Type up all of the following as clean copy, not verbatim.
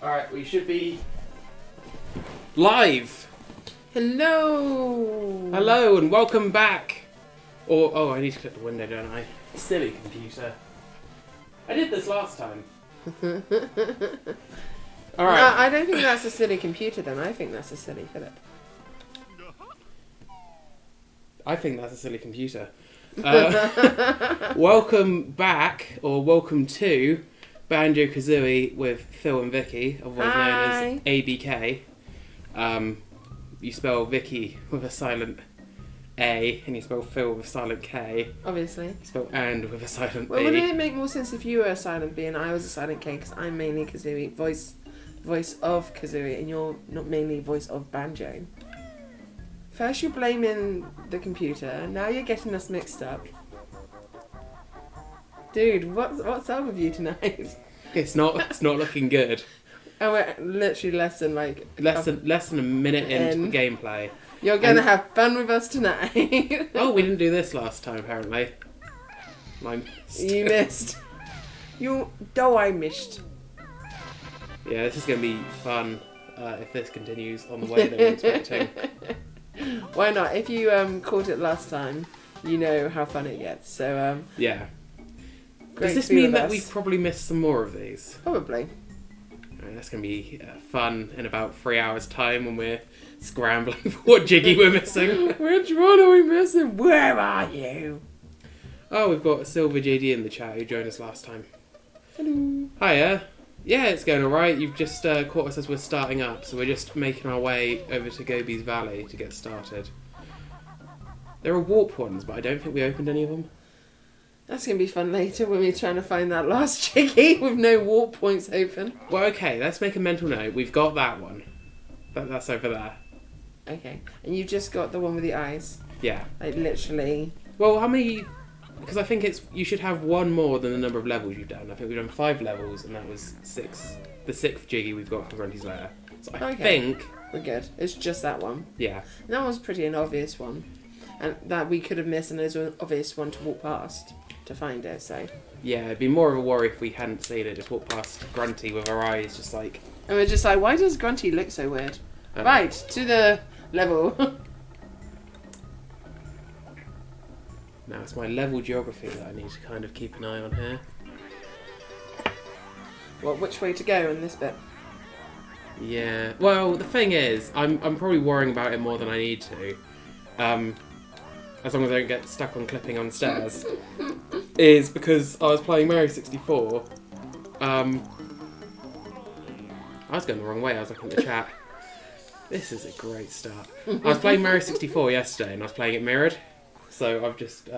Alright, we should be live. Hello! Hello and welcome back. Oh, I need to click the window, don't I? Silly computer. I did this last time. Alright. No, I don't think that's a silly computer then. I think that's a silly Philip. I think that's a silly computer. Welcome back, or welcome to Banjo Kazooie with Phill and Vicky, otherwise known as ABK. You spell Vicky with a silent A, and you spell Phill with a silent K. Obviously. You spell and with a silent B. Well, wouldn't it make more sense if you were a silent B and I was a silent K, because I'm mainly Kazooie, voice of Kazooie, and you're not mainly voice of Banjo. First you're blaming the computer, now you're getting us mixed up. Dude, what's up with you tonight? It's not looking good. And we're literally less than a minute into the gameplay. You're gonna have fun with us tonight. Oh, we didn't do this last time apparently. You missed. I missed. Yeah, this is gonna be fun if this continues on the way that we're expecting. Why not? If you caught it last time, you know how fun it gets. So yeah. Does this mean that we've probably missed some more of these? Probably. That's going to be fun in about 3 hours' time when we're scrambling for what Jiggy we're missing. Which one are we missing? Where are you? Oh, we've got Silver JD in the chat who joined us last time. Hello. Hiya. Yeah, it's going alright. You've just caught us as we're starting up, so we're just making our way over to Gobi's Valley to get started. There are warp ones, but I don't think we opened any of them. That's going to be fun later when we're trying to find that last Jiggy with no warp points open. Well, okay, let's make a mental note. We've got that one. That's over there. Okay. And you've just got the one with the eyes. Yeah. Like, literally. Well, how many... Because I think you should have one more than the number of levels you've done. I think we've done 5 levels, and that was 6. The 6th Jiggy we've got from Grunty's Lair. So I think... We're good. It's just that one. Yeah. And that one's pretty an obvious one. And that we could have missed, and there's an obvious one to walk past to find it, so... Yeah, it'd be more of a worry if we hadn't seen it, just walk past Grunty with our eyes just like... And we're just like, why does Grunty look so weird? Right, to the level. Now it's my level geography that I need to kind of keep an eye on here. Well, which way to go in this bit? Yeah, well, the thing is, I'm probably worrying about it more than I need to. As long as I don't get stuck on clipping on stairs, is because I was playing Mario 64. I was going the wrong way, I was looking at the chat. This is a great start. I was playing Mario 64 yesterday and I was playing it mirrored. So I've just,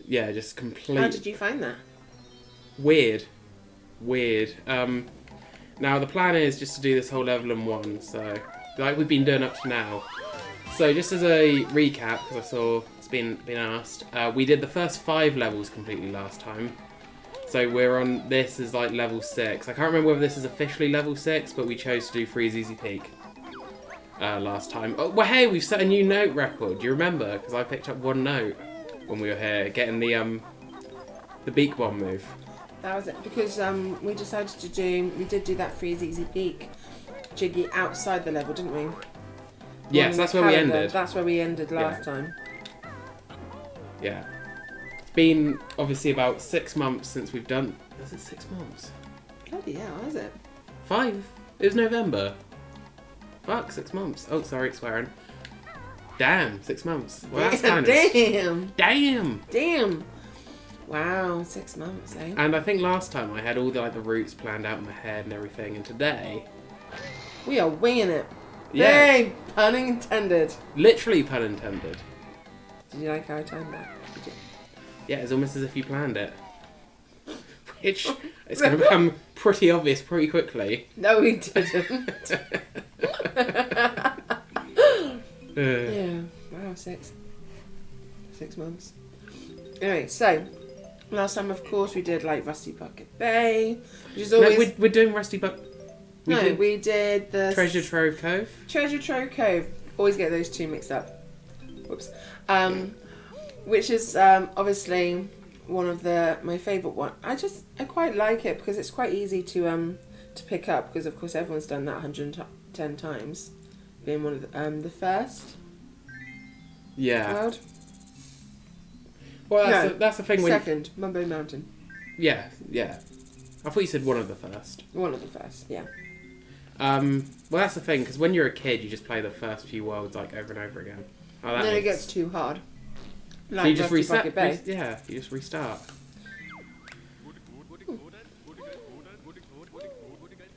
just completely... How did you find that? Weird. Now the plan is just to do this whole level in one, so like we've been doing up to now. So just as a recap, because I saw it's been asked, we did the first 5 levels completely last time. So we're on, this is like level 6. I can't remember whether this is officially level 6, but we chose to do Freeze Easy Peak last time. Oh, well hey, we've set a new note record, do you remember? Because I picked up 1 note when we were here, getting the beak bomb move. That was it, because we decided we did do that Freeze Easy Peak Jiggy outside the level, didn't we? Yes, that's where we ended. That's where we ended last time. Yeah. It's been obviously about 6 months since we've done... Is it 6 months? Bloody hell, is it? 5? It was November. Fuck, 6 months. Oh, sorry, swearing. Damn, 6 months. Well, that's kind of... Damn! Wow, 6 months, eh? And I think last time I had all the routes planned out in my head and everything, and today... We are winging it. Yeah. Hey, pun intended. Literally pun intended. Did you like how I timed that? Did you? Yeah, it's almost as if you planned it. Which it's going to become pretty obvious pretty quickly. No, we didn't. Yeah. Wow, 6 months. Anyway, so last time, of course, we did Rusty Bucket Bay, which is always... No, we're doing Rusty Bucket... We did the... Treasure Trove Cove? Treasure Trove Cove. Always get those two mixed up. Whoops. Which is obviously one of my favourite one. I quite like it because it's quite easy to pick up, because of course everyone's done that 110 times, being one of the first world. Well, that's the thing. Second, Mumbo Mountain. Yeah. I thought you said one of the first. One of the first, yeah. Well, that's the thing, because when you're a kid, you just play the first few worlds like over and over again. Oh, And then it gets too hard. So you just reset. Yeah, you just restart.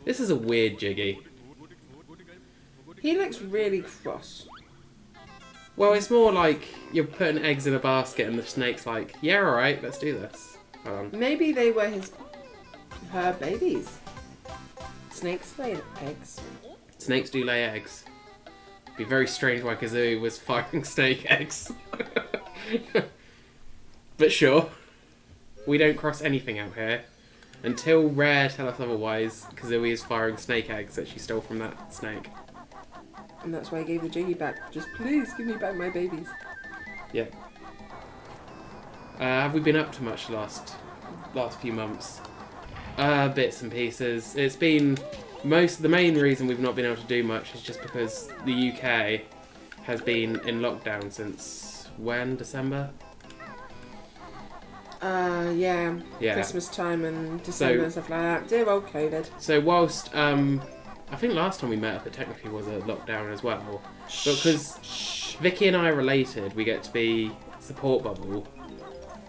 This is a weird Jiggy. He looks really cross. Well, it's more like you're putting eggs in a basket and the snake's like, yeah, alright, let's do this. Maybe they were her babies. Snakes lay eggs. Snakes do lay eggs. It'd be very strange why Kazooie was firing snake eggs. But sure. We don't cross anything out here. Until Rare tell us otherwise, Kazooie is firing snake eggs that she stole from that snake. And that's why I gave the Jiggy back. Just please give me back my babies. Yeah. Have we been up to much the last few months? Bits and pieces. It's been the main reason we've not been able to do much is just because the UK has been in lockdown since when? December? Yeah. Christmas time and December and stuff like that. Dear old COVID. So whilst I think last time we met up it technically was a lockdown as well. But because Vicky and I are related, we get to be support bubble.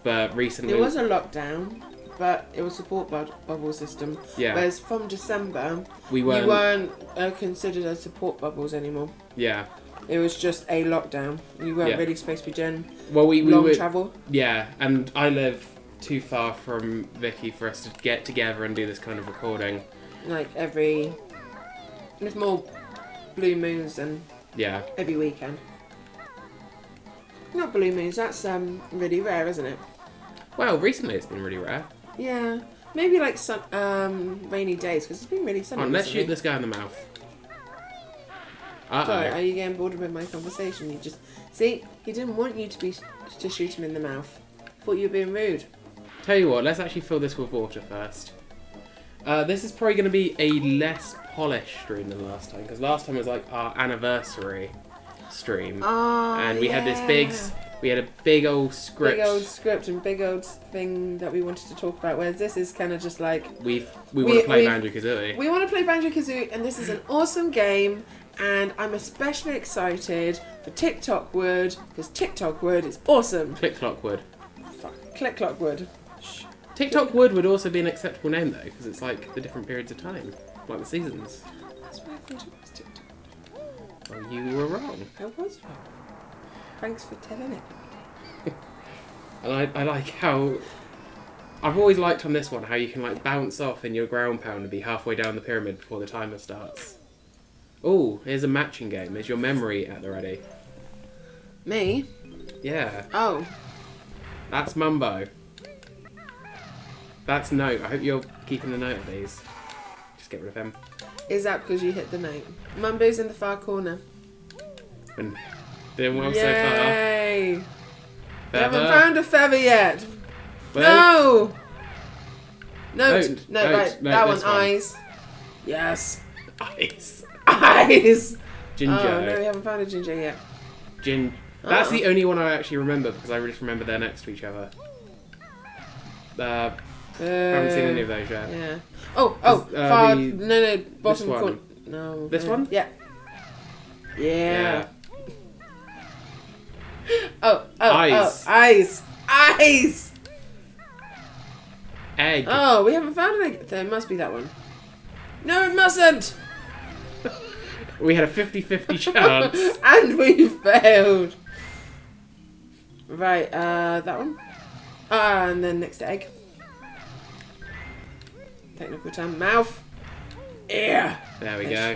But recently it was a lockdown, but it was support bubble system. Yeah. Whereas from December, you weren't considered as support bubbles anymore. Yeah. It was just a lockdown. You weren't really supposed to be doing long travel. Yeah, and I live too far from Vicky for us to get together and do this kind of recording. Like there's more blue moons than every weekend. Not blue moons, that's really rare, isn't it? Well, recently it's been really rare. Yeah, maybe like rainy days, because it's been really sunny. Let's shoot this guy in the mouth. Sorry, are you getting bored with my conversation? You just see, he didn't want you to shoot him in the mouth. Thought you were being rude. Tell you what, let's actually fill this with water first. This is probably going to be a less polished stream than last time, because last time was like our anniversary stream, and we had this big old script. Big old script and big old thing that we wanted to talk about, whereas this is kind of just like... We want to play Banjo-Kazooie. We want to play Banjo-Kazooie, and this is an awesome game, and I'm especially excited for TikTok Wood, because TikTok Wood is awesome. Click-Clock Wood. Fuck. Click-Clock Wood. TikTok Wood would also be an acceptable name, though, because it's like the different periods of time, like the seasons. That's why I thought it was TikTok. Well, you were wrong. I was wrong. Thanks for telling it. And I like how... I've always liked on this one how you can like bounce off in your ground pound and be halfway down the pyramid before the timer starts. Oh, here's a matching game. Is your memory at the ready? Me? Yeah. Oh. That's Mumbo. That's Note. I hope you're keeping the note of these. Just get rid of him. Is that because you hit the note? Mumbo's in the far corner. And doing well so Yay! far. We haven't found a feather yet. But No! Note. No, right. No, that one. this one. Eyes. Yes. Eyes. Eyes! Ginger. Oh, no, we haven't found a ginger yet. That's the only one I actually remember because I just remember they're next to each other. Haven't seen any of those yet. Yeah. Bottom corner. No. This one? Yeah. Yeah. Eyes. Eyes. Eyes! Egg. Oh, we haven't found an egg. There must be that one. No, it mustn't! We had a 50-50 chance. And we failed. Right, that one. And then next to egg. Technical term. Mouth. Ear. There we go.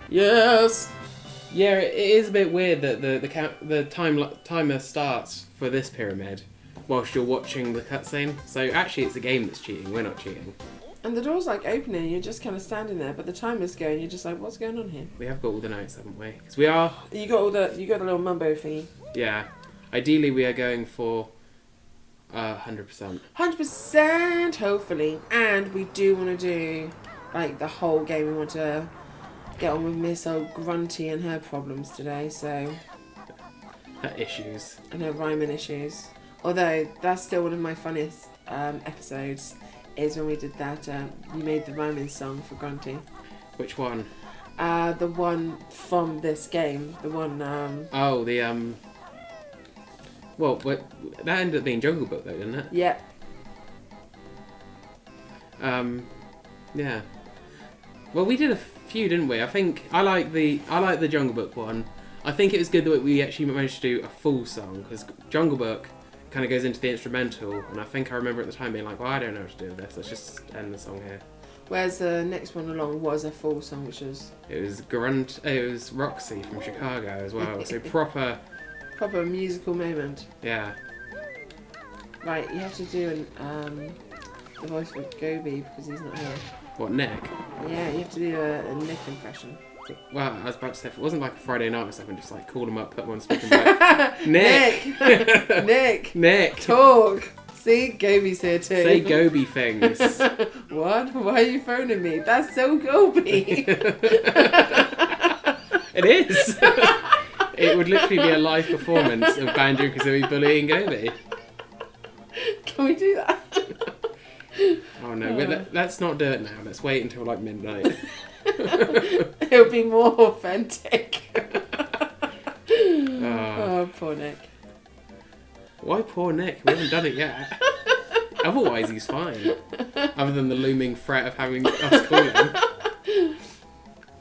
Yes. Yeah, it is a bit weird that the timer starts for this pyramid whilst you're watching the cutscene. So actually, it's the game that's cheating. We're not cheating. And the door's like opening. You're just kind of standing there, but the timer's going. You're just like, what's going on here? We have got all the notes, haven't we? Because we are. You got the little mumbo thingy. Yeah. Ideally, we are going for. 100%. 100%, hopefully. And we do want to do, like, the whole game. We want to get on with Miss Old Grunty and her problems today, so... Her issues. And her rhyming issues. Although, that's still one of my funniest episodes, is when we did that, you made the rhyming song for Grunty. Which one? The one from this game. The one, Oh, the, Well, that ended up being Jungle Book, though, didn't it? Yeah. Yeah. Well, we did a few, didn't we? I think I like the Jungle Book one. I think it was good that we actually managed to do a full song, because Jungle Book kind of goes into the instrumental, and I think I remember at the time being like, well, I don't know what to do with this. Let's just end the song here. Whereas the next one along was a full song, which was... It was Roxy from Chicago as well, so proper musical moment. Yeah. Right, you have to do the voice for Gobi because he's not here. What, Nick? Yeah, you have to do a Nick impression. Well, I was about to say, if it wasn't like a Friday night or something, just like call him up, put him on speaking back. Nick! Nick! Nick! Talk! See, Gobi's here too. Say Gobi things. What? Why are you phoning me? That's so Gobi! It is! It would literally be a live performance of Banjo Kazooie bullying Gobi. Can we do that? Oh no, let's not do it now. Let's wait until like midnight. It'll be more authentic. Oh, poor Nick. Why poor Nick? We haven't done it yet. Otherwise he's fine. Other than the looming threat of having us call him.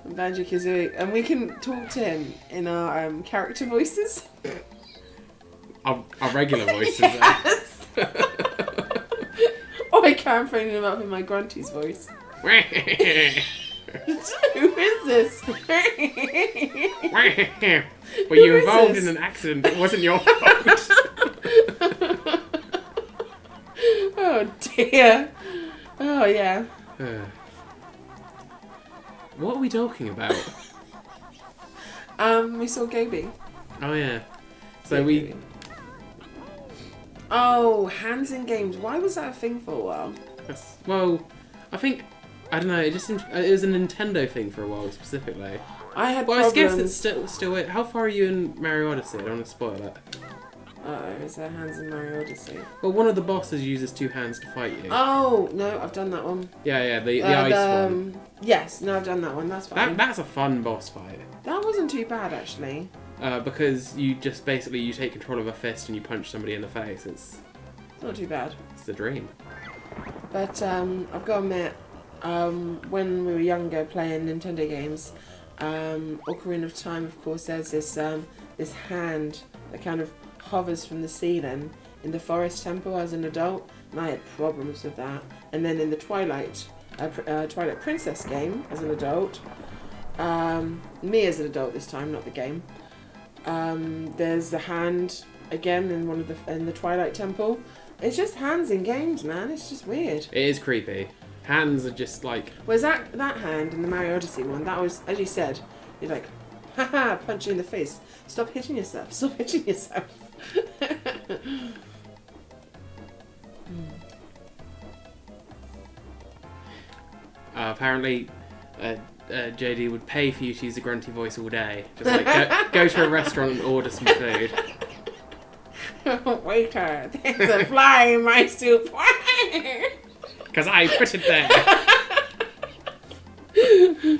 Banjo Kazooie, and we can talk to him in our character voices. Our regular voices. Yes. Or I can phone him up in my Grunty's voice. Who is this? Were you involved in an accident that wasn't your fault? Oh dear. Oh yeah. What are we talking about? We saw Gobi. Oh yeah. So we... Oh, hands in games. Why was that a thing for a while? Well, I think... I don't know, it was a Nintendo thing for a while specifically. I had well, problems. I guess it's still... How far are you in Mario Odyssey? I don't want to spoil it. Uh-oh, is there hands in Mario Odyssey? Well, one of the bosses uses two hands to fight you. Oh, no, I've done that one. Yeah, the ice one. Yes, no, I've done that one, that's fine. That's a fun boss fight. That wasn't too bad, actually. Because you just basically, you take control of a fist and you punch somebody in the face. It's not too bad. It's the dream. But I've got to admit, when we were younger playing Nintendo games, Ocarina of Time, of course, there's this hand that kind of hovers from the ceiling in the Forest Temple as an adult, and I had problems with that. And then in the Twilight Princess game as an adult, me as an adult this time, not the game. There's the hand again in the Twilight Temple. It's just hands in games, man. It's just weird. It is creepy. Hands are just like... Whereas that hand in the Mario Odyssey one, that was, as you said, you're like, haha, punch you in the face. Stop hitting yourself. Stop hitting yourself. Apparently, JD would pay for you to use a grunty voice all day. Just like go to a restaurant and order some food. Waiter, there's a fly in my soup. Because I put it there.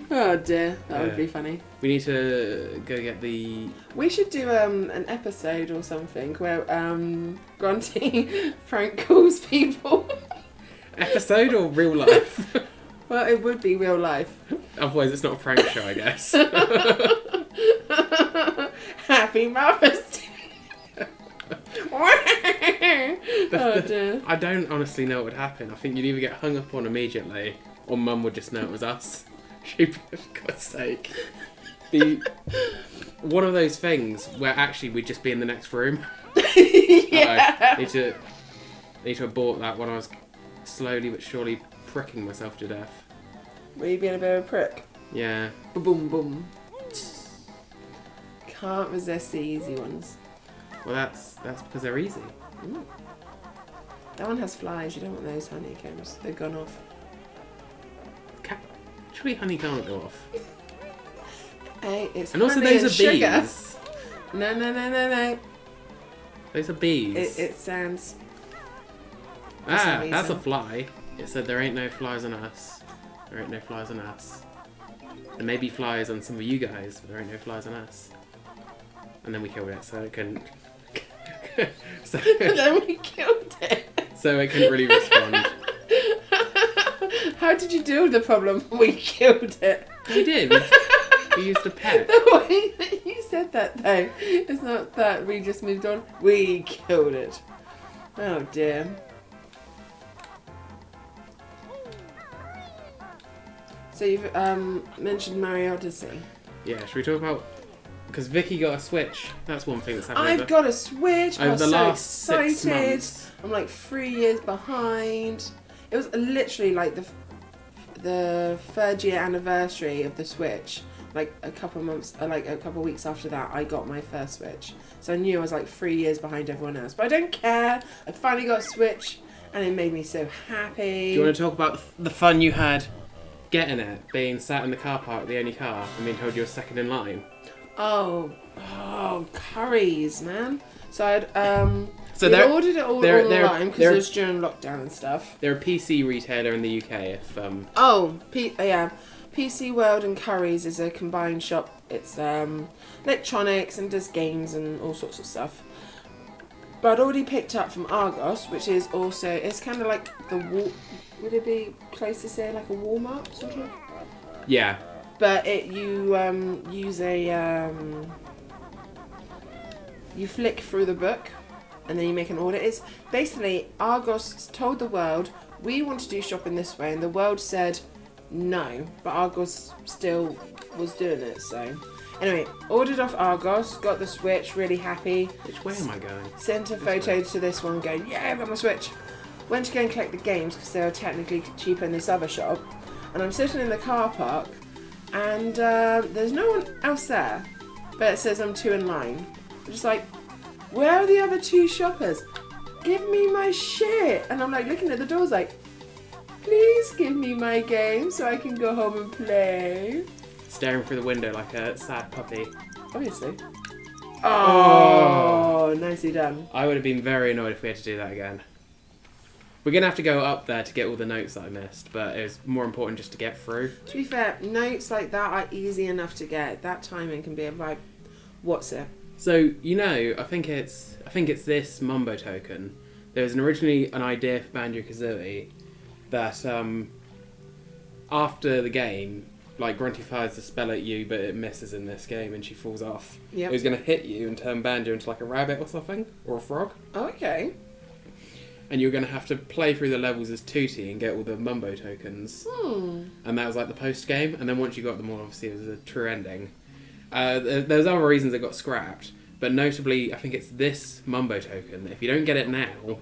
Oh dear, that would be funny. We need to go get the... We should do an episode or something where Grunty prank calls people. Episode or real life? Well, it would be real life. Otherwise it's not a prank show, I guess. Happy Mother's Day. Oh dear. I don't honestly know what would happen. I think you'd either get hung up on immediately, or Mum would just know it was us. She'd be, for God's sake. One of those things where actually we'd just be in the next room. Yeah. Need to abort that when I was slowly but surely pricking myself to death. Were you being a bit of a prick? Yeah. Boom, boom. Can't resist the easy ones. Well, that's because they're easy. That one has flies. You don't want those honeycombs. They've gone off. Actually, honey can't go off. Hey, it's And also honey those and are sugar. bees. No. Those are bees. It sounds... That's a fly. It said there ain't no flies on us. There ain't no flies on us. There may be flies on some of you guys, but there ain't no flies on us. And then we killed it, so it couldn't... so, And then we killed it. so it couldn't really respond. How did you deal with the problem? We killed it. We did. We used a pet. The way that you said that, though, it's not that we just moved on. We killed it. Oh dear. So you've mentioned Mario Odyssey. Yeah, should we talk about... Because Vicky got a Switch. That's one thing that's happened I've got a Switch. I over was the so last 6 excited. months. I'm like 3 years behind. It was literally like the 3rd year anniversary of the Switch. Like a couple of months, like a couple of weeks after that, I got my first Switch. So I knew I was like 3 years behind everyone else. But I don't care. I finally got a Switch, and it made me so happy. Do you want to talk about the fun you had getting it, being sat in the car park, the only car, and being told you were second in line? Oh, curries, man. So I'd So we'd they're- ordered it all they're- online because they're- it was during lockdown and stuff. They're a PC retailer in the UK. If Yeah, PC World and Curry's is a combined shop. It's electronics and does games and all sorts of stuff. But I'd already picked up from Argos, which is also, it's kind of like the would it be close to say like a Walmart sort of? yeah, But you use a you flick through the book and then you make an order. It's basically Argos told the world we want to do shopping this way, and the world said no, but Argos still was doing it. So anyway, ordered off Argos, got the Switch, really happy. which way am I going? Sent a photo to this one going, yeah, I got my Switch. Went to go and collect the games because they were technically cheaper in this other shop. And I'm sitting in the car park and there's no one else there. But it says I'm 2 in line. I'm just like, where are the other 2 shoppers? Give me my shit. And I'm like looking at the doors like, please give me my game so I can go home and play. Staring through the window like a sad puppy. Obviously. Oh, nicely done. I would have been very annoyed if we had to do that again. We're going to have to go up there to get all the notes that I missed, but it was more important just to get through. To be fair, notes like that are easy enough to get. That timing can be about what's it? So, you know, I think it's this Mumbo token. There was originally an idea for Banjo Kazooie that after the game, like Grunty fires the spell at you, but it misses in this game and she falls off. Yep. It was going to hit you and turn Banjo into like a rabbit or something, or a frog. Oh, okay. And you were going to have to play through the levels as Tooty and get all the Mumbo tokens. And that was like the post game. And then once you got them all, obviously it was a true ending. There's other reasons it got scrapped, but notably, I think it's this Mumbo token. If you don't get it now,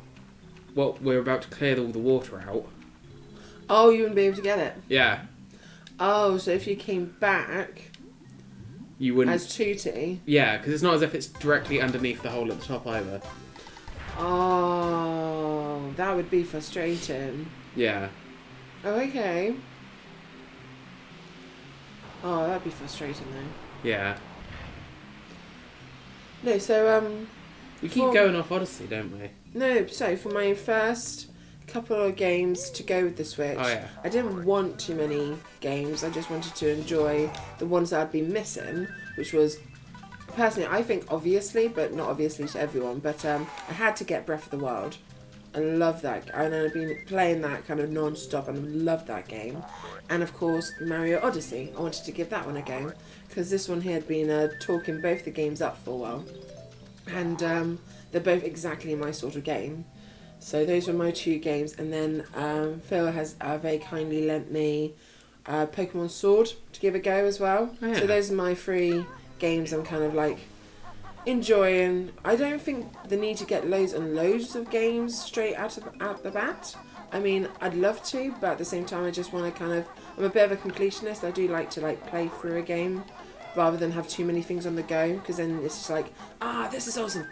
well, we're about to clear all the water out. Oh, you wouldn't be able to get it? Yeah. Oh, so if you came back You wouldn't. as Tooty... Yeah, because it's not as if it's directly underneath the hole at the top either. Oh, that would be frustrating. Yeah. Oh, okay. Oh, that'd be frustrating though. Yeah. No, so We keep going off Odyssey, don't we? No, so for my first couple of games to go with the Switch, Oh, yeah. I didn't want too many games. I just wanted to enjoy the ones that I'd been missing, which was, personally, I think obviously, but not obviously to everyone, but I had to get Breath of the Wild. I love that. And I've been playing that kind of non-stop and I love that game. And of course, Mario Odyssey. I wanted to give that one a go because this one here had been talking both the games up for a while. And they're both exactly my sort of game. So those were my 2 games. And then Phill has very kindly lent me Pokemon Sword to give a go as well. Oh, yeah. So those are my 3 games I'm kind of like enjoying. I don't think the need to get loads and loads of games straight out the bat. I mean, I'd love to, but at the same time I just want to kind of, I'm a bit of a completionist. I do like to like play through a game rather than have too many things on the go, because then it's just like, this is awesome,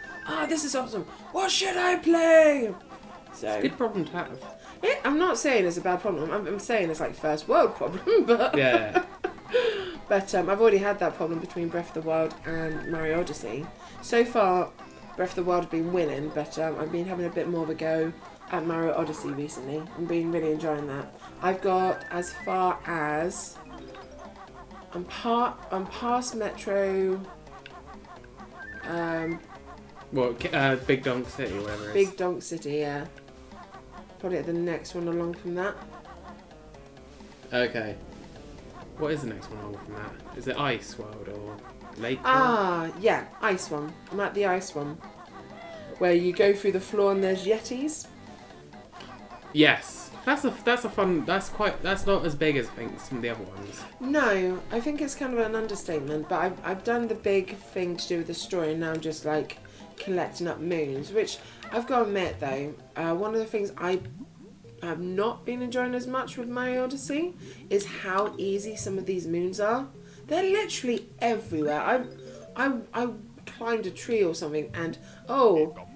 this is awesome, what should I play? So It's a good problem to have. yeah, I'm not saying it's a bad problem. I'm saying it's like first world problem, but Yeah. but I've already had that problem between Breath of the Wild and Mario Odyssey. So far, Breath of the Wild has been winning, but I've been having a bit more of a go at Mario Odyssey recently. I've been really enjoying that. I've got as far as I'm past Metro. Big Donk City, whatever it is. Big Donk City, yeah. Probably at the next one along from that. Okay. What is the next one along from that? Is it Ice World or Lake World? Ah, yeah, Ice one. I'm at the Ice one. Where you go through the floor and there's Yetis. Yes. That's a fun. That's not as big as I think some of the other ones. No, I think it's kind of an understatement, but I've done the big thing to do with the story, and now I'm just like collecting up moons, which I've got to admit though, one of the things I have not been enjoying as much with Mario Odyssey is how easy some of these moons are. They're literally everywhere. I climbed a tree or something, and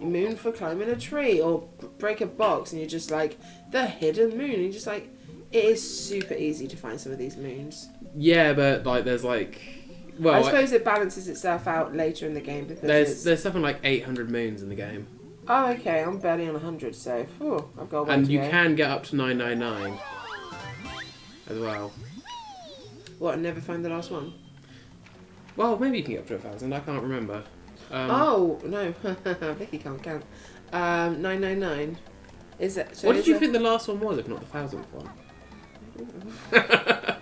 moon for climbing a tree, or break a box, and you're just like, the hidden moon, and you're just like, it is super easy to find some of these moons. Yeah, but like there's like, I suppose it balances itself out later in the game because there's something like 800 moons in the game. Oh, okay, I'm barely on 100, so I've got a way And to you go. can get up to 999 as well. What, and never find the last one? Well, maybe you can get up to 1,000. I can't remember. Oh no, Vicky can't count. 999. Is it? So what did you think the last one was, if not the 1,000th one? I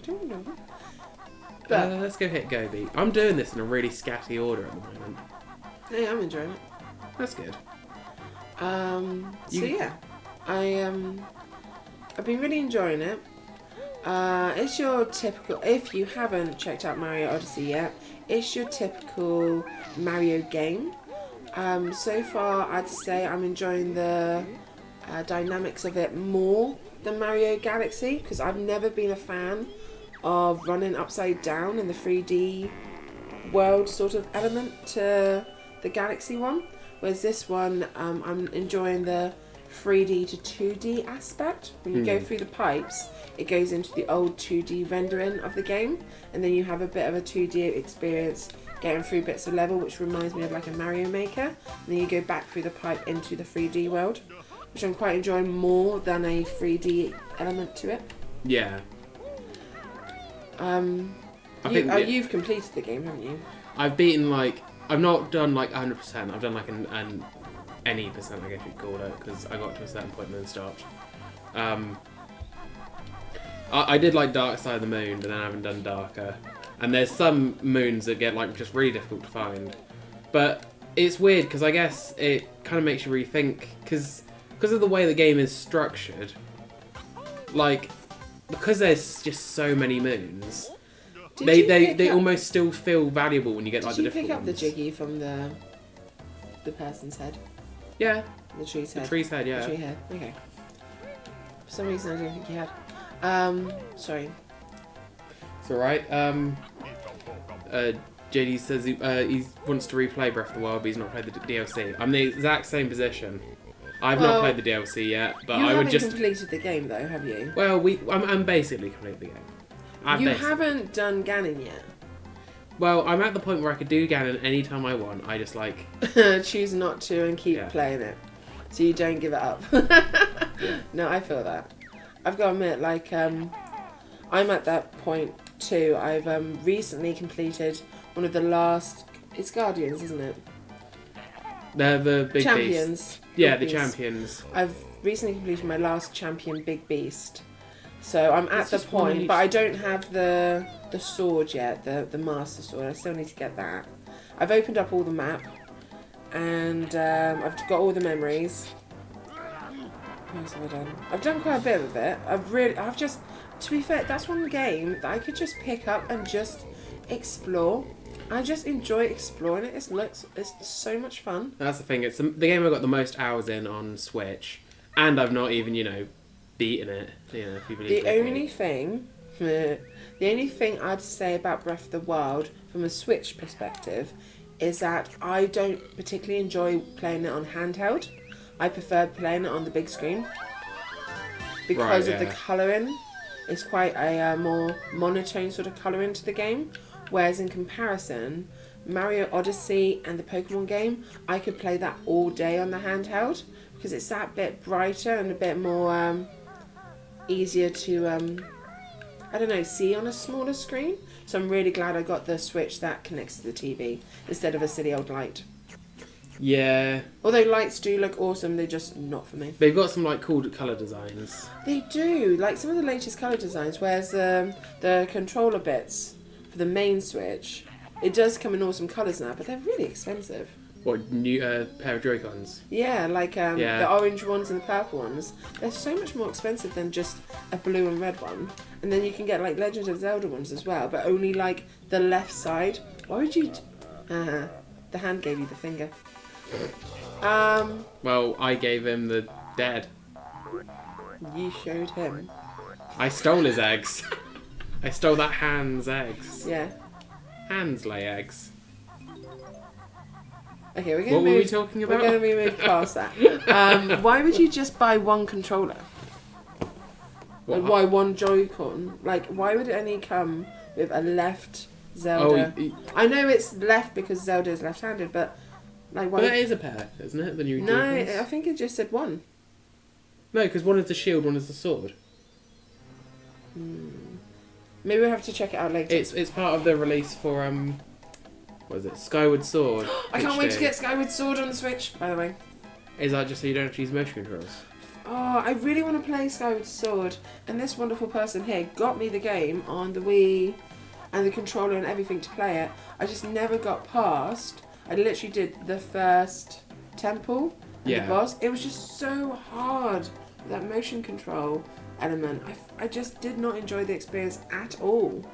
don't know. But Let's go hit go beat. I'm doing this in a really scatty order at the moment. hey, I'm enjoying it. That's good. So yeah, I've been really enjoying it. It's your typical. If you haven't checked out Mario Odyssey yet, it's your typical Mario game. So far, I'd say I'm enjoying the dynamics of it more than Mario Galaxy, because I've never been a fan of running upside down in the 3D world sort of element to the Galaxy one. Whereas this one, I'm enjoying the 3D to 2D aspect. When you go through the pipes, it goes into the old 2D rendering of the game, and then you have a bit of a 2D experience getting through bits of level, which reminds me of like a Mario Maker. And then you go back through the pipe into the 3D world, which I'm quite enjoying more than a 3D element to it. Yeah. You've completed the game, haven't you? I've beaten I've not done 100%. I've done an any percent, I guess you'd call it, because I got to a certain point and then stopped. I did Dark Side of the Moon, but then I haven't done Darker. And there's some moons that get just really difficult to find. But it's weird because I guess it kind of makes you rethink, because of the way the game is structured. Because there's just so many moons, they almost still feel valuable when you get the difficult ones. Did you pick up the jiggy from the person's head? Yeah. The tree's head. The tree's head, yeah. The tree head. Okay. For some reason, I don't think you had. Sorry. It's alright. JD says he wants to replay Breath of the Wild, but he's not played the DLC. I'm the exact same position. I've not played the DLC yet, but I would just... You haven't completed the game, though, have you? Well, I'm basically completed the game. You haven't done Ganon yet? Well, I'm at the point where I could do Ganon anytime I want. I just choose not to and keep playing it. So you don't give it up. No, I feel that. I've got to admit, I'm at that point too. I've recently completed one of the last... It's Guardians, isn't it? They're the big Champions. Beasts. Yeah, Big the Beast. champions. I've recently completed my last champion, Big Beast. So I'm at the just one point, each. but I don't have the sword yet, the Master Sword. I still need to get that. I've opened up all the map, and I've got all the memories. What else have I done? I've done quite a bit of it. To be fair, that's one game that I could just pick up and just explore. I just enjoy exploring it. It's so much fun. That's the thing. It's the game I've got the most hours in on Switch, and I've not even, beaten it. If you believe The only thing I'd say about Breath of the Wild from a Switch perspective is that I don't particularly enjoy playing it on handheld. I preferred playing it on the big screen because Right, of the yeah. colouring. It's quite a more monotone sort of colouring to the game, whereas in comparison, Mario Odyssey and the Pokemon game, I could play that all day on the handheld because it's that bit brighter and a bit more easier to I don't know, see on a smaller screen. So I'm really glad I got the Switch that connects to the TV instead of a silly old light. Yeah. Although lights do look awesome, they're just not for me. They've got some like cool colour designs. They do, like some of the latest colour designs, whereas the controller bits for the main Switch, it does come in awesome colours now, but they're really expensive. What, new pair of Joy-Cons? Yeah, like Yeah. the orange ones and the purple ones. They're so much more expensive than just a blue and red one. And then you can get like Legend of Zelda ones as well, but only like the left side. Why would you... The hand gave you the finger. Well, I gave him the dead. You showed him. I stole his eggs. I stole that hand's eggs. Yeah. Hands lay eggs. Okay, we're What going were we talking about? We're going to move past that. Why would you just buy one controller? What? Like, why one Joy-Con? Like, why would it only come with a left Zelda? Oh, I know it's left because Zelda is left-handed, but like, why? but that is a pair, isn't it? The new No, Joy-Cons? I think it just said one. No, because one is the shield, one is the sword. Maybe we'll have to check it out later. It's part of the release for what is it? Skyward Sword. I can't wait to HD. get Skyward Sword on the Switch, by the way. Is that just so you don't have to use motion controls? Oh, I really want to play Skyward Sword, and this wonderful person here got me the game on the Wii and the controller and everything to play it. I just never got past. I literally did the first temple and Yeah. the boss. It was just so hard, that motion control element. I just did not enjoy the experience at all.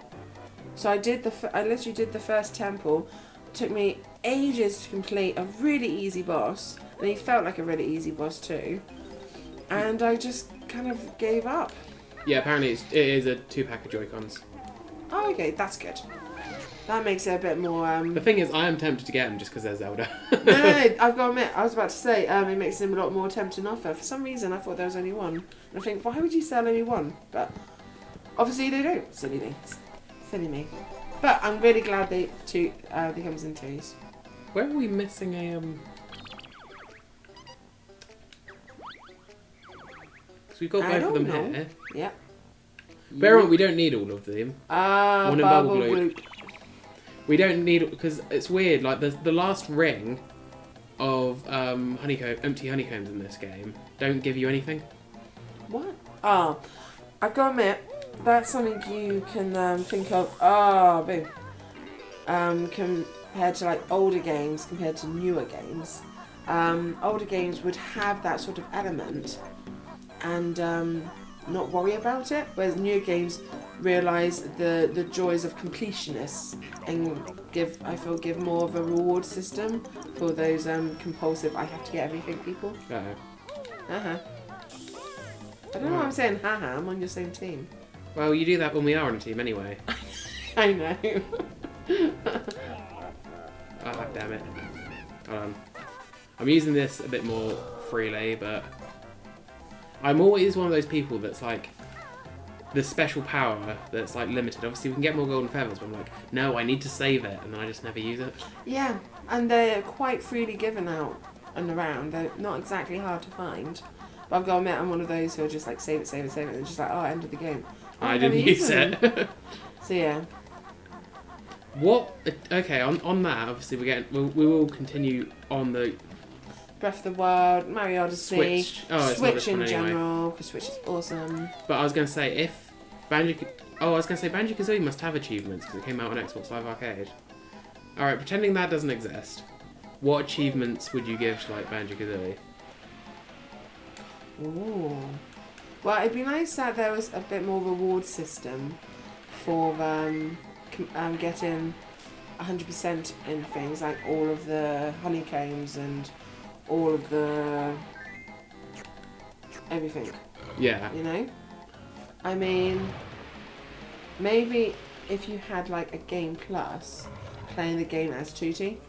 So I literally did the first temple. It took me ages to complete a really easy boss, and he felt like a really easy boss too. And I just kind of gave up. Yeah, apparently it is a 2-pack of Joy-Cons. Oh, okay, that's good. That makes it a bit more. The thing is, I am tempted to get them just because they're Zelda. No, I've got to admit, I was about to say, it makes them a lot more tempting offer. For some reason, I thought there was only one. And I think, why would you sell only one? But obviously they don't. Silly me. Silly me. But I'm really glad they comes in twos. Where are we missing a Because we've got I both of them don't know. here. Yeah. Bear in mind, we don't need all of them. One in Bubble Bubble Gloop. We don't need, because it's weird. Like the last ring of empty honeycombs in this game don't give you anything. What? Oh, I've got to admit, that's something you can think of. Oh, boom. Compared to like older games, compared to newer games, older games would have that sort of element and not worry about it, whereas newer games realise the joys of completionists and give more of a reward system for those compulsive I have to get everything people. Uh-oh. I don't know why I'm saying haha, I'm on your same team. Well, you do that when we are on a team anyway. I know. Ah, damn it. Hold on. I'm using this a bit more freely, but I'm always one of those people that's like, the special power that's like limited. Obviously we can get more golden feathers, but I'm like, no, I need to save it, and then I just never use it. Yeah, And they're quite freely given out and around. They're not exactly hard to find. But I've got to admit, I'm one of those who are just like, save it, and just like, oh, end of the game. Oh, I didn't use it. So yeah. What? Okay, on that, obviously we will continue on the Breath of the Wild, Mario Odyssey, Switch. Oh, it's not Switch this in one anyway. general, because Switch is awesome. But I was going to say, if Banjo-Kazooie must have achievements because it came out on Xbox Live Arcade. Alright, pretending that doesn't exist, what achievements would you give to like Banjo-Kazooie? Ooh. Well, it'd be nice that there was a bit more reward system for getting 100% in things, like all of the honeycombs and all of the everything. Yeah. You know? I mean, maybe if you had like a Game Plus, playing the game as Tooty,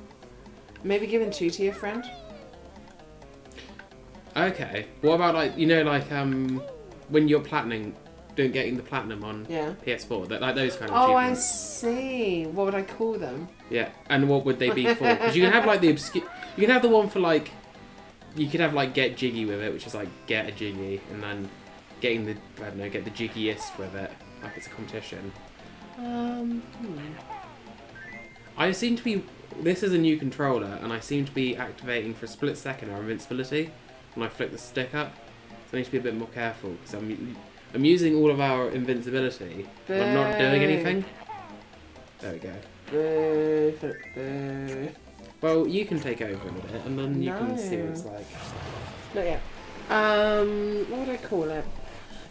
maybe giving Tooty a friend. Okay. What about like when you're getting the platinum on PS4, like those kind of Oh, I achievements. see. What would I call them? Yeah, and what would they be for? Because you can have like the obscure. You can have the one for like. You could have like get jiggy with it, which is like get a jiggy, and then getting the get the jiggiest with it, like it's a competition. I seem to be. This is a new controller, and I seem to be activating for a split second our invincibility when I flick the stick up. So I need to be a bit more careful because I'm using all of our invincibility, and I'm not doing anything. There we go. Well, you can take over with it, and then you can see what it's like. Not yet. What would I call it?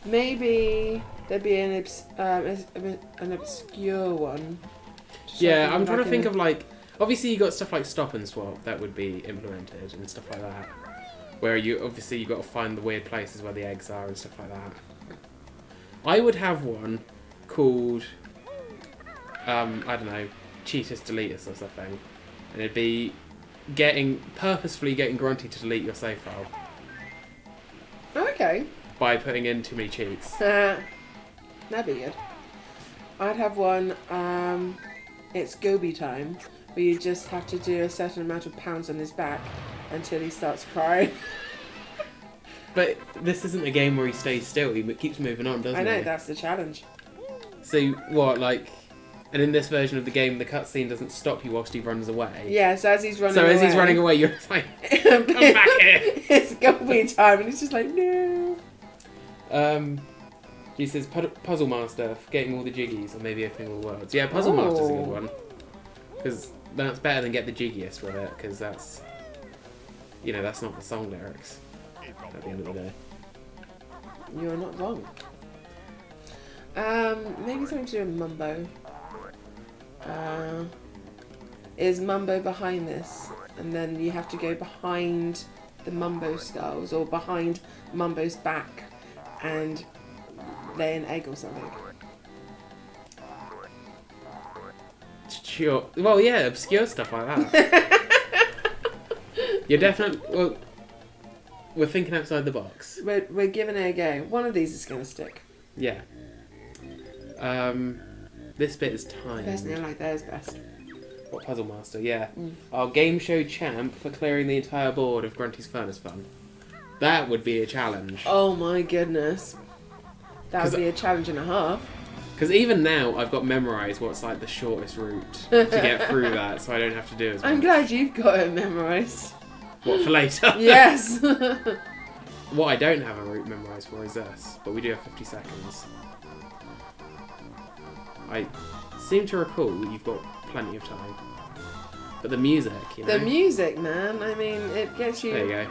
Maybe there'd be an obscure one. Yeah, I'm trying to think of like. Obviously, you got stuff like stop and swap that would be implemented and stuff like that. Where you got to find the weird places where the eggs are and stuff like that. I would have one called I don't know, cheat us, delete us or something, and it'd be purposefully getting Grunty to delete your save file. Okay. By putting in too many cheats. That'd be good. I'd have one. It's Gobi time, where you just have to do a certain amount of pounds on his back until he starts crying. But this isn't a game where he stays still. He keeps moving on, doesn't he? I know, that's the challenge. So what, like? And in this version of the game, the cutscene doesn't stop you whilst he runs away. Yeah, so as he's running away, you're just like, come back here. It's Gobi time, and he's just like, no. He says Puzzle Master, for getting all the jiggies, or maybe opening all worlds. Yeah, Puzzle Master's a good one. Because that's better than get the jiggiest with it, because that's, that's not the song lyrics at the end of the day. You're not wrong. Maybe something to do with Mumbo. Is Mumbo behind this? And then you have to go behind the Mumbo skulls, or behind Mumbo's back, and lay an egg or something. Sure. Well, yeah, obscure stuff like that. You're definitely... Well, we're thinking outside the box. We're giving it a go. One of these is going to stick. Yeah. This bit is timed. Personally, I like theirs best. What, Puzzle Master? Yeah. Our game show champ for clearing the entire board of Grunty's Furnace Fun. That would be a challenge. Oh my goodness. That would be a challenge and a half. Because even now, I've got memorised what's like the shortest route to get through that, so I don't have to do as much. I'm glad you've got it memorised. What, for later? Yes! What I don't have a route memorised for is this, but we do have 50 seconds. I seem to recall you've got plenty of time. But the music, The music, man. I mean, it gets you... There you go.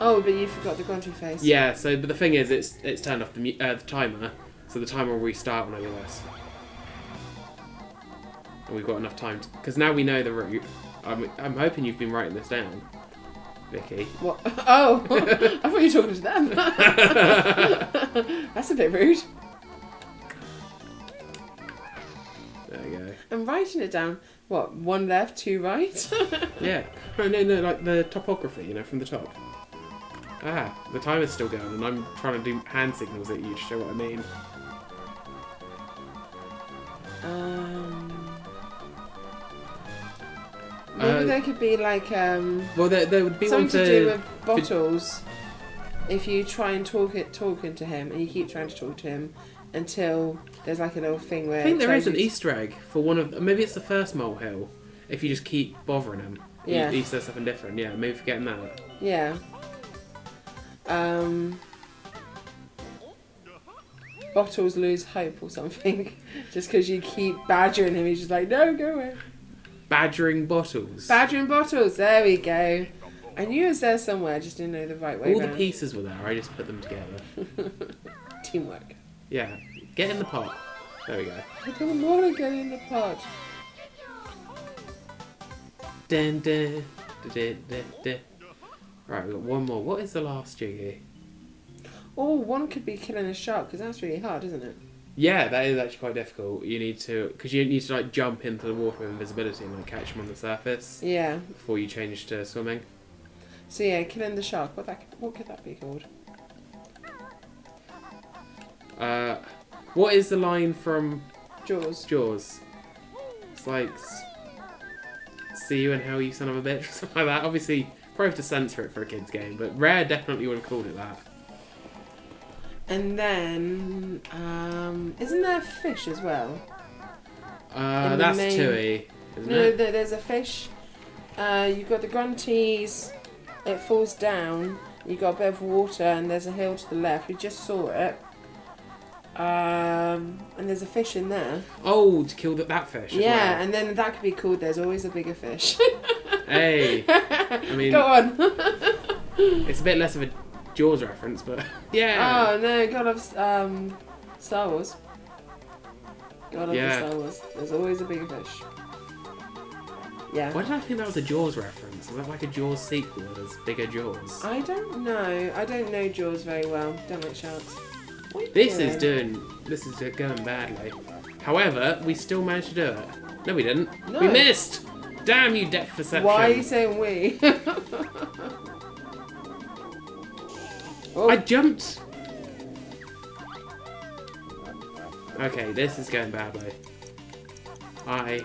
Oh, but you forgot the Grunty face. Yeah, but the thing is, it's turned off the timer, so the timer will restart when I do this. And we've got enough time because now we know the route. I'm hoping you've been writing this down, Vicky. What? Oh, I thought you were talking to them. That's a bit rude. There you go. I'm writing it down. What? One left, two right? Yeah. No, like the topography, from the top. Ah, the timer's still going, and I'm trying to do hand signals at you to show what I mean. Maybe there could be like well, there would be something one to do with bottles. If you try and talking to him, and you keep trying to talk to him until there's like a little thing where I think there is an Easter egg for one of. Maybe it's the first molehill. If you just keep bothering him, he says something different. Yeah, maybe forgetting that. Yeah. Bottles lose hope or something. Just because you keep badgering him, he's just like, no, go away. Badgering bottles. Badgering bottles, there we go. I knew it was there somewhere, I just didn't know the right way. All the pieces were there, I just put them together. Teamwork. Yeah. Get in the pot. There we go. I don't want to get in the pot. Dun, dun, dun, dun, dun. Right, we've got one more. What is the last jiggy? Oh, one could be killing a shark, because that's really hard, isn't it? Yeah, that is actually quite difficult. You need to like jump into the water with invisibility and like catch them on the surface. Yeah. Before you change to swimming. So yeah, killing the shark. What could that be called? What is the line from Jaws. Jaws? It's like, see you and hell, you son of a bitch, or something like that. Obviously, probably have to censor it for a kid's game, but Rare definitely would have called it that. And then, isn't there a fish as well? That's Tui, isn't No, it? there's a fish. You've got the grunties. It falls down. You've got a bit of water, and there's a hill to the left. We just saw it. And there's a fish in there. Oh, to kill that fish. Yeah, as well. and then that could be called There's Always a Bigger Fish. Hey, I mean, Go on. it's a bit less of a Jaws reference, but yeah. Oh no, God of Star Wars. God of the Star Wars. There's always a bigger fish. Yeah. Why did I think that was a Jaws reference? Is that like a Jaws sequel that's bigger Jaws? I don't know. I don't know Jaws very well. Don't like sharks. This is going badly. However, we still managed to do it. No, we didn't. No. We missed. Damn you, depth perception. Why are you saying we? Oh. I jumped. Okay, this is going badly. I'm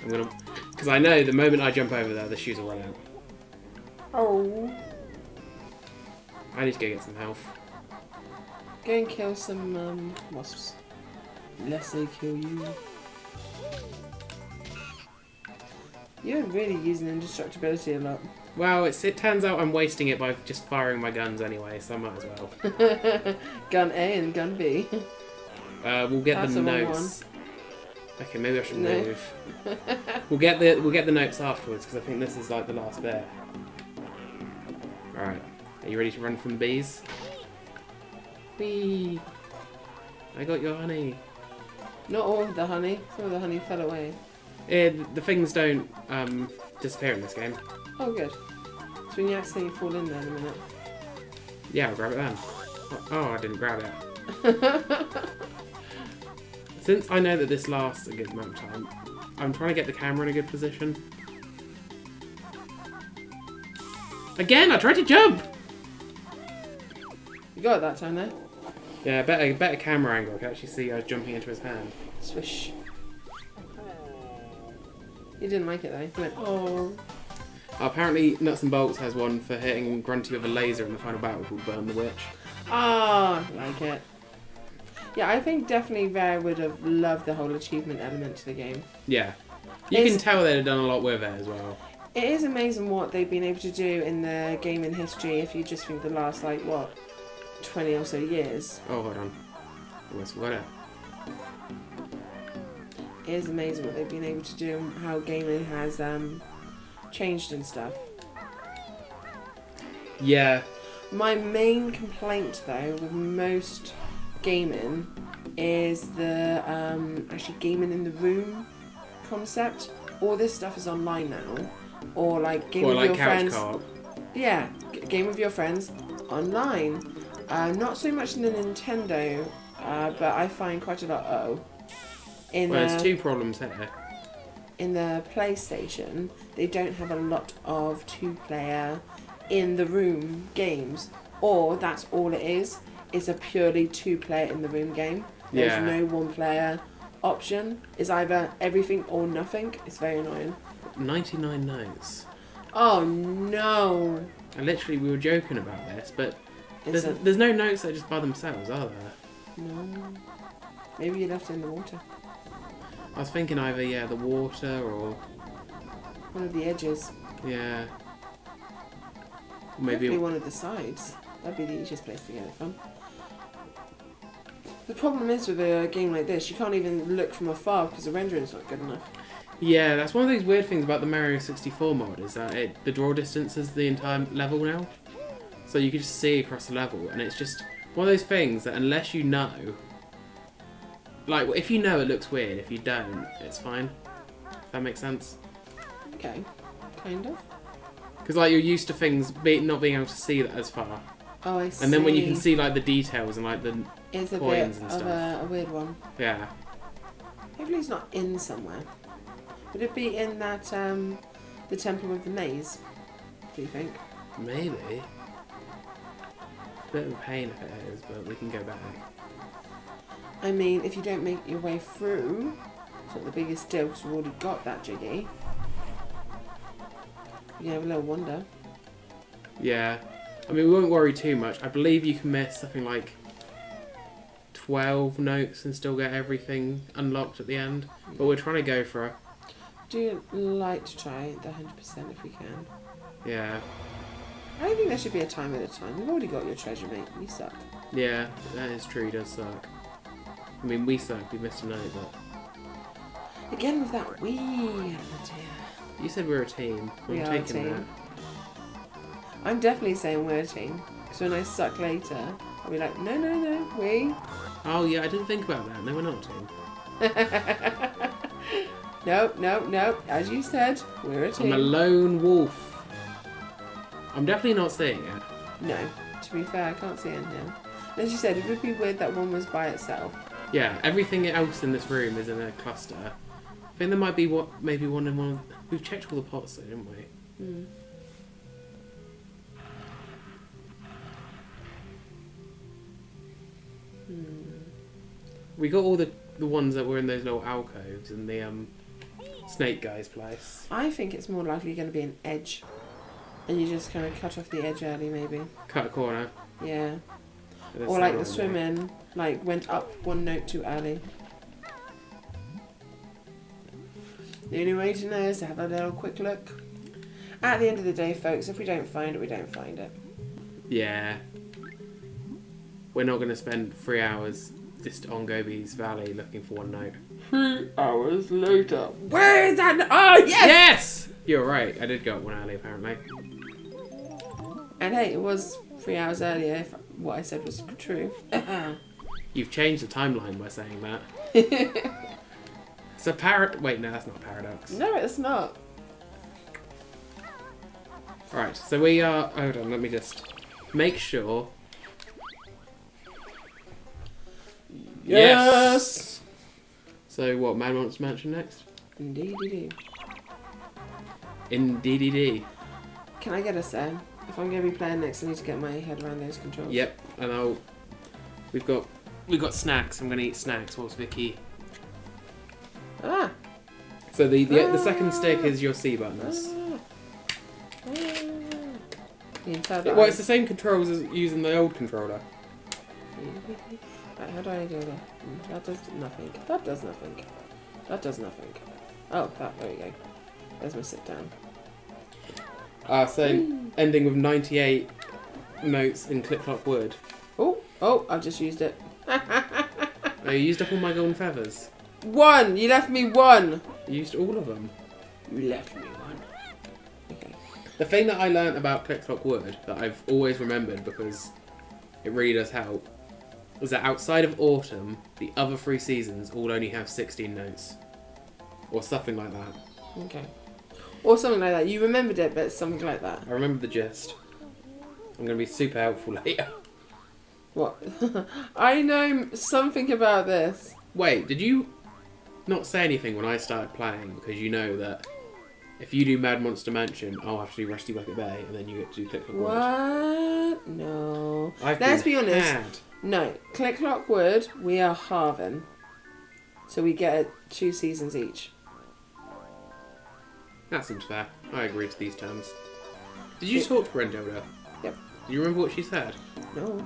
gonna, because I know the moment I jump over there, the shoes will run out. Oh. I need to go get some health. Go and kill some wasps. Lest they kill you. You're really using indestructibility a lot. Well, it turns out I'm wasting it by just firing my guns anyway, so I might as well. Gun A and gun B. We'll get That's the the wrong notes. Okay, maybe I should No. move. We'll get the notes afterwards because I think this is like the last bit. All right, are you ready to run from the bees? Whee! I got your honey. Not all of the honey. Some of the honey fell away. The things don't disappear in this game. Oh, good. So when you accidentally fall in there in a minute. Yeah, I'll grab it then. Oh, I didn't grab it. Since I know that this lasts a good amount of time, I'm trying to get the camera in a good position. Again, I tried to jump! You got it that time, though. Yeah, better camera angle. I can actually see I was jumping into his hand. Swish. You didn't like it, though. You went, oh. Apparently, Nuts and Bolts has one for hitting Grunty with a laser in the final battle called Burn the Witch. Ah, like it. Yeah, I think definitely Rare would have loved the whole achievement element to the game. Yeah. You can tell they'd have done a lot with it as well. It is amazing what they've been able to do in the gaming history if you just think the last, 20 or so years. Oh, hold on. Almost forgot it. It is amazing what they've been able to do and how gaming has changed and stuff. Yeah. My main complaint, though, with most gaming is the actually gaming in the room concept. All this stuff is online now, or game with your friends. Co-op. Yeah, game with your friends online. Not so much in the Nintendo, but I find quite a lot. There's two problems here. In the PlayStation, they don't have a lot of two-player in the room games, or that's all it is. It's a purely two-player in the room game. There's no one-player option. It's either everything or nothing. It's very annoying. 99 notes. Oh no! And literally, we were joking about this, but there's no notes that are just by themselves, are there? No. Maybe you left it in the water. I was thinking either, the water or... One of the edges. Yeah. Maybe Hopefully one of the sides. That'd be the easiest place to get it from. The problem is with a game like this, you can't even look from afar because the rendering's not good enough. Yeah, that's one of those weird things about the Mario 64 mod, is that the draw distance is the entire level now. So you can just see across the level, and it's just one of those things that unless you know... if you know it looks weird, if you don't, it's fine. If that makes sense. Okay, kind of. Because you're used to things not being able to see that as far. Oh, I see. And then when you can see the details and the it's a coins bit and of stuff. a weird one. Yeah. Hopefully it's not in somewhere. Would it be in that the Temple of the Maze? Do you think? Maybe. It's a bit of a pain if it is, but we can go back. I mean, if you don't make your way through, it's not the biggest deal because we've already got that jiggy. You have a little wonder. Yeah. I mean, we won't worry too much. I believe you can miss something like 12 notes and still get everything unlocked at the end. But we're trying to go for it. Do you like to try the 100% if we can? Yeah. I don't think there should be a time at a time. We've already got your treasure, mate. You suck. Yeah, that is true. He does suck. I mean, we suck. We missed a note, but... Again with that wee idea. You said we were a team. We I'm are a taking team. I'm definitely saying we're a team. Because when I suck later, I'll be like, no, no, no, we. that. Oh, yeah, I didn't think about that. No, we're not a team. No, no, no. As you said, we're a team. I'm a lone wolf. I'm definitely not seeing it. No, to be fair, I can't see anything. As you said, it would be weird that one was by itself. Yeah, everything else in this room is in a cluster. I think there might be maybe one in one of... We've checked all the pots though, didn't we? Hmm. We got all the ones that were in those little alcoves in the snake guy's place. I think it's more likely going to be an edge. And you just kind of cut off the edge early, maybe. Cut a corner. Yeah. There's Or like the someone there. swimming, like went up one note too early. The only way to know is to have a little quick look. At the end of the day, folks, if we don't find it, we don't find it. Yeah. We're not going to spend 3 hours just on Gobi's Valley looking for one note. 3 hours later. Where is that? Oh, yes! Yes! You're right. I did go up one early, apparently. And hey, it was 3 hours earlier if what I said was true. You've changed the timeline by saying that. It's a Wait, no, that's not a paradox. No, it's not. Alright, so we are... Hold on, let me just make sure. Yes! So what, Mad Monster Mansion next? Indeed. Indeed. Can I get us there? If I'm going to be playing next, I need to get my head around those controls. Yep, and we've got snacks. I'm going to eat snacks whilst Vicky... Ah! So the second stick is your C buttons. Well, it's the same controls as using the old controller. Right, how do I do that? That does nothing. That does nothing. That does nothing. Oh, there we go. There's my sit down. So ending with 98 notes in Click Clock Wood. Oh, I've just used it. Oh, you used up all my golden feathers. One! You left me one! You used all of them. You left me one. Okay. The thing that I learnt about Click Clock Wood that I've always remembered because it really does help was that outside of autumn, the other 3 seasons all only have 16 notes. Or something like that. Okay. Or something like that. You remembered it, but it's something like that. I remember the gist. I'm going to be super helpful later. What? I know something about this. Wait, did you not say anything when I started playing? Because you know that if you do Mad Monster Mansion, I'll have to do Rusty Bucket Bay, and then you get to do Click Clock Wood. What? No. I've Let's been be honest. had. No. Click Clock Wood, we are halving. So we get 2 seasons each. That seems fair. I agree to these terms. Did you talk to Rendoda? Yep. Do you remember what she said? No.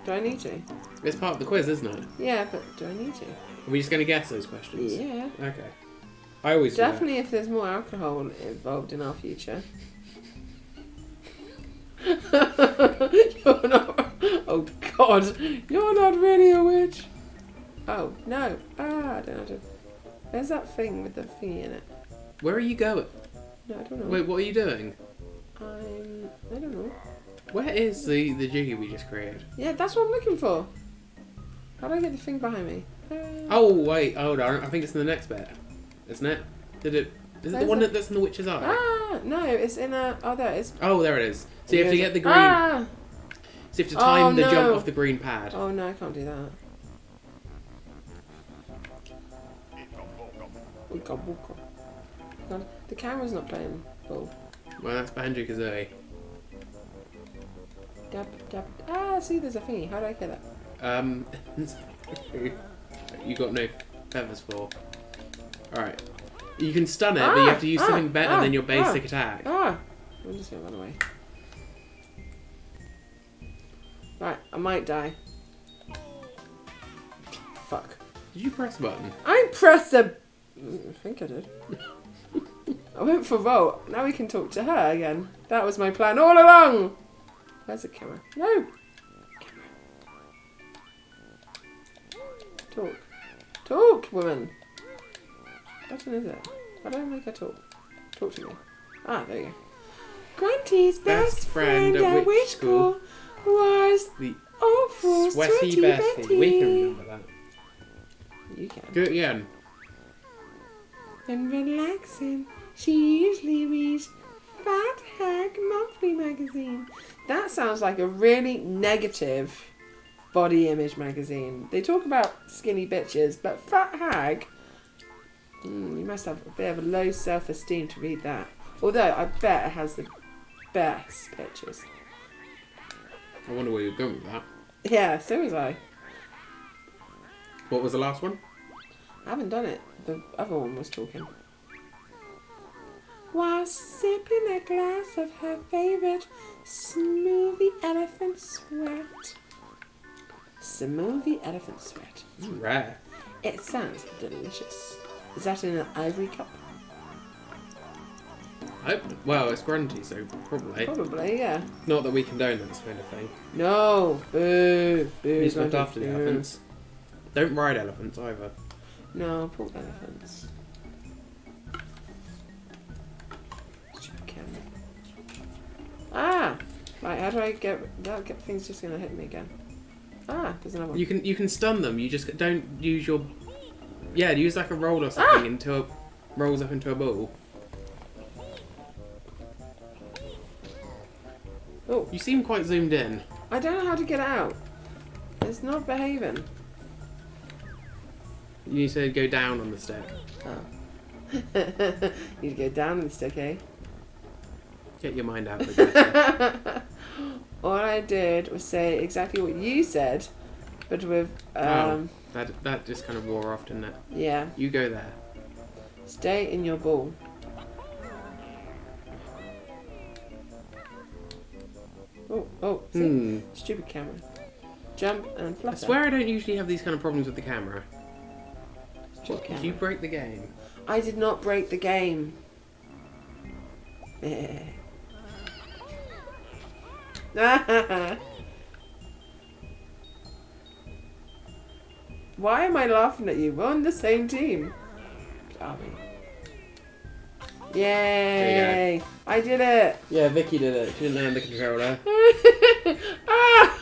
Do I need to? It's part of the quiz, isn't it? Yeah, but do I need to? Are we just going to guess those questions? Yeah. Okay. I always do that. Definitely if there's more alcohol involved in our future. You're not... Oh, God. You're not really a witch. Oh, no. I don't know. There's that thing with the thingy in it. Where are you going? No, I don't know. Wait, what are you doing? I don't know. Where is the jiggy we just created? Yeah, that's what I'm looking for. How do I get the thing behind me? Oh, wait, hold on. I think it's in the next bit. Isn't it? Is it the one that's in the witch's eye? Ah, no, it's in a... Oh, there it is. Oh, there it is. So you have to get the green... Ah! So you have to time the no. jump off the green pad. Oh, no, I can't do that. God, the camera's not playing ball. Well, that's Banjo Kazooie. Dab, dab. Ah, see, there's a thingy. How do I kill it? You got no feathers for. Alright. You can stun it, but you have to use something better than your basic attack. I'm just gonna run away. Right, I might die. Fuck. Did you press a button? I pressed a... I think I did. I went for roll. Now we can talk to her again. That was my plan all along. Where's the camera? No. Camera. Talk. Talk, woman. What button is it? How do I make her talk? Talk to me. Ah, there you go. Grunty's best friend at which school was the awful Sweaty Betty. We can remember that. You can. Do it again. And relaxing, she usually reads Fat Hag Monthly magazine. That sounds like a really negative body image magazine. They talk about skinny bitches, but Fat Hag, you must have a bit of a low self-esteem to read that. Although I bet it has the best pictures. I wonder where you're going with that. Yeah, so was I. What was the last one? I haven't done it. The other one was talking. While sipping a glass of her favourite smoothie elephant sweat. Smoothie elephant sweat. Rare. It sounds delicious. Is that in an ivory cup? Well, it's grunty, so probably. Probably, yeah. Not that we condone that kind of thing. No! Boo! Boo! Please look after the boo. elephants. Don't ride elephants either. No, poor elephants. Stupid camera. Ah! Right, how do I get... That thing's just going to hit me again. Ah, there's another one. You can stun them. You just don't use your... Yeah, use like a roll or something until it rolls up into a ball. Oh. You seem quite zoomed in. I don't know how to get out. It's not behaving. You need to go down on the stick. Oh. Need to go down on the stick, eh? Get your mind out of the gutter. All I did was say exactly what you said, but with... Wow. That just kind of wore off, didn't it? Yeah. You go there. Stay in your ball. Oh, see? Stupid camera. Jump and flutter. I swear I don't usually have these kind of problems with the camera. Stupid camera. Did you break the game? I did not break the game. Why am I laughing at you? We're on the same team. Are we? Yay! I did it! Yeah, Vicky did it. She didn't land the controller. Ah!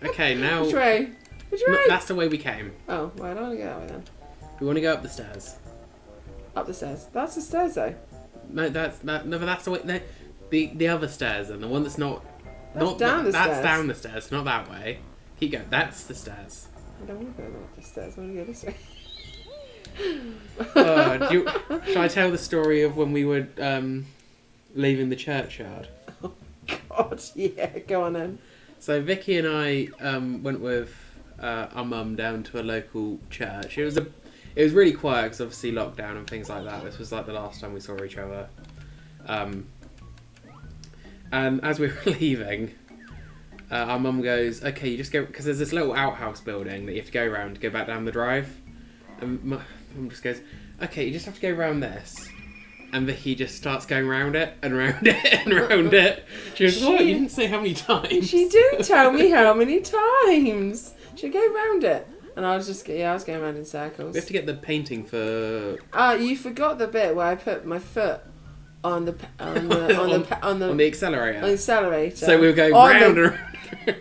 Okay, now... Which way? Which way? No, that's the way we came. Oh, well, I don't want to go that way then. We want to go up the stairs. Up the stairs. That's the stairs though. No, that's the way. No, the other stairs and the one that's not. That's down the stairs. That's down the stairs, not that way. Keep going. That's the stairs. I don't want to go up the stairs. I want to go this way. Shall I tell the story of when we were leaving the churchyard? Oh God, yeah. Go on then. So Vicky and I went with our mum down to a local church. It was really quiet because obviously lockdown and things like that. This was like the last time we saw each other. And as we were leaving, our mum goes, "Okay, you just go," because there's this little outhouse building that you have to go around to go back down the drive. And my mum just goes, "Okay, you just have to go around this." And Vicky just starts going round it and round it and round it. She goes, "What? You didn't say how many times." She didn't tell me how many times. She'd go round it. And I was just, I was going around in circles. We have to get the painting for... You forgot the bit where I put my foot on the accelerator. On the accelerator. So we were going round and round.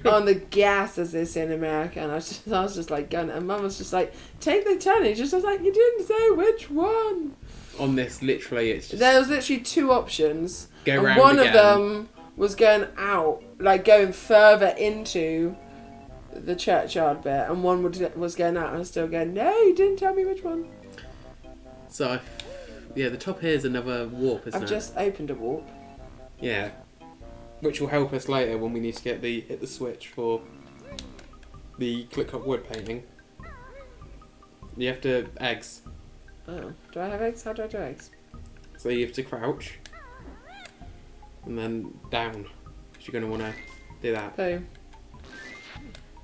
On the gas, as they say in America. And I was just like, going, and Mum was just like, take the turn. And she was like, you didn't say which one. On this, literally, it's just... There was literally two options. Go and round one again. of them was going out, like going further into the churchyard bit, and one was going out, and I was still going, no, you didn't tell me which one. So, yeah, the top here is another warp, isn't it? I've just opened a warp. Yeah. which will help us later when we need to hit the switch for the click clock wood painting. You have to eggs. Oh, do I have eggs? How do I do eggs? So you have to crouch and then down. Because you're going to want to do that. So,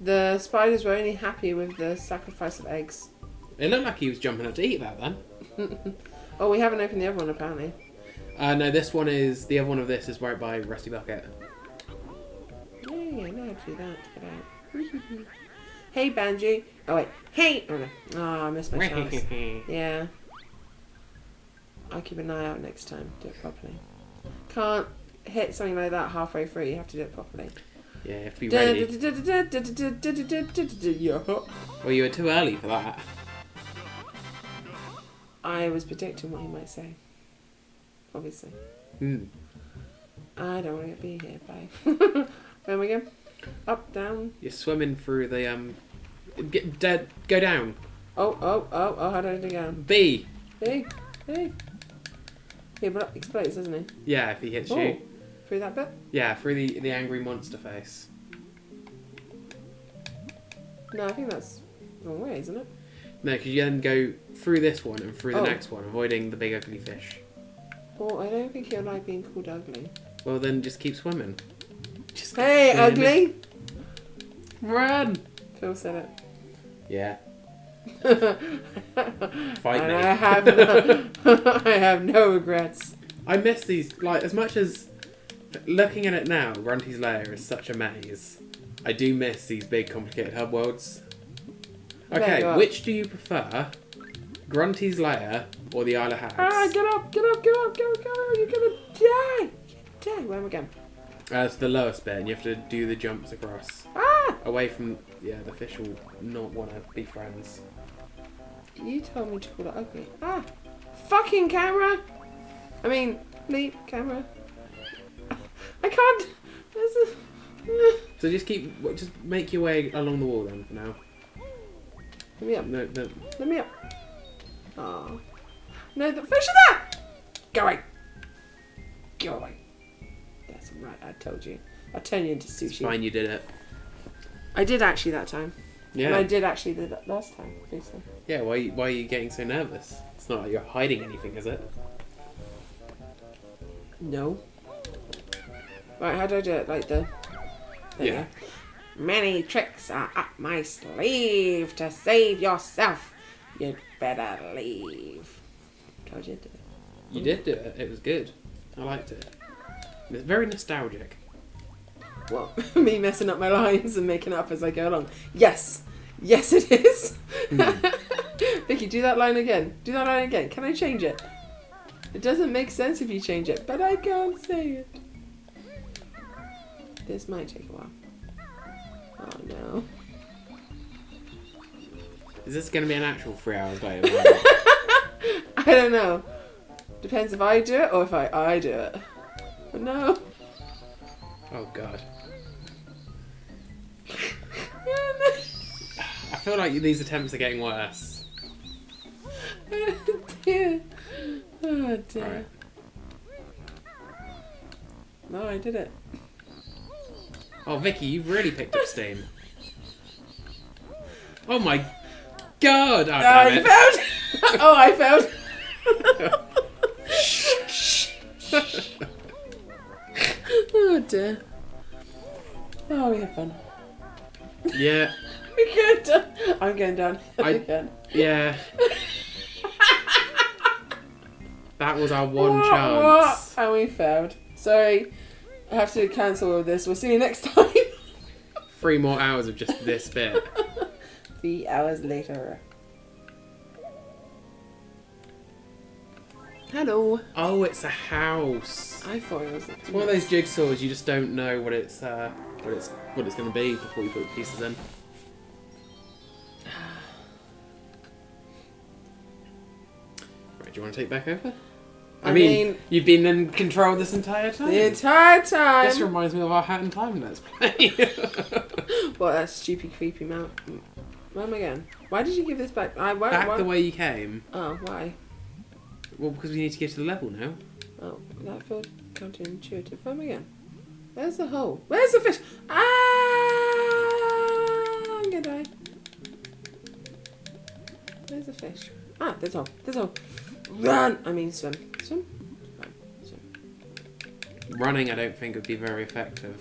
the spiders were only happy with the sacrifice of eggs. It looked like he was jumping up to eat that then. Oh, we haven't opened the other one apparently. No, this one is, the other one of this is right by Rusty Bucket. Yeah, I know how to do that. Get out. Hey, Banjo. Oh, wait. Hey! Oh, no. Oh, I missed my chance. Yeah. I'll keep an eye out next time. Do it properly. Can't hit something like that halfway through. You have to do it properly. Yeah, you have to be ready. Yeah. Well, you were too early for that. I was predicting what he might say. Obviously. Hmm. I don't want to be here. Bye. Where we go? Up, down. You're swimming through the go down. Oh, how do I do it again? B. Hey. He explodes, doesn't he? Yeah, if he hits Oh, you. through that bit? Yeah, through the angry monster face. No, I think that's the wrong way, isn't it? No, because you then go through this one and through the Oh. next one, avoiding the big ugly fish. Oh, I don't think he'll like being called ugly. Well, then just keep swimming. Just keep Hey, swimming. ugly! Run! Phil said it. Yeah. Fight And me. I have no regrets. I miss these, like, as much as looking at it now, Grunty's Lair is such a maze. I do miss these big, complicated hub worlds. Okay, There you which do you prefer? Grunty's Lair or the Isle of Hags? Ah, get up, go, you're gonna die! Die, where am I going? It's the lowest bit, and you have to do the jumps across. Ah! Away from, yeah, the fish will not want to be friends. You told me to call it ugly. Ah! Fucking camera! I mean, bleep, camera. I can't. This is. So just make your way along the wall then for now. Let me up. No. Let me up. Oh. No, the fish are there! Go away. Go away. That's right, I told you. I'll turn you into sushi. It's fine, you did it. I did actually that time. Yeah. And I did actually do that last time, obviously. Yeah, why are you getting so nervous? It's not like you're hiding anything, is it? No. Right, how do I do it? Like the... There you Yeah. go. Many tricks are up my sleeve to save yourself. You'd better leave. Told you to do it. You did do it. It was good. I liked it. It's very nostalgic. What? Me messing up my lines and making it up as I go along. Yes. Yes, it is. Vicky, do that line again. Do that line again. Can I change it? It doesn't make sense if you change it, but I can't say it. This might take a while. Oh, no. Is this going to be an actual 3 hours later? I don't know. Depends if I do it or if I do it. But no. Oh, God. I feel like these attempts are getting worse. Dear. Oh, dear. Alright. No, I did it. Oh, Vicky, you've really picked up steam. Oh, my God! Oh, damn You it. failed! Oh, I failed. Oh, dear. Oh, we had fun. Yeah. We're going down. I'm going down. Again. Yeah. That was our one chance. And we failed. Sorry. I have to cancel all of this. We'll see you next time. 3 more hours of just this bit. 3 hours later. Hello. Oh, it's a house. I thought it was. It's one of those jigsaws. You just don't know what it's going to be before you put the pieces in. Right, do you want to take back over? I mean, you've been in control this entire time. The entire time. This reminds me of our Hat in Time Let's Play. What, that stupid creepy mount? Where am I going? Why did you give this back? Back the way you came. Oh, why? Well, because we need to get to the level now. Oh, that feels counterintuitive. Where am I going? Where's the hole? Where's the fish? Ah! I'm gonna die. Where's the fish? Ah, there's a hole. There's a hole. Run! I mean swim. Swim? Run. Swim. Running, I don't think would be very effective.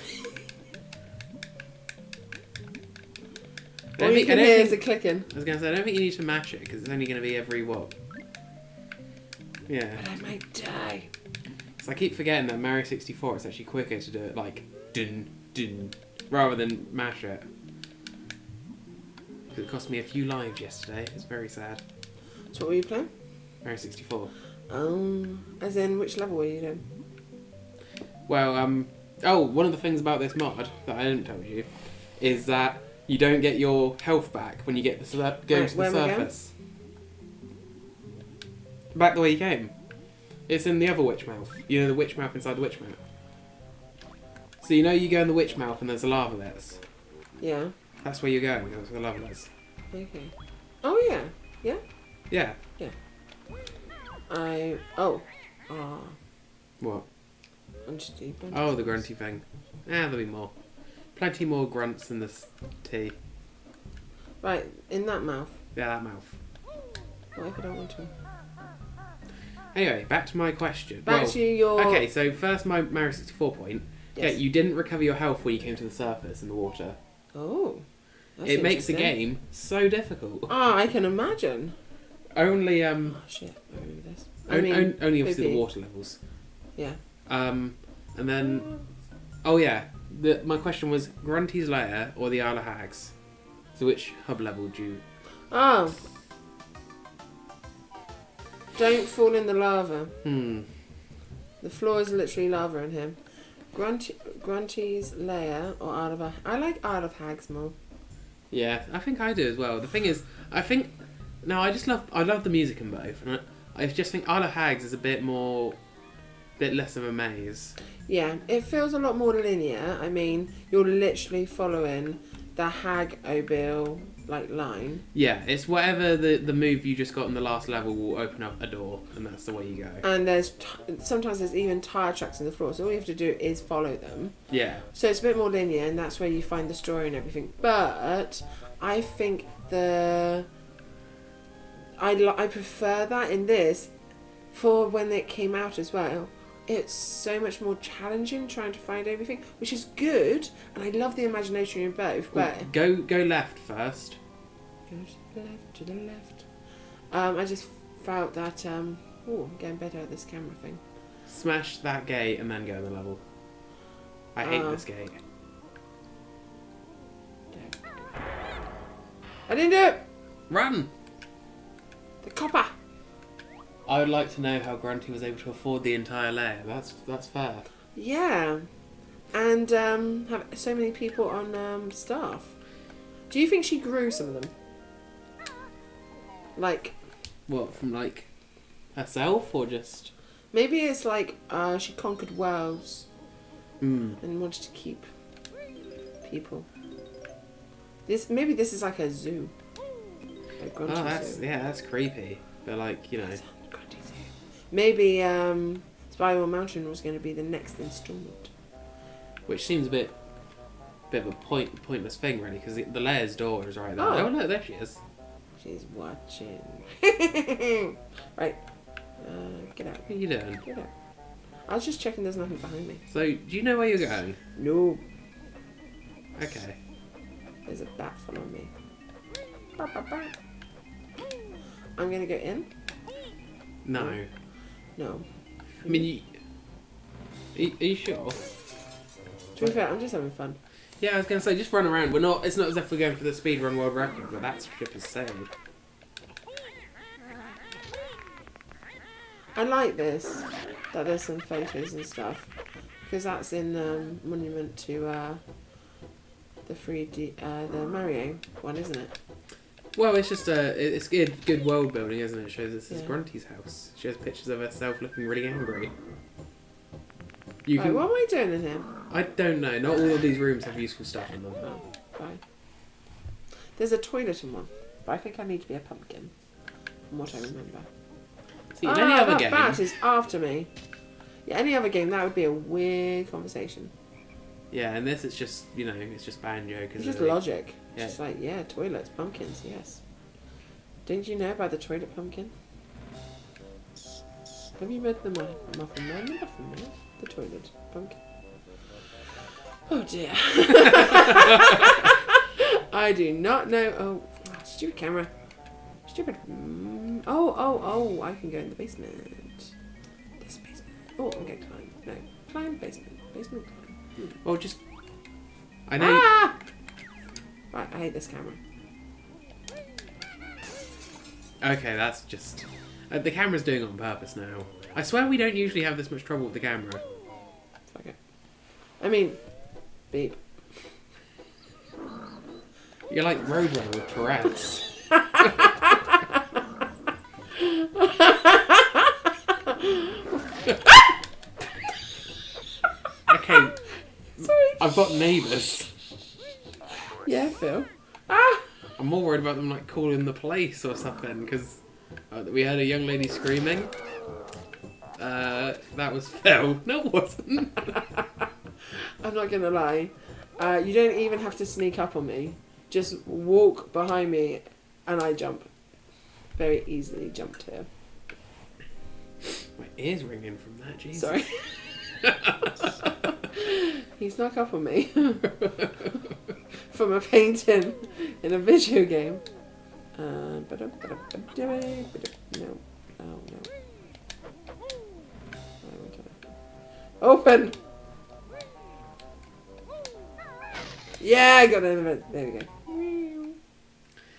All you can hear is the clicking. I was going to say, I don't think you need to mash it, because it's only going to be every what? Yeah. But I might die. So I keep forgetting that Mario 64, it's actually quicker to do it like dun dun rather than mash it. Because it cost me a few lives yesterday. It's very sad. So what were you playing? Mario 64. As in which level were you doing? Well, one of the things about this mod that I didn't tell you is that you don't get your health back when you get to the surface. Back the way you came. It's in the other witch mouth. You know the witch mouth inside the witch mouth. So you know you go in the witch mouth and there's a lava that's. Yeah. That's where you're going. That's where the lava is. Okay. Oh yeah. Yeah. Yeah. Yeah. What? I'm just deep. Oh, the grunty thing. There'll be more. Plenty more grunts in this tea. Right, in that mouth. Yeah, that mouth. What if I don't want to? Anyway, back to my question. Back to your... Okay, so first my Mario 64 point. Yes. Yeah, you didn't recover your health when you came to the surface in the water. Oh. It makes the game so difficult. Oh, I can imagine. Only, Oh shit, I remember this. only obviously the water levels. Yeah. And then... Oh yeah, my question was Grunty's Lair or the Isle of Hags? So which hub level do you... Oh. Don't fall in the lava. The floor is literally lava in here. Grunty's Lair or Isle of... I like Isle of Hags more. Yeah, I think I do as well. The thing is, I think... No, I love the music in both. And I just think Isle of Hags is a bit less of a maze. Yeah, it feels a lot more linear. I mean, you're literally following the Hag-O-Bill line. Yeah, it's whatever the move you just got in the last level will open up a door, and that's the way you go. And sometimes there's even tire tracks in the floor, so all you have to do is follow them. Yeah. So it's a bit more linear, and that's where you find the story and everything. But I think I prefer that in this for when it came out as well. It's so much more challenging trying to find everything, which is good, and I love the imagination in both. But go left first. Go to the left. I just felt that. I'm getting better at this camera thing. Smash that gate and then go in the level. I hate this gate. I didn't do it. Run. The copper. I would like to know how Grunty was able to afford the entire layer. That's fair. Yeah, and have so many people on staff. Do you think she grew some of them? Like, what, from like herself or just? Maybe it's like she conquered worlds and wanted to keep people. Maybe this is like a zoo. Like zoo. That's creepy. But like, you know. Maybe Spiral Mountain was going to be the next installment. Which seems a bit of a pointless thing, really, because the layer's door is right there. Oh no, there she is. She's watching. Right. Get out. What are you doing? Get out. I was just checking there's nothing behind me. So, do you know where you're going? No. Okay. There's a bat following me. I'm going to go in. No. No. I mean, are you sure? To be fair, I'm just having fun. Yeah, I was going to say, just run around. It's not as if we're going for the speedrun world record, but that ship has sailed. I like this, that there's some photos and stuff, because that's in monument to the 3D, the Mario one, isn't it? Well, it's just it's good world building, isn't it? It shows this is Grunty's house. She has pictures of herself looking really angry. What am I doing in here? I don't know. Not all of these rooms have useful stuff in them. Oh, fine. There's a toilet in one, but I think I need to be a pumpkin, from what I remember. See, in any other game, that bat is after me. Yeah, any other game, that would be a weird conversation. Yeah, and this it's just, you know, it's just Banjo. It's just logic. Yeah. Just like, yeah, toilets, pumpkins, yes. Didn't you know about the toilet pumpkin? Have you read the Muffin Man? The Muffin Man? The toilet pumpkin. Oh dear. I do not know. Oh, stupid camera. Stupid. Oh, I can go in the basement. This basement. Oh, I'm going to climb. No. Climb basement. Basement climb. Well, just... I know... Ah! Right, I hate this camera. Okay, that's just... the camera's doing it on purpose now. I swear we don't usually have this much trouble with the camera. Fuck it. I mean, beep. You're like Roadrunner with Tourette's. Okay. Sorry. I've got neighbours. Yeah, Phil. Ah! I'm more worried about them like calling the police or something because we heard a young lady screaming. That was Phil. No, it wasn't. I'm not gonna lie. You don't even have to sneak up on me. Just walk behind me and I jump. Very easily jumped here. My ear's ringing from that, Jesus. Sorry. He snuck up on me. From a painting in a video game. No. Oh, no. Open! Yeah, I got it. There we go.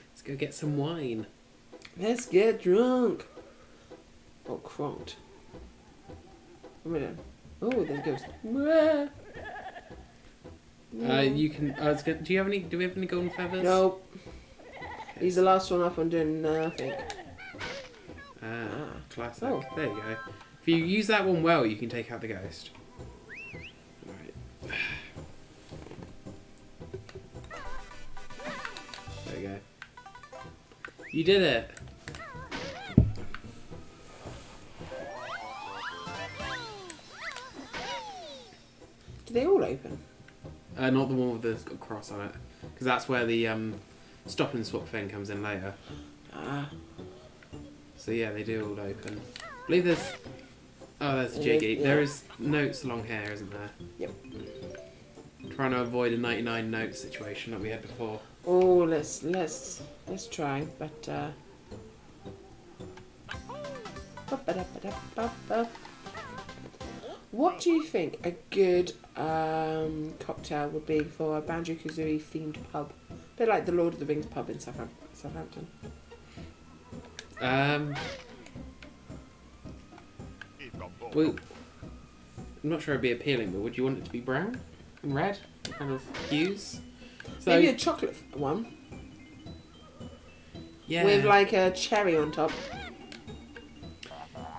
Let's go get some wine. Let's get drunk. Or cronked. Oh, my God. Oh, there goes. You can. Do you have any? Do we have any golden feathers? Nope. He's the last one up on doing nothing. Classic. Oh. There you go. If you use that one well, you can take out the ghost. Right. There you go. You did it. Do they all open? Not the one with the cross on it, because that's where the stop and swap thing comes in later. So yeah, they do all open. I believe there's... Oh, there's a jiggy. Yeah. There is notes along here, isn't there? Yep. Trying to avoid a 99 notes situation that we had before. Oh, let's try, but what do you think a good cocktail would be for a Banjo Kazooie themed pub? A bit like the Lord of the Rings pub in Southampton. Well, I'm not sure it'd be appealing, but would you want it to be brown and red kind of hues? So, Maybe a chocolate one yeah, with like a cherry on top.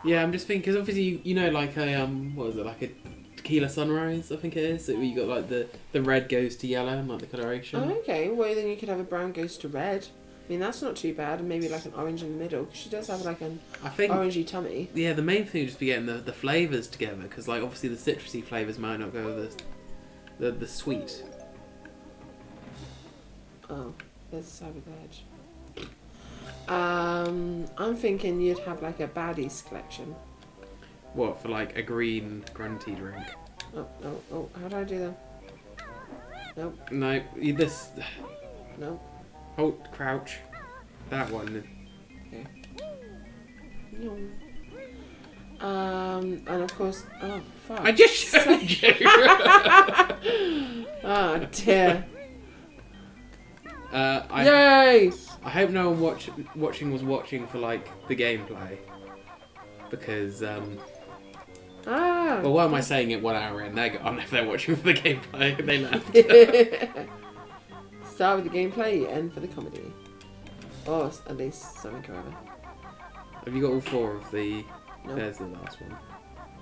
yeah. I'm just thinking because obviously you know like a what is it, like a tequila sunrise? I think it is. So you got like the red goes to yellow and like the coloration. Oh, okay, well then you could have a brown goes to red. I mean that's not too bad, and maybe like an orange in the middle because she does have like an I think orangey tummy. yeah, the main thing would just be getting the flavours together because like obviously the citrusy flavours might not go with the sweet. Oh, there's a savage edge. I'm thinking you'd have like a baddies collection. What for like a green grunty drink? Oh, how do I do that? Nope, No, this. nope. Hold, crouch. That one. Okay. No. And of course, oh fuck. I just showed you. Oh dear. I Yay! hope no one watching was watching for like the gameplay, because well, why am I saying it 1 hour in? They're gone if they're watching for the gameplay. They left. Start with the gameplay, end for the comedy. Or at least something or other. Have you got all 4 of the? No. There's the last one.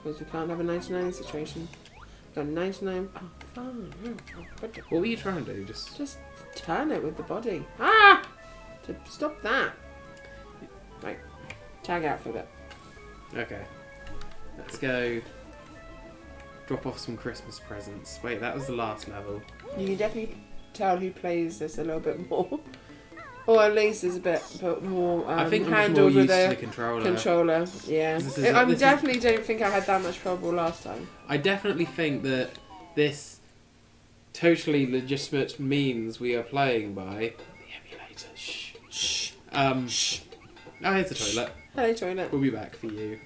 Because we can't have a 99 situation. Got 99. Oh, fine. What were you trying to do? Just turn it with the body. Ah! To stop that. Right. Tag out for a bit. Okay. Let's go. drop off some Christmas presents. Wait, that was the last level. You can definitely tell who plays this a little bit more. Or at least there's a bit more I think I'm just more handled with used to the the controller. controller. Yeah, definitely don't think I had that much trouble last time. I definitely think that this totally legitimate means we are playing by the emulator. Shh. Shh. Shh. Oh, here's the toilet. Hello, toilet. We'll be back for you.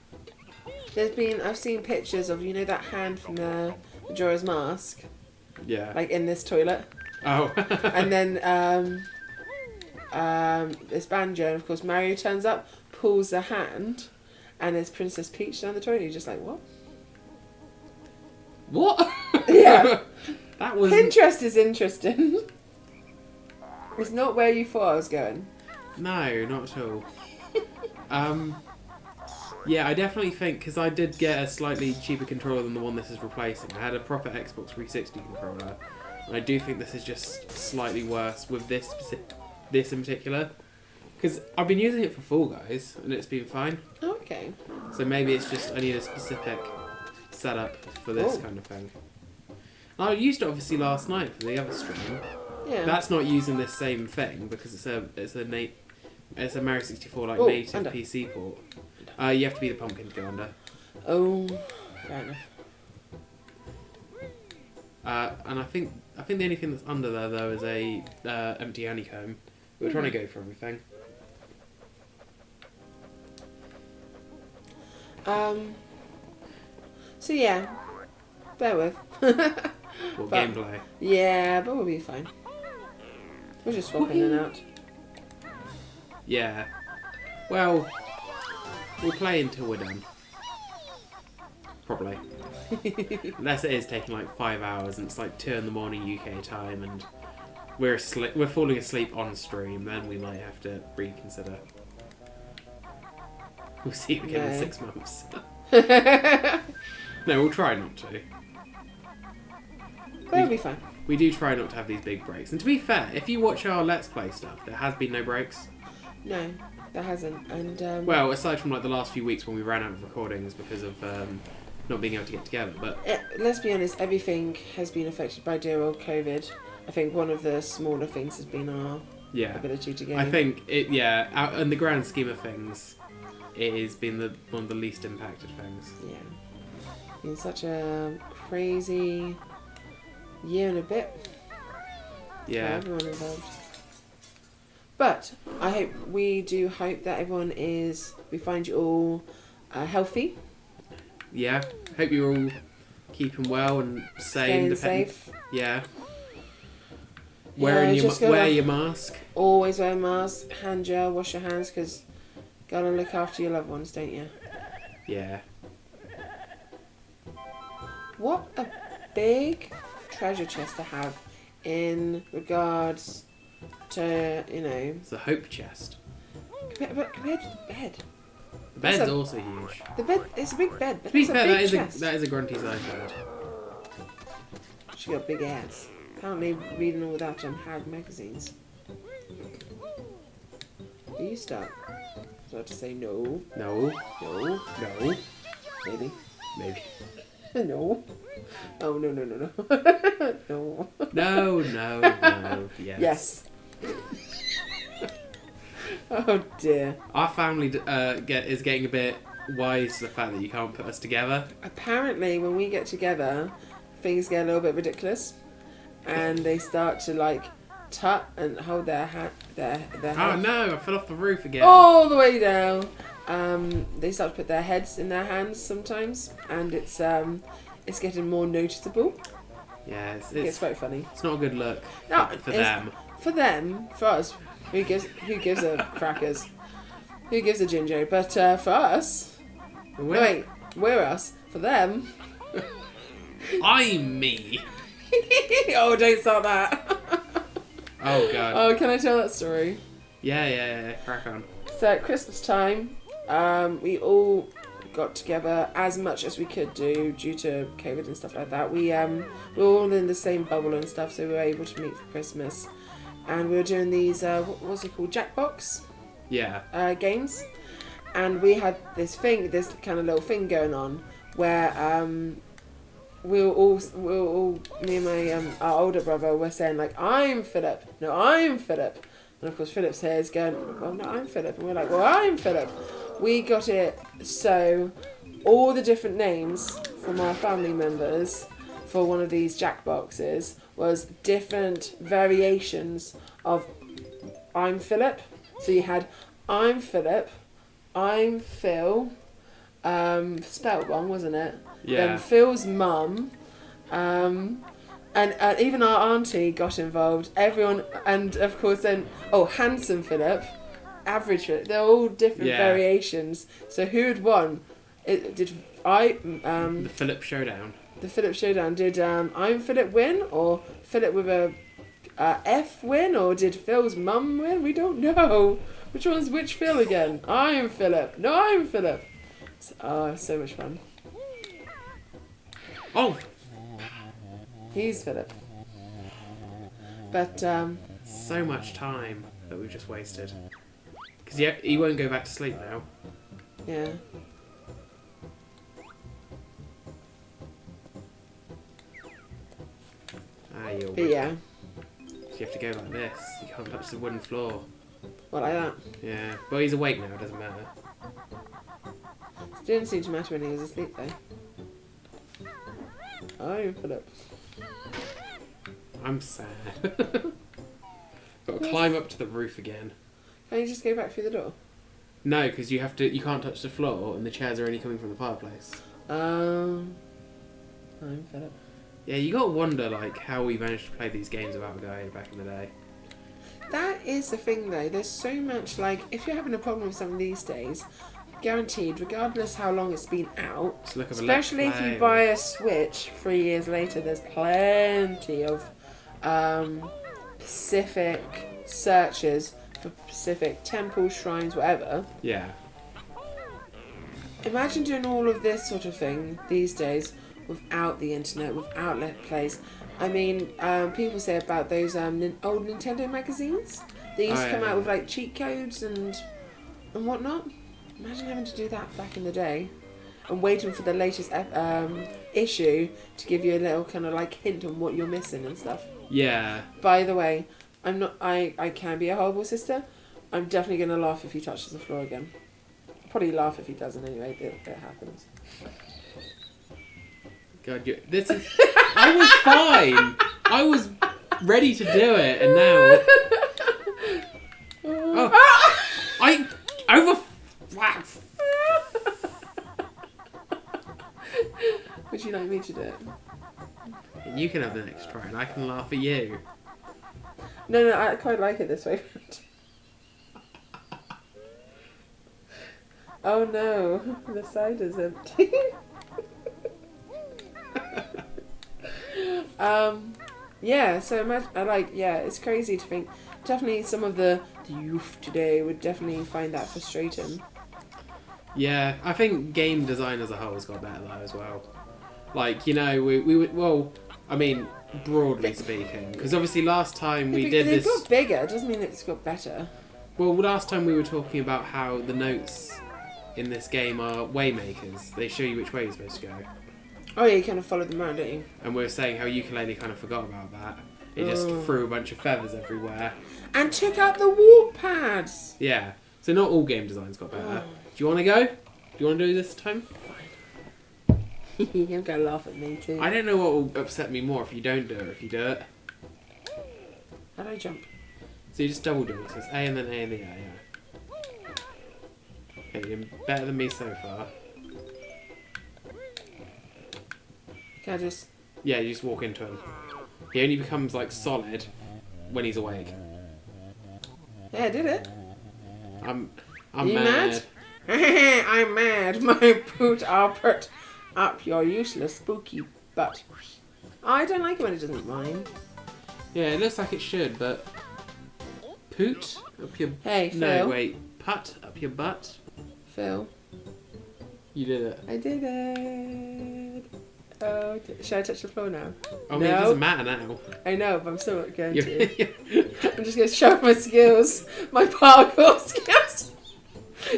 I've seen pictures of, you know, that hand from the Majora's Mask, Yeah. like in this toilet. Oh. And then this Banjo, and of course Mario turns up, pulls the hand, and there's Princess Peach down the toilet. You're just like, what? What? Yeah. That was. Pinterest is interesting. It's not where you thought I was going. No, not at all. Yeah, I definitely think, because I did get a slightly cheaper controller than the one this is replacing. I had a proper Xbox 360 controller, and I do think this is just slightly worse with this in particular. Because I've been using it for Fall Guys, and it's been fine. Okay. So maybe it's just I need a specific setup for this kind of thing. I used it obviously last night for the other stream. Yeah. That's not using this same thing because it's a Mario 64 native under. PC port. You have to be the pumpkin to go under. Oh, fair enough. And I think the only thing that's under there though is a empty honeycomb. We're trying to go for everything. So yeah, bear with. Or gameplay. Yeah, but we'll be fine. We'll just swap in and out. Yeah. Well, we'll play until we're done. Probably. Unless it is taking like 5 hours and it's like 2 in the morning UK time and we're falling asleep on stream, then we might have to reconsider. We'll see again in 6 months. No, we'll try not to. We'll be fine. We do try not to have these big breaks. And to be fair, if you watch our Let's Play stuff, there has been no breaks. No, there hasn't. And well, aside from like the last few weeks when we ran out of recordings because of not being able to get together, but let's be honest, everything has been affected by dear old COVID. I think one of the smaller things has been our ability to game. I think out in the grand scheme of things, it has been one of the least impacted things. Yeah, been such a crazy year and a bit. Yeah, for everyone involved. But we do hope that we find you all healthy. Yeah, hope you're all keeping well and Staying safe. Yeah. Wear your mask. Always wear a mask, hand gel, wash your hands, because gotta look after your loved ones, don't you? Yeah. What a big treasure chest to have in regards to, you know... It's a hope chest. Compared to the bed. The bed's also huge. The bed, it's a big bed, but to be it's fair, a big chest. that is a grunty size bed. She got big ass. Apparently reading all that on Hag magazines. Do you start? So I have to say no. No. No. No. Maybe. Maybe. No. Oh, no. No. No. Yes. Yes. Oh dear. Our family is getting a bit wise to the fact that you can't put us together. Apparently, when we get together, things get a little bit ridiculous, and they start to like tut and hold their head. Oh no! I fell off the roof again. All the way down. They start to put their heads in their hands sometimes, and it's getting more noticeable. Yeah, it's quite funny. It's not a good look for them. For them, for us, who gives a crackers? Who gives a ginger? But for us, we're us. For them, I'm me. Oh, don't start that. Oh god. Oh, can I tell that story? Yeah. Crack on. So at Christmas time, we all got together as much as we could do due to COVID and stuff like that. We were all in the same bubble and stuff, so we were able to meet for Christmas. And we were doing these, what was it called, Jackbox? Yeah. Games. And we had this kind of little thing going on where we were all, me and my our older brother were saying like, I'm Philip. No, I'm Philip. And of course Philip's here is going, well, no, I'm Philip. And we're like, well, I'm Philip. We got it so all the different names from our family members for one of these Jack boxes was different variations of I'm Philip. So you had I'm Philip, I'm Phill, spelt wrong, wasn't it? Yeah. Then Phil's mum, and even our auntie got involved. Everyone, and of course then, handsome Philip, average Philip. They're all different variations. So who had won? The Philip Showdown. The Philip Showdown. Did I'm Philip win, or Philip with a F win, or did Phil's mum win? We don't know. Which one's which Phill again? I'm Philip. No, I'm Philip. So much fun. Oh! He's Philip. But, so much time that we've just wasted. Because he won't go back to sleep now. yeah. You'll But yeah. You have to go like this. You can't touch the wooden floor. What, like that? Yeah. Well, he's awake now, it doesn't matter. It didn't seem to matter when he was asleep, though. I'm Philip. I'm sad. Got to climb up to the roof again. Can you just go back through the door? No, because you can't touch the floor and the chairs are only coming from the fireplace. I'm Philip. Yeah, you got to wonder like how we managed to play these games without a guide back in the day. That is the thing, though. There's so much, like, if you're having a problem with something these days, guaranteed, regardless how long it's been out, especially if you buy a Switch 3 years later, there's plenty of specific searches for specific temples, shrines, whatever. Yeah. Imagine doing all of this sort of thing these days without the internet, without Let's Plays. I mean, people say about those old Nintendo magazines. They used to come out with like cheat codes and whatnot. Imagine having to do that back in the day, and waiting for the latest issue to give you a little kind of like hint on what you're missing and stuff. Yeah. By the way, I'm not. I can be a horrible sister. I'm definitely gonna laugh if he touches the floor again. Probably laugh if he doesn't anyway. It happens. God, this is. I was fine. I was ready to do it, and now. Would you like me to do it? You can have the next try, and I can laugh at you. No, I quite like it this way. Oh no, the cider's empty. Yeah, so imagine, it's crazy to think. Definitely some of the youth today would definitely find that frustrating. Yeah, I think game design as a whole has got better though as well. Like, you know, we would, well, I mean, broadly speaking, because obviously last time we did this... It got bigger, doesn't mean it's got better. Well, last time we were talking about how the notes in this game are waymakers. They show you which way you're supposed to go. Oh yeah, you kind of follow them around, don't you? And we were saying how ukulele kind of forgot about that. It just threw a bunch of feathers everywhere. And took out the walk pads! Yeah. So not all game designs got better. Do you want to go? Do you want to do this time? Fine. You're going to laugh at me too. I don't know what will upset me more if you don't do it or if you do it. How do I jump? So you just double do it. So it's A and then A in the air, yeah. Okay, you're better than me so far. Can I just... Yeah, you just walk into him. He only becomes, like, solid when he's awake. Yeah, I did it. I'm you mad. I'm mad. My boot are put up your useless spooky butt. I don't like it when it doesn't rhyme. Yeah, it looks like it should, but... Poot up your... Hey, Phill. No, wait. Put up your butt. Phill. You did it. I did it. Oh, should I touch the floor now? I mean, it doesn't matter now. I know, but I'm still not going to. I'm just going to show off my skills. My parkour skills.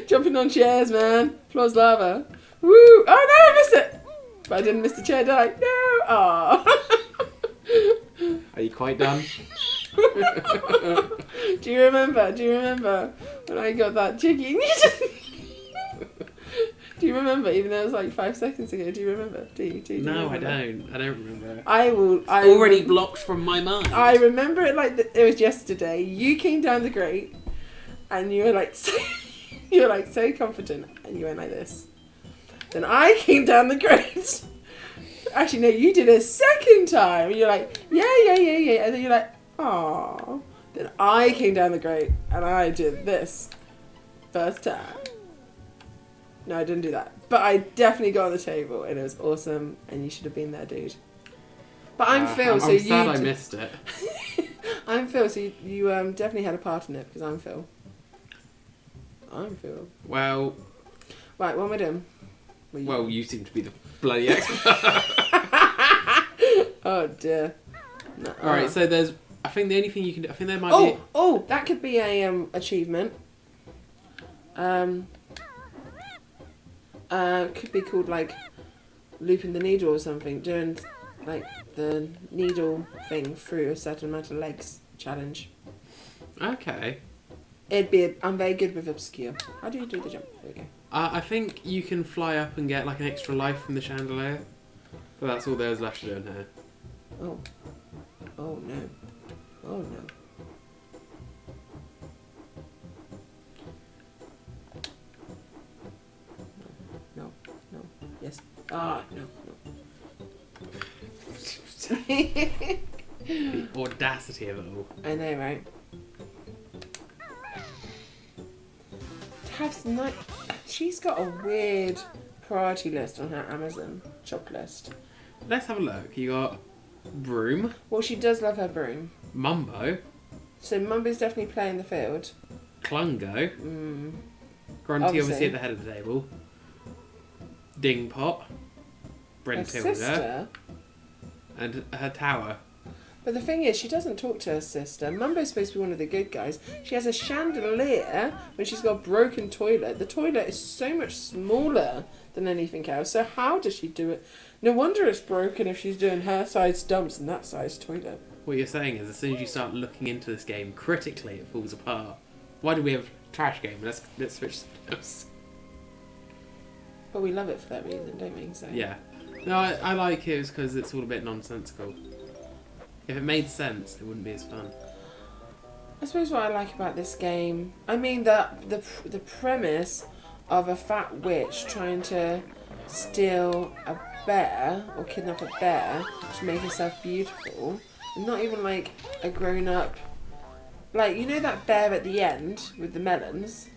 Jumping on chairs, man. Floor's lava. Woo! Oh no, I missed it! But I didn't miss the chair, did I? No! Are you quite done? Do you remember when I got that jiggy? Do you remember? Even though it was like 5 seconds ago. Do you remember? Do you No, remember? I don't remember. I will. Already blocked from my mind. I remember it like it was yesterday. You came down the grate, and you were like, so confident, and you went like this. Then I came down the grate. Actually, no, you did a second time. And you're like, yeah, and then you're like, aww. Then I came down the grate, and I did this first time. No, I didn't do that. But I definitely got on the table, and it was awesome, and you should have been there, dude. But I'm Phill, so I'm sad I missed it. I'm Phill, so you definitely had a part in it, because I'm Phill. Well... Right, what am I doing? Well, you seem to be the bloody expert. Oh, dear. No, Alright, so there's... I think the only thing you can do... I think there might be... Oh, that could be a achievement. Could be called like looping the needle or something, doing like the needle thing through a certain amount of legs challenge. Okay. I'm very good with obscure. How do you do the jump? There we go. I think you can fly up and get like an extra life from the chandelier. But that's all there's left to do in here. Oh no. Oh no. Yes. Ah, no. The audacity of it all. I know, right? She's got a weird priority list on her Amazon shop list. Let's have a look. You got broom. Well, she does love her broom. Mumbo. So Mumbo's definitely playing the field. Clungo. Grunty obviously at the head of the table. Ding Pop. Brentilda. Sister. And her tower. But the thing is, she doesn't talk to her sister. Mumbo's supposed to be one of the good guys. She has a chandelier when she's got a broken toilet. The toilet is so much smaller than anything else. So how does she do it? No wonder it's broken if she's doing her size dumps and that size toilet. What you're saying is, as soon as you start looking into this game critically, it falls apart. Why do we have a trash game? Let's switch something else. But we love it for that reason, don't we? So. Yeah. No, I like it because it's all a bit nonsensical. If it made sense, it wouldn't be as fun. I suppose what I like about this game, I mean the premise of a fat witch trying to steal a bear or kidnap a bear to make herself beautiful, not even like a grown-up, like, you know that bear at the end with the melons?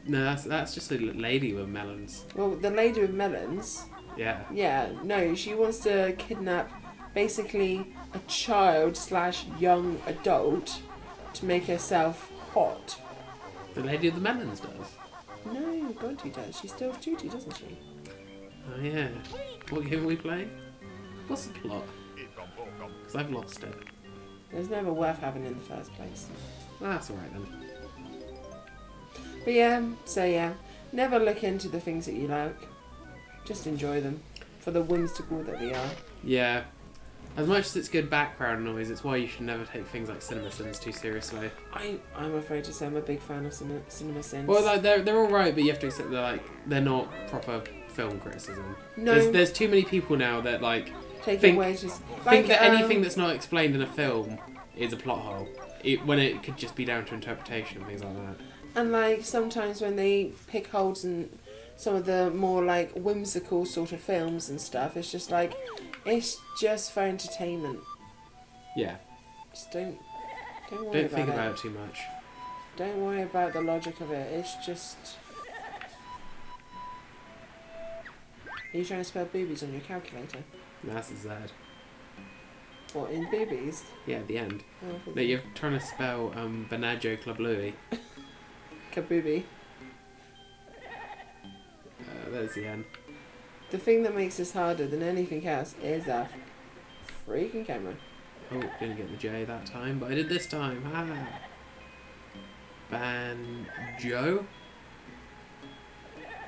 No, that's just a lady with melons. Well, the lady with melons. Yeah. Yeah, no, she wants to kidnap basically a child / young adult to make herself hot. The lady with the melons does? No, Grunty does. She steals Tootie, doesn't she? Oh yeah. What game are we playing? What's the plot? Because I've lost it. It was never worth having in the first place. That's alright then. But yeah, so yeah, never look into the things that you like. Just enjoy them for the whimsical that they are. Yeah. As much as it's good background noise, it's why you should never take things like CinemaSins too seriously. I'm afraid to say I'm a big fan of CinemaSins. Well, like, they're all right, but you have to accept they're not proper film criticism. No. There's too many people now that think that anything that's not explained in a film is a plot hole, when it could just be down to interpretation and things like that. And like sometimes when they pick holes in some of the more like whimsical sort of films and stuff, it's just like, it's just for entertainment. Yeah. Just don't worry Don't think about it too much. Don't worry about the logic of it. It's just. Are you trying to spell boobies on your calculator? No, that's a Z. What, in boobies? Yeah, at the end. Oh, No, you're trying to spell Banjo Club Louie. Kabooby. There's the end. The thing that makes this harder than anything else is a freaking camera. Oh, didn't get the J that time, but I did this time. Ah. Banjo.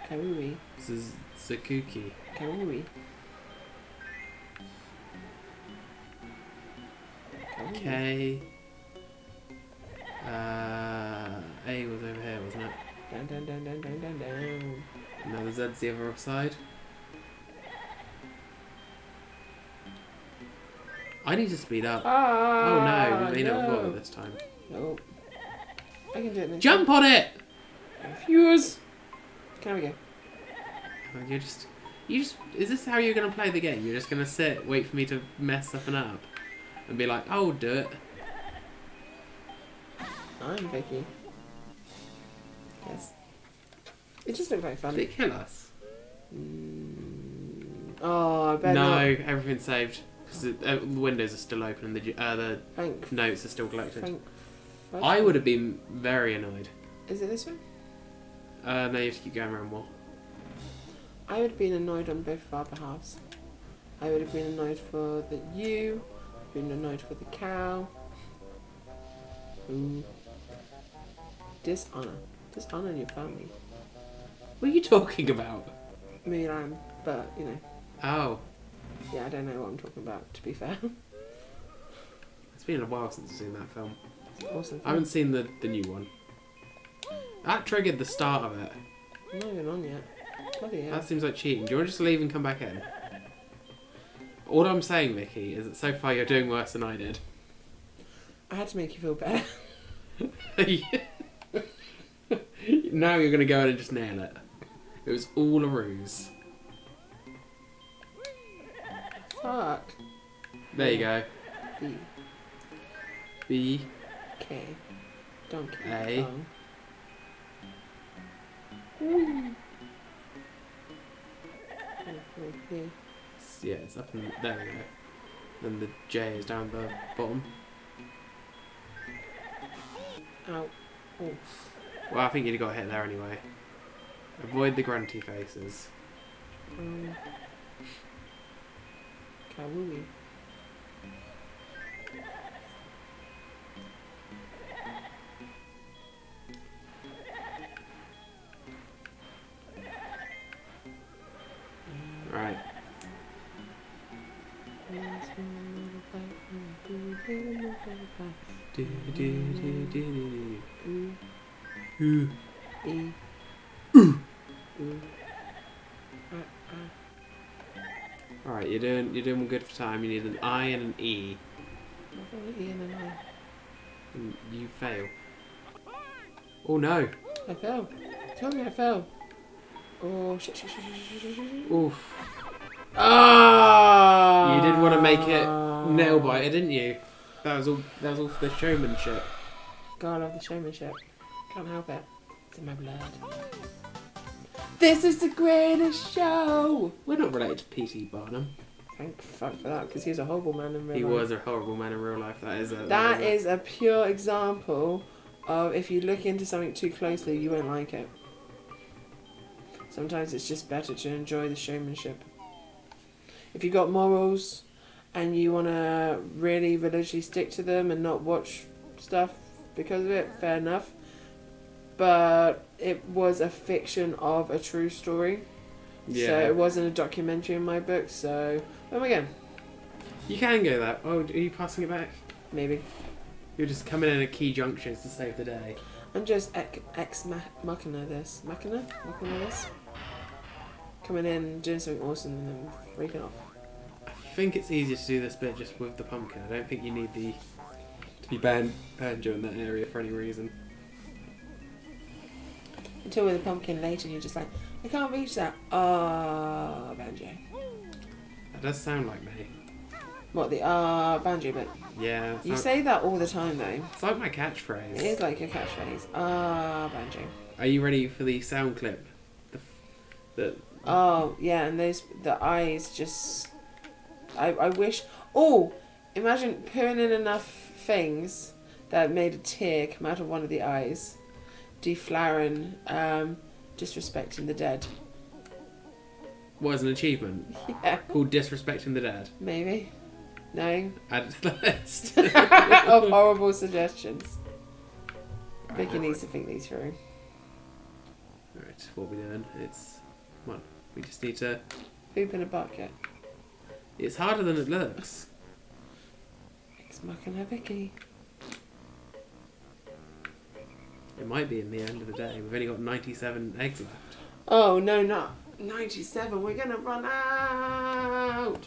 Kazooie. Zakuki. Kazooie. K. A was over here, wasn't it? Down, down, down, down, down, down, down. Now the Z's the other side. I need to speed up. Oh no, we made it before this time. Nope. I can do it next Jump on it! Refuse! Can we go? You just, is this how you're going to play the game? You're just going to sit, wait for me to mess something up? And be like, oh, do it. I'm Vicky. Yes. It just looked like fun. Did it kill us? Oh, I bet No, not. everything's saved. Because the windows are still open and the Thank notes are still collected. fuck. I would have been very annoyed. Is it this one? No, you have to keep going around more. I would have been annoyed on both of our behalves. I would have been annoyed for the you, been annoyed for the cow. Ooh. Dishonour. Dishonour your family. What are you talking about? Me and I'm, but, you know. Oh, Yeah, I don't know what I'm talking about, to be fair. it's been a while since I've seen that film. Awesome. I haven't seen the new one. That triggered the start of it. I'm not even on yet. Bloody hell. That seems like cheating. Do you want to just leave and come back in? All I'm saying, Vicky, is that so far you're doing worse than I did. I had to make you feel better. Now you're going to go in and just nail it. It was all a ruse. Fuck. There you go. B. B. K. Donkey. A. Kong. Here. Yeah, it's up in there we go. And the J is down the bottom. Ow. Oh. Well, I think you'd got a hit there anyway. Avoid the grunty faces. Kazooie. Right. Do, do, do, do, do. Ooh. E. Ooh. Ooh. Alright, you're doing good for time. You need an I and an E. I've got an E and an I. And you fail. Oh no. I fell. Tell me I fell. Oh shit, shit, shit, shit, shit, shit. Oof. Ah! You did want to make it nail biter, didn't you? That was all for the showmanship. God, I love the showmanship. Can't help it. It's in my blood. This is the greatest show! We're not related to P.T. Barnum. Thank fuck for that, because he's a horrible man in real life. He was a horrible man in real life. That is a pure example of if you look into something too closely, you won't like it. Sometimes it's just better to enjoy the showmanship. If you got morals and you want to really religiously stick to them and not watch stuff because of it, fair enough. But it was a fiction of a true story. Yeah. So it wasn't a documentary in my book, so... Oh my god. You can go that. Oh, are you passing it back? Maybe. You're just coming in at key junctures to save the day. I'm just ex-machina this. Machina this? Coming in, doing something awesome and then freaking off. I think it's easier to do this bit just with the pumpkin. I don't think you need to be banjo in that area for any reason. Until with a pumpkin later, you're just like, I can't reach that. Ah, banjo. That does sound like me. What, the banjo bit? Yeah. You say that all the time, though. It's like my catchphrase. It is like your catchphrase. Ah, banjo. Are you ready for the sound clip? Oh, yeah, and the eyes just... I wish... Oh! Imagine putting in enough things that made a tear come out of one of the eyes. Deflowering, disrespecting the dead. What is an achievement? Yeah. Called Disrespecting the Dead. Maybe. No. Add it to the list. Of horrible suggestions. Vicky needs to think these through. Alright, what are we doing? Come on. We just need to... Poop in a bucket. It's harder than it looks. Smoking a Vicky. It might be in the end of the day. We've only got 97 eggs left. Oh no, not 97. We're gonna run out.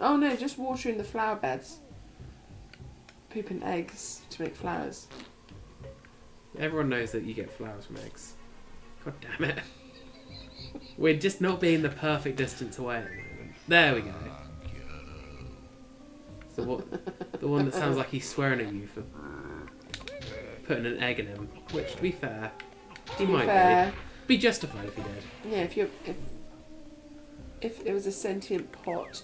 Oh no, just watering the flower beds. Pooping eggs to make flowers. Everyone knows that you get flowers from eggs. God damn it. We're just not being the perfect distance away at the moment. There we go. So what? The one that sounds like he's swearing at you for putting an egg in him. Which, to be fair, he might be justified if he did. Yeah, if it was a sentient pot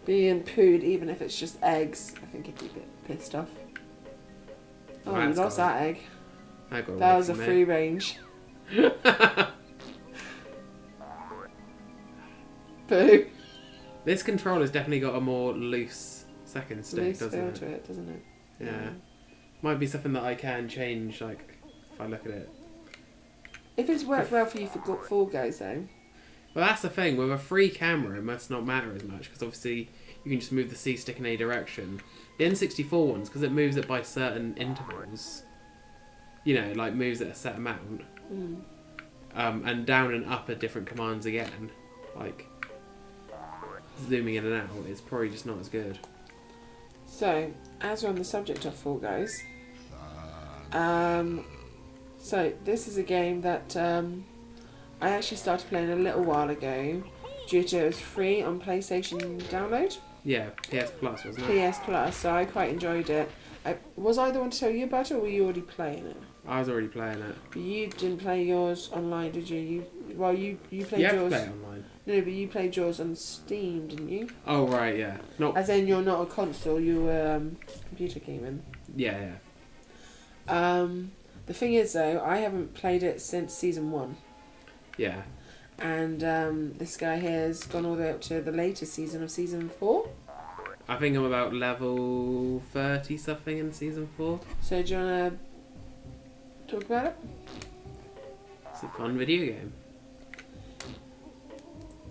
being pooed, even if it's just eggs, I think he'd be a bit pissed off. Oh, Well, you lost that egg. I got That was a free range. Boo. This controller's definitely got a more loose second stick, Loose doesn't feel it? to it, doesn't it? Yeah. Might be something that I can change, like, if I look at it. If it's worked well for you for Fall Guys, though. Well, that's the thing. With a free camera, it must not matter as much, because obviously you can just move the C stick in any direction. The N64 ones, because it moves it by certain intervals, you know, like moves it a set amount, and down and up are different commands again, like zooming in and out, it's probably just not as good. So, as we're on the subject of Fall Guys, so this is a game that I actually started playing a little while ago due to it was free on PlayStation download. Yeah, PS Plus, wasn't it? PS Plus, so I quite enjoyed it. Was I the one to tell you about it, or were you already playing it? I was already playing it. But you didn't play yours online, did you? You played You have yours. to play it online. No, but you played yours on Steam, didn't you? Oh, right, yeah. Not. As in, you're not a console, you were computer gaming. Yeah, yeah. The thing is, though, I haven't played it since Season 1. Yeah. And this guy here has gone all the way up to the latest season of Season 4. I think I'm about level 30 something in Season 4. So do you want to talk about it? It's a fun video game.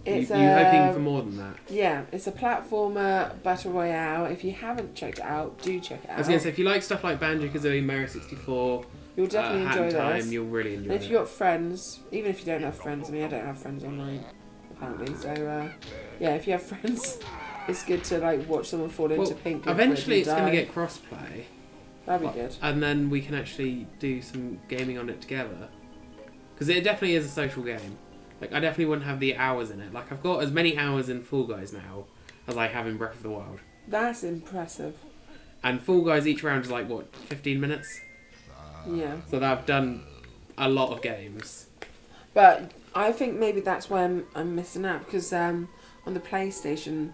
It's you hoping for more than that? Yeah, it's a platformer battle royale. If you haven't checked it out, do check it out. I was going to say, if you like stuff like Banjo, Kazooie, Mario 64, you'll definitely enjoy Time, this. you'll really enjoy And if it. you've got friends, even if you don't have friends, I mean, I don't have friends online, apparently. So, yeah, if you have friends, it's good to like watch someone fall into pink. Eventually, it's going to get cross-play. That'd be good. And then we can actually do some gaming on it together. Because it definitely is a social game. Like, I definitely wouldn't have the hours in it. Like, I've got as many hours in Fall Guys now as I have in Breath of the Wild. That's impressive. And Fall Guys, each round is like, what, 15 minutes? Yeah. So I've done a lot of games. But I think maybe that's why I'm missing out. Because on the PlayStation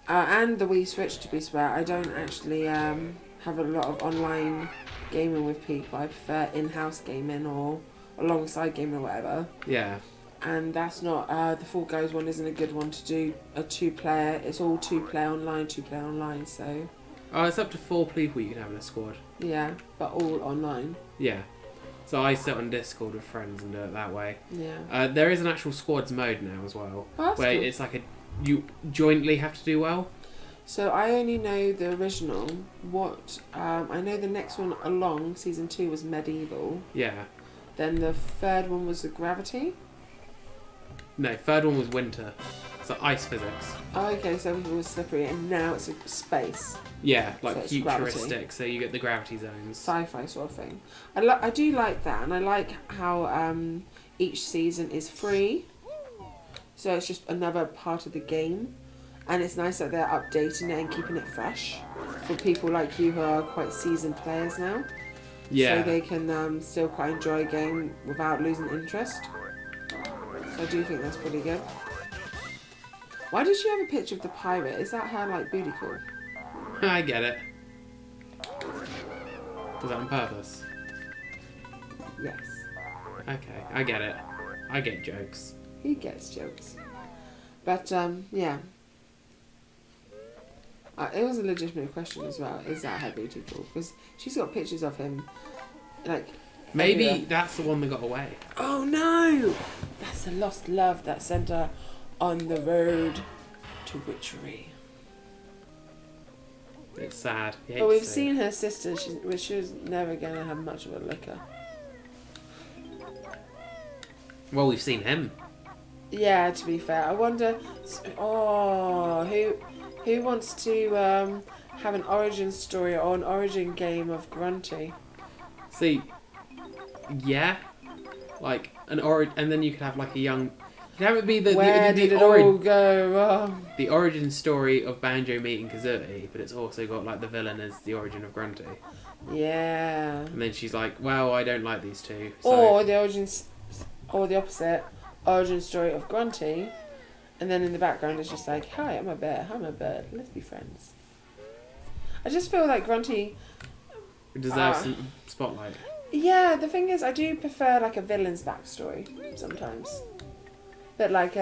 and the Wii Switch, to be fair, I don't actually have a lot of online gaming with people. I prefer in-house gaming or alongside gaming or whatever. Yeah. And that's not the Fall Guys one isn't a good one to do a 2-player. It's all 2-player online. So Oh, it's up to 4 people you can have in a squad. yeah, but all online. Yeah. So I sit on Discord with friends and do it that way. Yeah. There is an actual squads mode now as well, Oh, that's where cool. it's like you jointly have to do well. So I only know the original. What I know the next one along Season 2 was Medieval. Yeah. Then the third one was the Gravity. No, third one was Winter. So ice physics. Oh, okay, so everything was slippery, and now it's a space, Yeah, like So it's futuristic, gravity. so you get the gravity zones. sci-fi sort of thing. I do like that, and I like how each season is free. So it's just another part of the game, and it's nice that they're updating it and keeping it fresh for people like you who are quite seasoned players now. Yeah. So they can still quite enjoy a game without losing interest. So I do think that's pretty good. Why did she have a picture of the pirate? Is that her like booty call? I get it. Was that on purpose? Yes. Okay, I get it. I get jokes. He gets jokes. But yeah. It was a legitimate question as well. Is that her booty call? Because she's got pictures of him like Maybe everywhere. that's the one that got away. Oh no! That's a lost love that sent her on the road to witchery. It's sad. But we've seen her sister, she was never going to have much of a looker. Well, we've seen him. Yeah, to be fair. I wonder... Oh, who wants to have an origin story or an origin game of Grunty? See, yeah. Like, and then you could have like a young... You could have it be Where did it all go wrong? The origin story of Banjo meeting Kazooie, but it's also got like the villain as the origin of Grunty. Yeah. And then she's like, well, I don't like these two. So... Or the opposite, origin story of Grunty, and then in the background it's just like, hi, I'm a bear, I'm a bird, let's be friends. I just feel like Grunty... It deserves some spotlight. Yeah, the thing is, I do prefer like a villain's backstory sometimes. But like,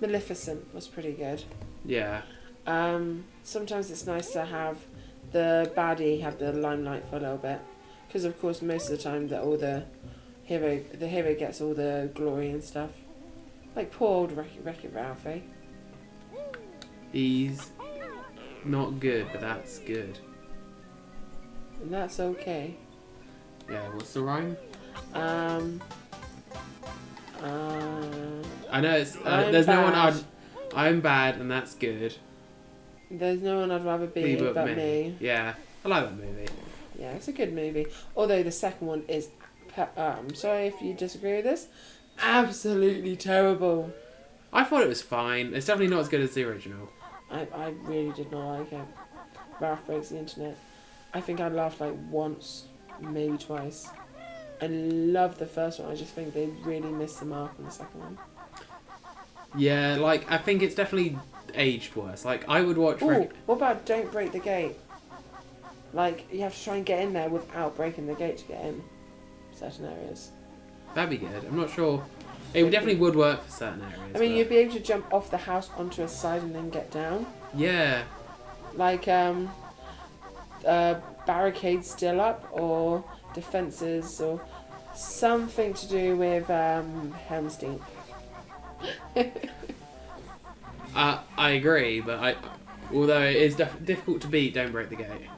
Maleficent was pretty good. Yeah. Sometimes it's nice to have the baddie have the limelight for a little bit, because of course most of the time the hero gets all the glory and stuff. Like poor old Wreck-It Ralphie. He's not good, but that's good. And that's okay. Yeah, what's the rhyme? I know it's there's no one I'm bad and that's good. There's no one I'd rather be but me. Yeah, I like that movie. Yeah, it's a good movie. Although the second one is, I'm sorry if you disagree with this, absolutely terrible. I thought it was fine. It's definitely not as good as the original. I really did not like it. Ralph Breaks the Internet. I think I laughed like once, maybe twice. I loved the first one. I just think they really missed the mark on the second one. Yeah, like, I think it's definitely aged worse. Like, I would watch... Ooh, what about Don't Break the Gate? Like, you have to try and get in there without breaking the gate to get in certain areas. That'd be good. I'm not sure. It definitely would work for certain areas. I mean, you'd be able to jump off the house onto a side and then get down. Yeah. Like, barricades still up, or defences, or something to do with Helm's Deep. I agree, but although it is difficult to beat Don't Break the Gate.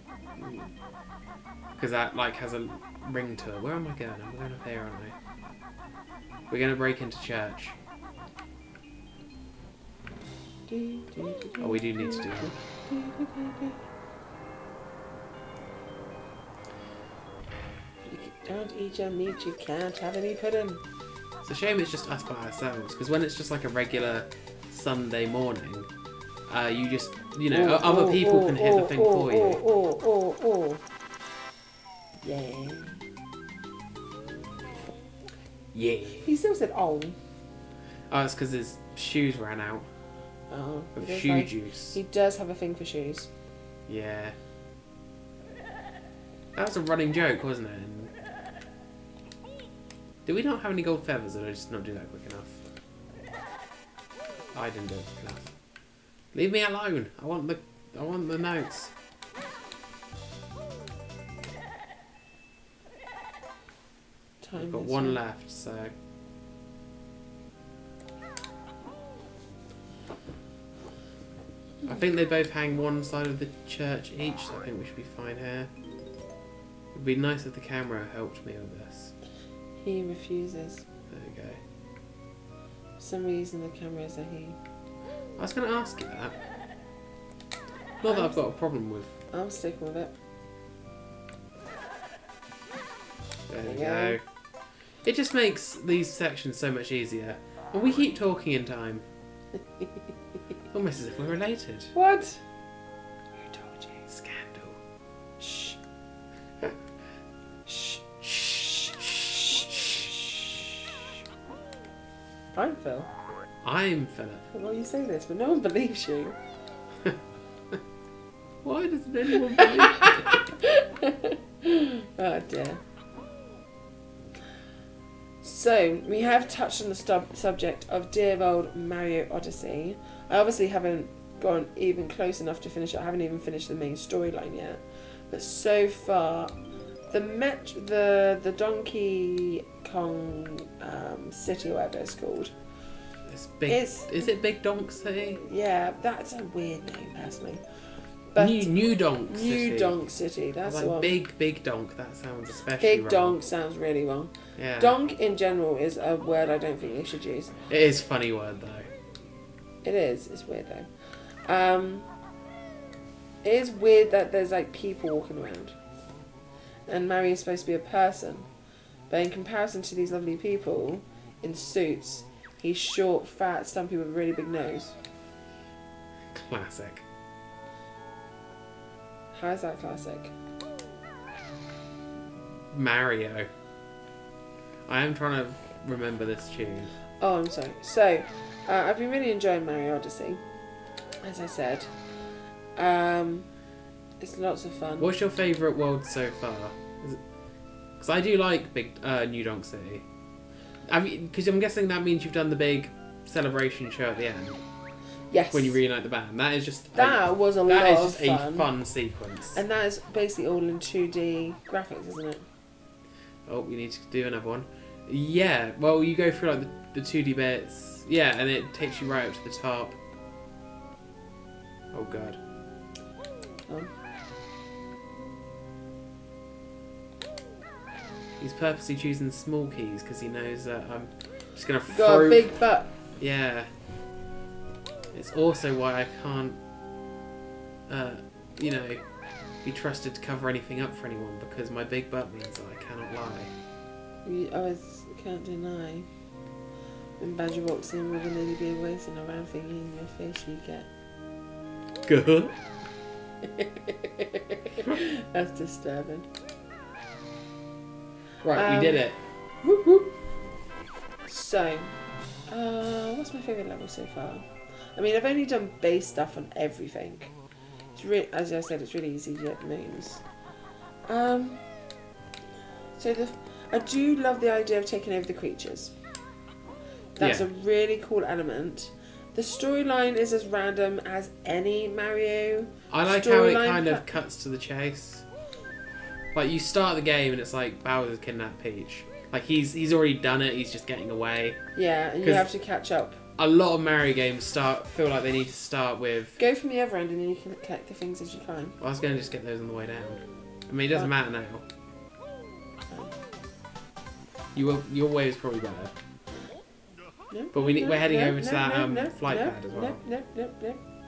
Because that, like, has a ring to it. Where am I going? I'm going up here, aren't I? We're going to break into church. Oh, we do need to do that. Don't eat your meat, you can't have any pudding. It's a shame it's just us by ourselves, because when it's just like a regular Sunday morning, you just, you know, other people can hit the thing for you. Yeah. Yeah. He still said oh. Oh, it's because his shoes ran out Oh. of shoe juice. He does have a thing for shoes. Yeah. That was a running joke, wasn't it? Did we not have any gold feathers, or did I just not do that quick enough? I didn't do it quick enough. Leave me alone. I want the notes. I've got one left, so. I think they both hang one side of the church each, so I think we should be fine here. It would be nice if the camera helped me with this. He refuses. There we go. For some reason the camera is a he. I was going to ask you that. Not that I've got a problem with. I'm sticking with it. There we go. It just makes these sections so much easier. And we keep talking in time. Almost as if we're related. What? Who told you? Scandal. Shh. Shh. Shh. Shh. I'm Phil. I'm Philip. Well, you say this, but no one believes you. Why doesn't anyone believe you? Oh dear. So, we have touched on the subject of dear old Mario Odyssey. I obviously haven't gone even close enough to finish it. I haven't even finished the main storyline yet. But so far, the Donkey Kong City, or whatever it's called. It's big. It's- Is it Big Donk City? Yeah, that's a weird name, personally. But New Donk City. New Donk City, I that's was the like one. big Donk. That sounds especially Big wrong. Donk sounds really wrong. Yeah. Donk in general is a word I don't think they should use. It is a funny word though. It is. It's weird though. It is weird that there's like people walking around, and Mario is supposed to be a person, but in comparison to these lovely people in suits, he's short, fat, stumpy with a really big nose. Classic. How is that classic? Mario. I am trying to remember this tune. Oh, I'm sorry. So, I've been really enjoying Mario Odyssey, as I said. It's lots of fun. What's your favourite world so far? Because I do like New Donk City. Because I'm guessing that means you've done the big celebration show at the end Yes. when you reunite the band. That is just That was a lot that is of just fun. a fun sequence. And that is basically all in 2D graphics, isn't it? Oh, we need to do another one. Yeah. Well, you go through like the 2D bits. Yeah, and it takes you right up to the top. Oh god. Oh. He's purposely choosing small keys because he knows that I'm just gonna Got throw. a big butt. Yeah. It's also why I can't, you know, be trusted to cover anything up for anyone because my big butt means that I cannot lie. You always can't deny. When Banjo walks in with a lady being waiting around thingy in your face, you get. Good. That's disturbing. Right, we did it. Whoop, whoop. So, what's my favourite level so far? I mean, I've only done base stuff on everything. It's as I said, it's really easy to get moons. So I do love the idea of taking over the creatures. That's Yeah. a really cool element. The storyline is as random as any Mario. I like how it storyline kind of cuts to the chase. Like you start the game and it's like Bowser's kidnapped Peach. Like he's already done it. He's just getting away. Yeah, and you 'Cause- have to catch up. A lot of Mario games feel like they need to start with. Go from the other end and then you can collect the things as you climb. I was going to just get those on the way down. I mean, it doesn't matter now. Your way is probably better. No, But we're heading over to that flight no, pad as well.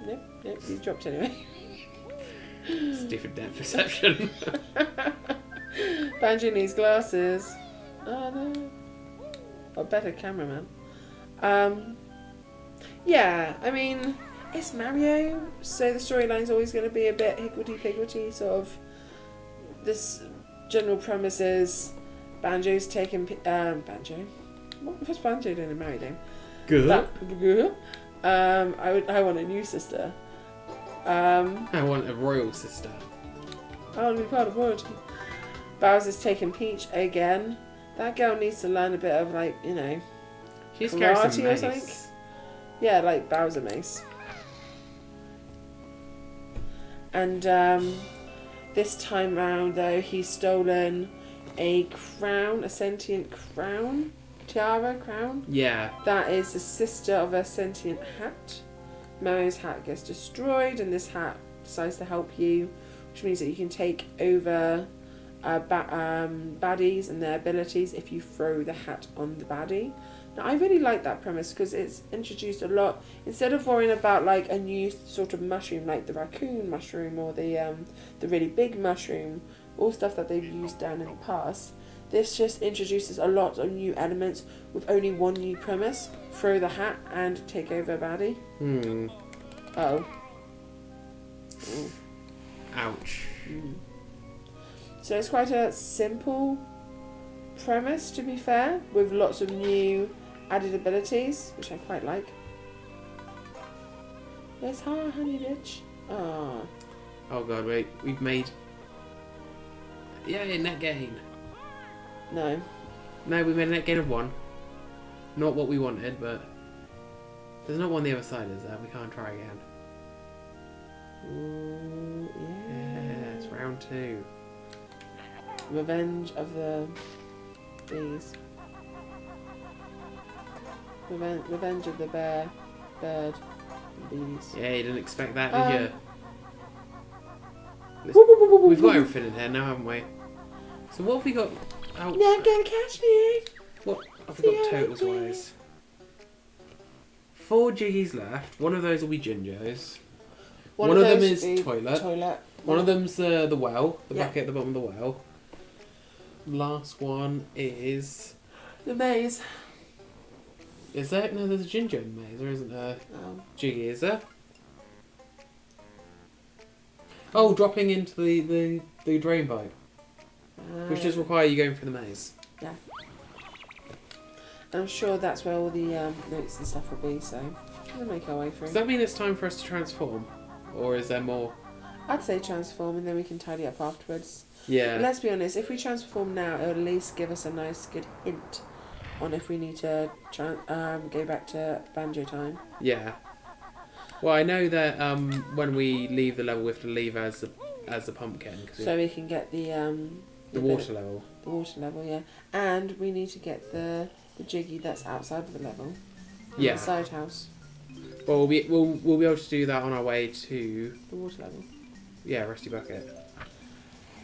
Nope. You dropped anyway. It's different depth perception. Banjo needs glasses. Oh no. A better cameraman. Yeah, I mean, it's Mario, so the storyline's always going to be a bit higgledy-piggledy, sort of. This general premise is Banjo's taking... Banjo? What's Banjo doing in Mario game? Good. I want a new sister. I want a royal sister. I want to be part of royalty. Bowser's taking Peach again. That girl needs to learn a bit of, like, you know... She's carrying some karate or mace. something? Yeah, like Bowser mace. And this time round, though, he's stolen a crown, a sentient crown, tiara, crown. Yeah. That is the sister of a sentient hat. Mario's hat gets destroyed, and this hat decides to help you, which means that you can take over baddies and their abilities if you throw the hat on the baddie. Now, I really like that premise because it's introduced a lot. Instead of worrying about like a new sort of mushroom, like the raccoon mushroom or the really big mushroom, all stuff that they've used down in the past, this just introduces a lot of new elements with only one new premise: throw the hat and take over a baddie. Oh. Ouch. So it's quite a simple premise, to be fair, with lots of new added abilities, which I quite like. Yes, hi, honey bitch. Oh. Oh god, wait. We've made... Yay, net gain. No. No, we made a net gain of 1. Not what we wanted, but... There's not one on the other side, is there? We can't try again. Ooh, Yeah, it's round 2. Revenge of the bees. Revenge of the Bear, Bird, and Bees. Yeah, you didn't expect that, did you? We've got everything in here now, haven't we? So what have we got? Oh, You're not gonna catch me. what have we got totals wise? 4 jiggies left. One of those will be Jinjos. One of them is toilet. One of them's the well, the bucket at the bottom of the well. Last one is the maze. Is there? No, there's a Jinjo in the maze. There isn't a Jiggy, is there? Oh, dropping into the drain pipe, which does require you going through the maze. Yeah. I'm sure that's where all the notes and stuff will be, so we'll make our way through. Does that mean it's time for us to transform? Or is there more? I'd say transform and then we can tidy up afterwards. Yeah. But let's be honest, if we transform now, it'll at least give us a nice good hint on if we need to go back to Banjo time. Yeah. Well, I know that when we leave the level, we have to leave as the pumpkin. So we can get the water level. The water level, yeah. And we need to get the jiggy that's outside of the level. Yeah. The side house. Well, we'll be able to do that on our way to the water level. Yeah, Rusty Bucket.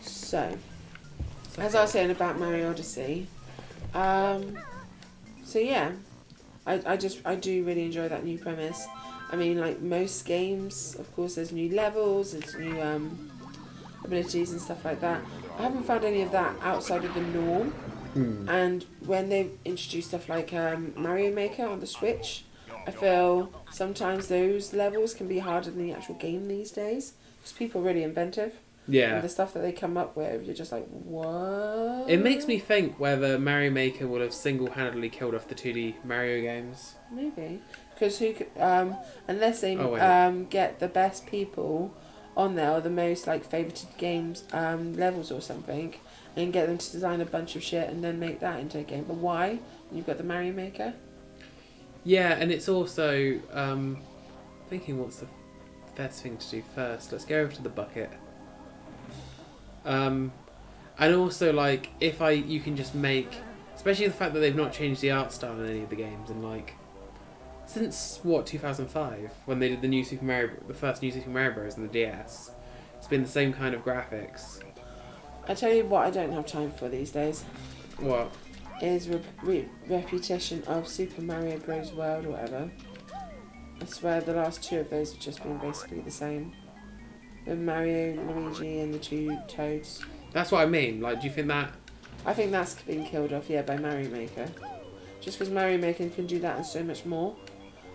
So, as I was saying about Mario Odyssey, so yeah, I do really enjoy that new premise. I mean, like most games, of course, there's new levels, there's new abilities and stuff like that. I haven't found any of that outside of the norm. And when they introduce stuff like Mario Maker on the Switch, I feel sometimes those levels can be harder than the actual game these days. Because people are really inventive. Yeah. And the stuff that they come up with, you're just like, what? It makes me think whether Mario Maker will have single-handedly killed off the 2D Mario games. Maybe. Because who could, unless they get the best people on there, or the most like favorited games levels or something, and get them to design a bunch of shit and then make that into a game. But why? When you've got the Mario Maker. Yeah, and it's also thinking what's the best thing to do first. Let's go over to the bucket. And also, like, you can just make, especially the fact that they've not changed the art style in any of the games, and like, since 2005 when they did the first new Super Mario Bros. On the DS, it's been the same kind of graphics. I tell you what, I don't have time for these days. What? Is repetition of Super Mario Bros. World or whatever. I swear the last 2 of those have just been basically the same. With Mario, Luigi and the 2 Toads. That's what I mean. Like, do you think that... I think that's been killed off, yeah, by Mario Maker. Just because Mario Maker can do that and so much more.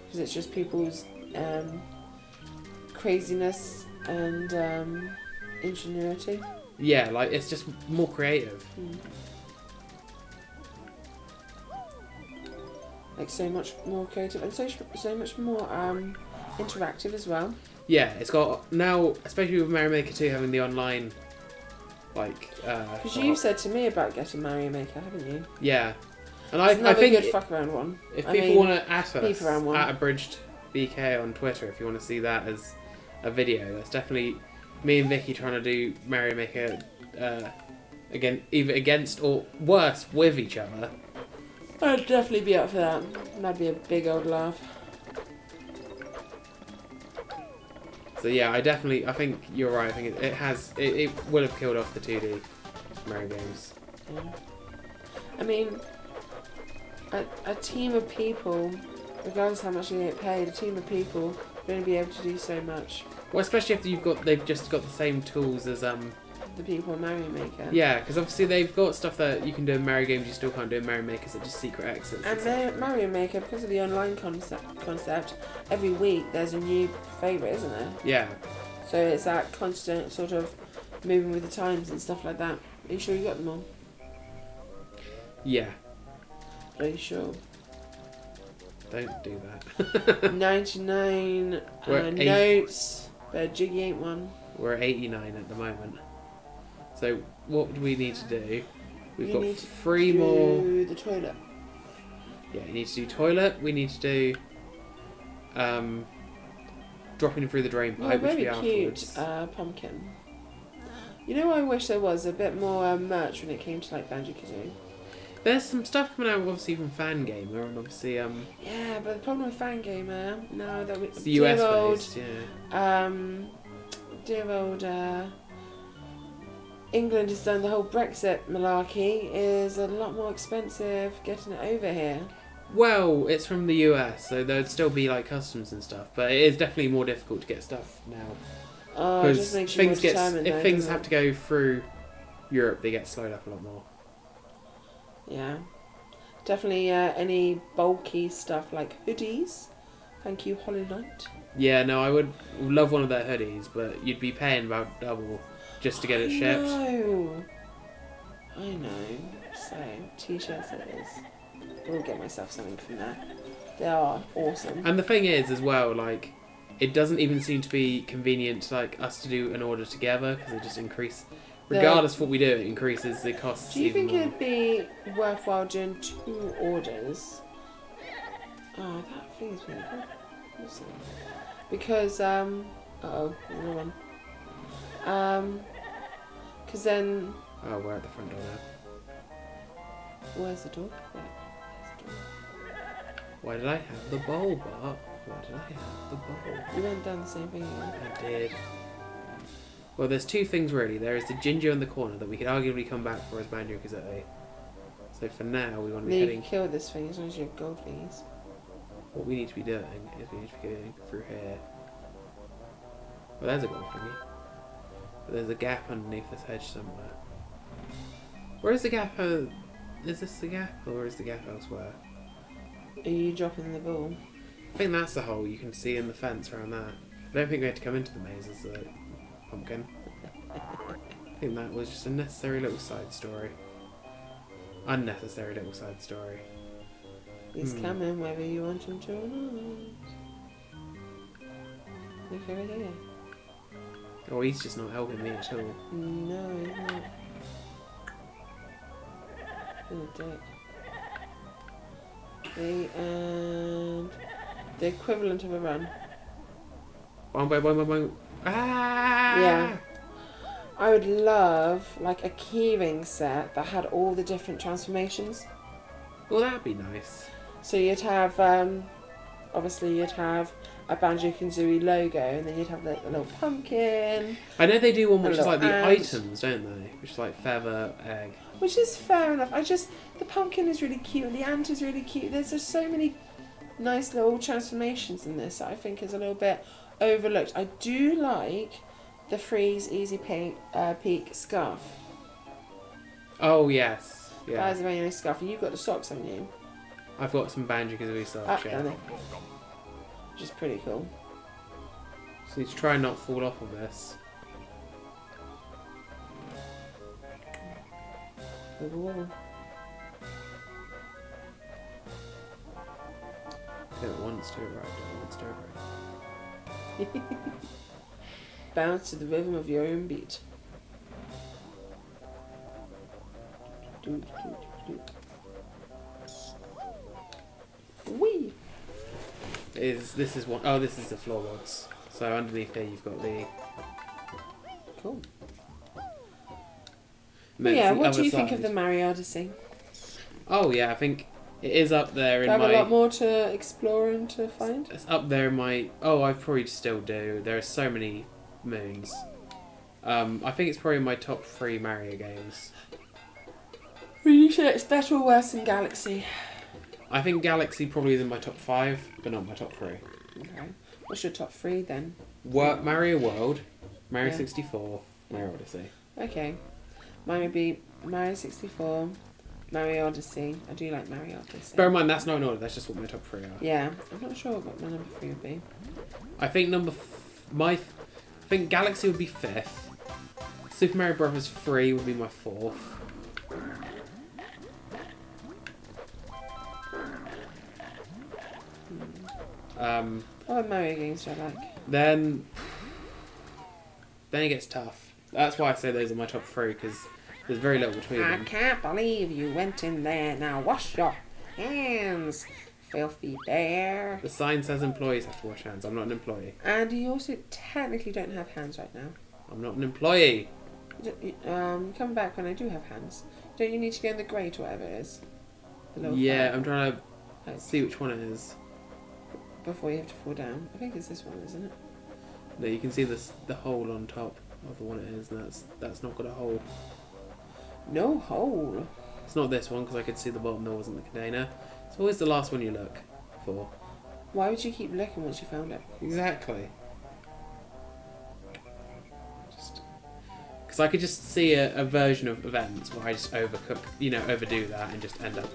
Because it's just people's craziness and ingenuity. Yeah, like, it's just more creative. Like, so much more creative and so much more interactive as well. Yeah, it's got now, especially with Mario Maker 2 having the online, like. Because you've said to me about getting Mario Maker, haven't you? Yeah, and I think a good fuck around one. If people want to ask us at Abridged BK on Twitter, if you want to see that as a video, that's definitely me and Vicky trying to do Mario Maker again, either against or worse with each other. I'd definitely be up for that. That'd be a big old laugh. So yeah, I think you're right. I think it will have killed off the 2D Mario games. Yeah. I mean, a team of people, regardless of how much they get paid, a team of people are going to be able to do so much. Well, especially if they've just got the same tools as the people in Mario Maker. Yeah, because obviously they've got stuff that you can do in Mario games you still can't do in Mario Maker, such as secret exits. And Mario Maker, because of the online concept, every week there's a new favourite, isn't there? Yeah. So it's that constant sort of moving with the times and stuff like that. Are you sure you got them all? Yeah. Are you sure? Don't do that. 99 notes, but Jiggy ain't one. We're at 89 at the moment. So what do we need to do? We've got 3 more. The toilet. Yeah, you need to do toilet. We need to do dropping through the drain pipe, which will be afterwards. Very cute pumpkin. You know, I wish there was a bit more merch when it came to like Banjo Kazooie. There's some stuff coming out, obviously, from Fangamer, and obviously, Yeah, but the problem with Fangamer now that it's the US based, yeah. Dear old England has done the whole Brexit malarkey. Is a lot more expensive getting it over here. Well, it's from the US, so there'd still be like customs and stuff, but it is definitely more difficult to get stuff now. Oh, it just makes you more determined. If things have to go through Europe, they get slowed up a lot more. Yeah, definitely. Any bulky stuff like hoodies. Thank you, Hollow Knight. Yeah, no, I would love one of their hoodies, but you'd be paying about double just to get it shipped. I know. So, t-shirts it is. I'll get myself something from that. They are awesome. And the thing is, as well, like, it doesn't even seem to be convenient, like, us to do an order together, because it just increases. Regardless of what we do, it increases the costs. Do you think more. it'd be worthwhile doing 2 orders? Oh, that thing is really good. Awesome. Because, uh-oh, another one. Because then... Oh, we're at the front door now. Where's the door? Why did I have the bowl, Bart? Why did I have the bowl? You went down the same thing again. I did. Well, there's 2 things really. There is the ginger in the corner that we could arguably come back for as Banjo Kazooie. So for now, we want to be heading... You can kill this thing as long as you have gold thingies. What we need to be doing is we need to be going through here. Well, there's a gold thingy. But there's a gap underneath this hedge somewhere. Where is the gap? Is this the gap, or is the gap elsewhere? Are you dropping the ball? I think that's the hole you can see in the fence around that. I don't think we had to come into the maze as the pumpkin. I think that was just a necessary little side story. Unnecessary little side story. He's coming whether you want him to or not. Look over here. Oh, he's just not helping me at all. No, he's not. What a dick. The equivalent of a run. Boing, boing, boing, boing, boing. Ah! Yeah. I would love like a keyring set that had all the different transformations. Well, that'd be nice. So you'd have, obviously you'd have a Banjo-Kazooie logo, and then you'd have the little pumpkin. I know they do one which is like the ant. items, don't they? Which is like feather, egg. Which is fair enough. The pumpkin is really cute, and the ant is really cute. There's just so many nice little transformations in this that I think is a little bit overlooked. I do like the Freeze Easy Peak scarf. Oh, yes. Yeah. That is a very nice scarf. And you've got the socks, haven't you? I've got some Banjo Kazooie socks, yeah. Which is pretty cool. So you need to try and not fall off of this. Over the wall. It wants to, right? It wants to, right? Bounce to the rhythm of your own beat. Wee. This is one? Oh, this is the floorboards. So underneath here you've got the. Cool. Yeah, what do you think of the Mario Odyssey? Oh yeah, I think it is up there in my. Do I have a lot more to explore and to find? It's up there in my. Oh, I probably still do. There are so many moons. I think it's probably my top 3 Mario games. Are you sure it's better or worse than Galaxy? I think Galaxy probably is in my top 5, but not my top 3. Okay. What's your top 3 then? Mario World, Mario 64, Mario Odyssey. Okay. Mine would be Mario 64, Mario Odyssey. I do like Mario Odyssey. Bear in mind, that's not an order, that's just what my top 3 are. Yeah. I'm not sure what my number 3 would be. I think I think Galaxy would be 5th. Super Mario Bros. 3 would be my 4th. What Mario games do I like? Then it gets tough. That's why I say those are my top 3, because there's very little between them. I can't believe you went in there. Now wash your hands, filthy bear. The sign says employees have to wash hands. I'm not an employee. And you also technically don't have hands right now. I'm not an employee. Come back when I do have hands. Don't you need to go in the grate or whatever it is? The little Yeah, fire. I'm trying to see which one it is. Before you have to fall down. I think it's this one, isn't it? No, you can see the hole on top of the one it is, and that's not got a hole. No hole. It's not this one because I could see the bottom. There wasn't the container. It's always the last one you look for. Why would you keep looking once you found it? Exactly. Because I could just see a version of events where I just overdo that and just end up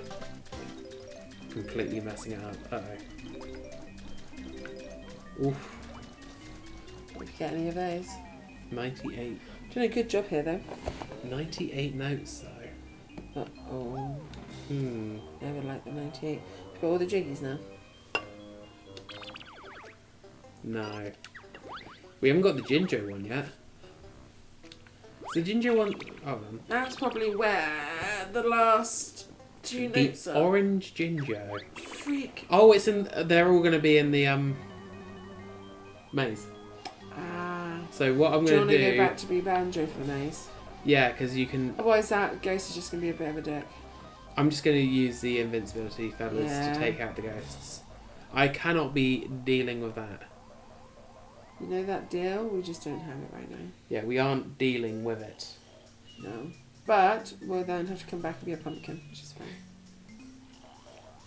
completely messing it up. Oof. Did you get any of those? 98. Doing a good job here though. 98 notes though. Uh-oh. Never like the 98. You've got all the jiggies now? No. We haven't got the ginger one yet. The ginger one... Hold on. That's probably where the last two notes The are. orange ginger. Freak. Oh, it's in... They're all going to be in the maze. Ah. So what I'm Do you going want to to do... go back to be Banjo for the maze? Yeah, because you can... Otherwise that ghost is just going to be a bit of a dick. I'm just going to use the invincibility feathers Yeah. to take out the ghosts. I cannot be dealing with that. You know that deal? We just don't have it right now. Yeah, we aren't dealing with it. No. But we'll then have to come back and be a pumpkin, which is fine.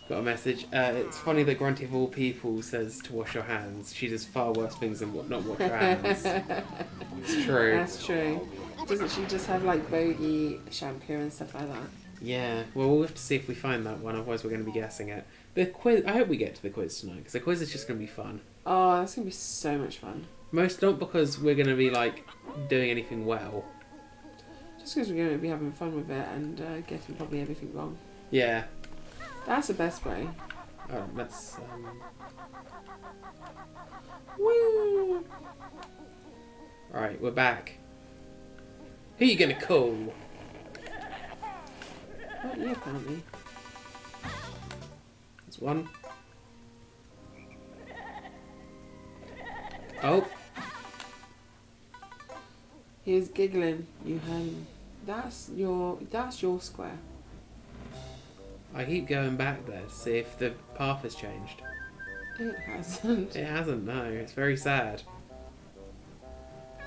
Got a message. It's funny that Grunty of all people says to wash your hands. She does far worse things than not wash your hands. It's true. That's true. Doesn't she just have like bogey shampoo and stuff like that? Yeah, well, we'll have to see if we find that one, otherwise we're going to be guessing it. The quiz, I hope we get to the quiz tonight, because the quiz is just going to be fun. Oh, that's going to be so much fun. Most, not because we're going to be, like, doing anything well. Just because we're going to be having fun with it and getting probably everything wrong. Yeah. That's the best way. Alright, let's, Woo! Alright, we're back. Who are you going to call? Not you, apparently. There's one. Oh. He was giggling. You heard him. That's your square. I keep going back there to see if the path has changed. It hasn't. It hasn't, no. It's very sad.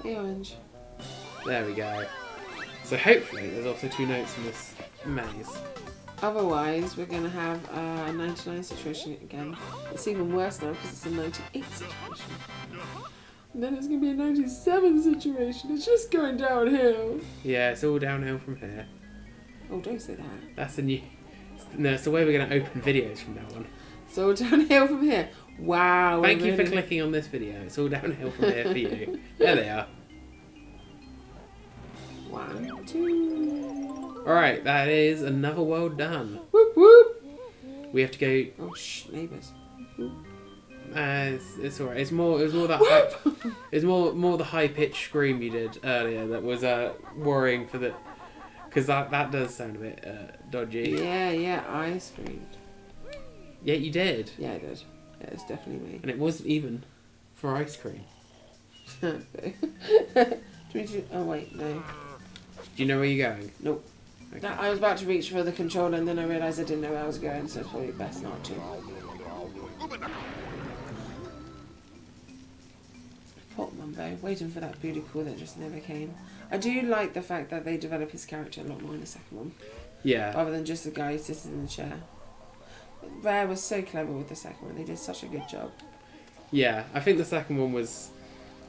Hey, Orange. There we go. So hopefully there's also 2 notes in this maze. Otherwise, we're going to have a 99 situation again. It's even worse now because it's a 98 situation. And then it's going to be a 97 situation. It's just going downhill. Yeah, it's all downhill from here. Oh, don't say that. That's the new... No, it's the way we're going to open videos from now on. It's all downhill from here. Wow. Thank you for clicking on this video. It's all downhill from here for you. There they are. 1, 2. Alright, that is another world done. Whoop, whoop. We have to go... Oh, shh, neighbours. It's alright. It was more that high, it's more the high pitched scream you did earlier that was worrying for the, because that does sound a bit dodgy. Yeah, I screamed. Yeah, you did. Yeah, I did. Yeah, it's definitely me. And it was even for ice cream. Do we do... Oh, wait, no. Do you know where you're going? Nope. Okay. I was about to reach for the controller and then I realised I didn't know where I was going, so it's probably best not to. Poor Mumbo, waiting for that booty call that just never came. I do like the fact that they develop his character a lot more in the second one, Yeah. rather than just the guy sitting in the chair. Rare was so clever with the second one, they did such a good job. Yeah, I think the second one was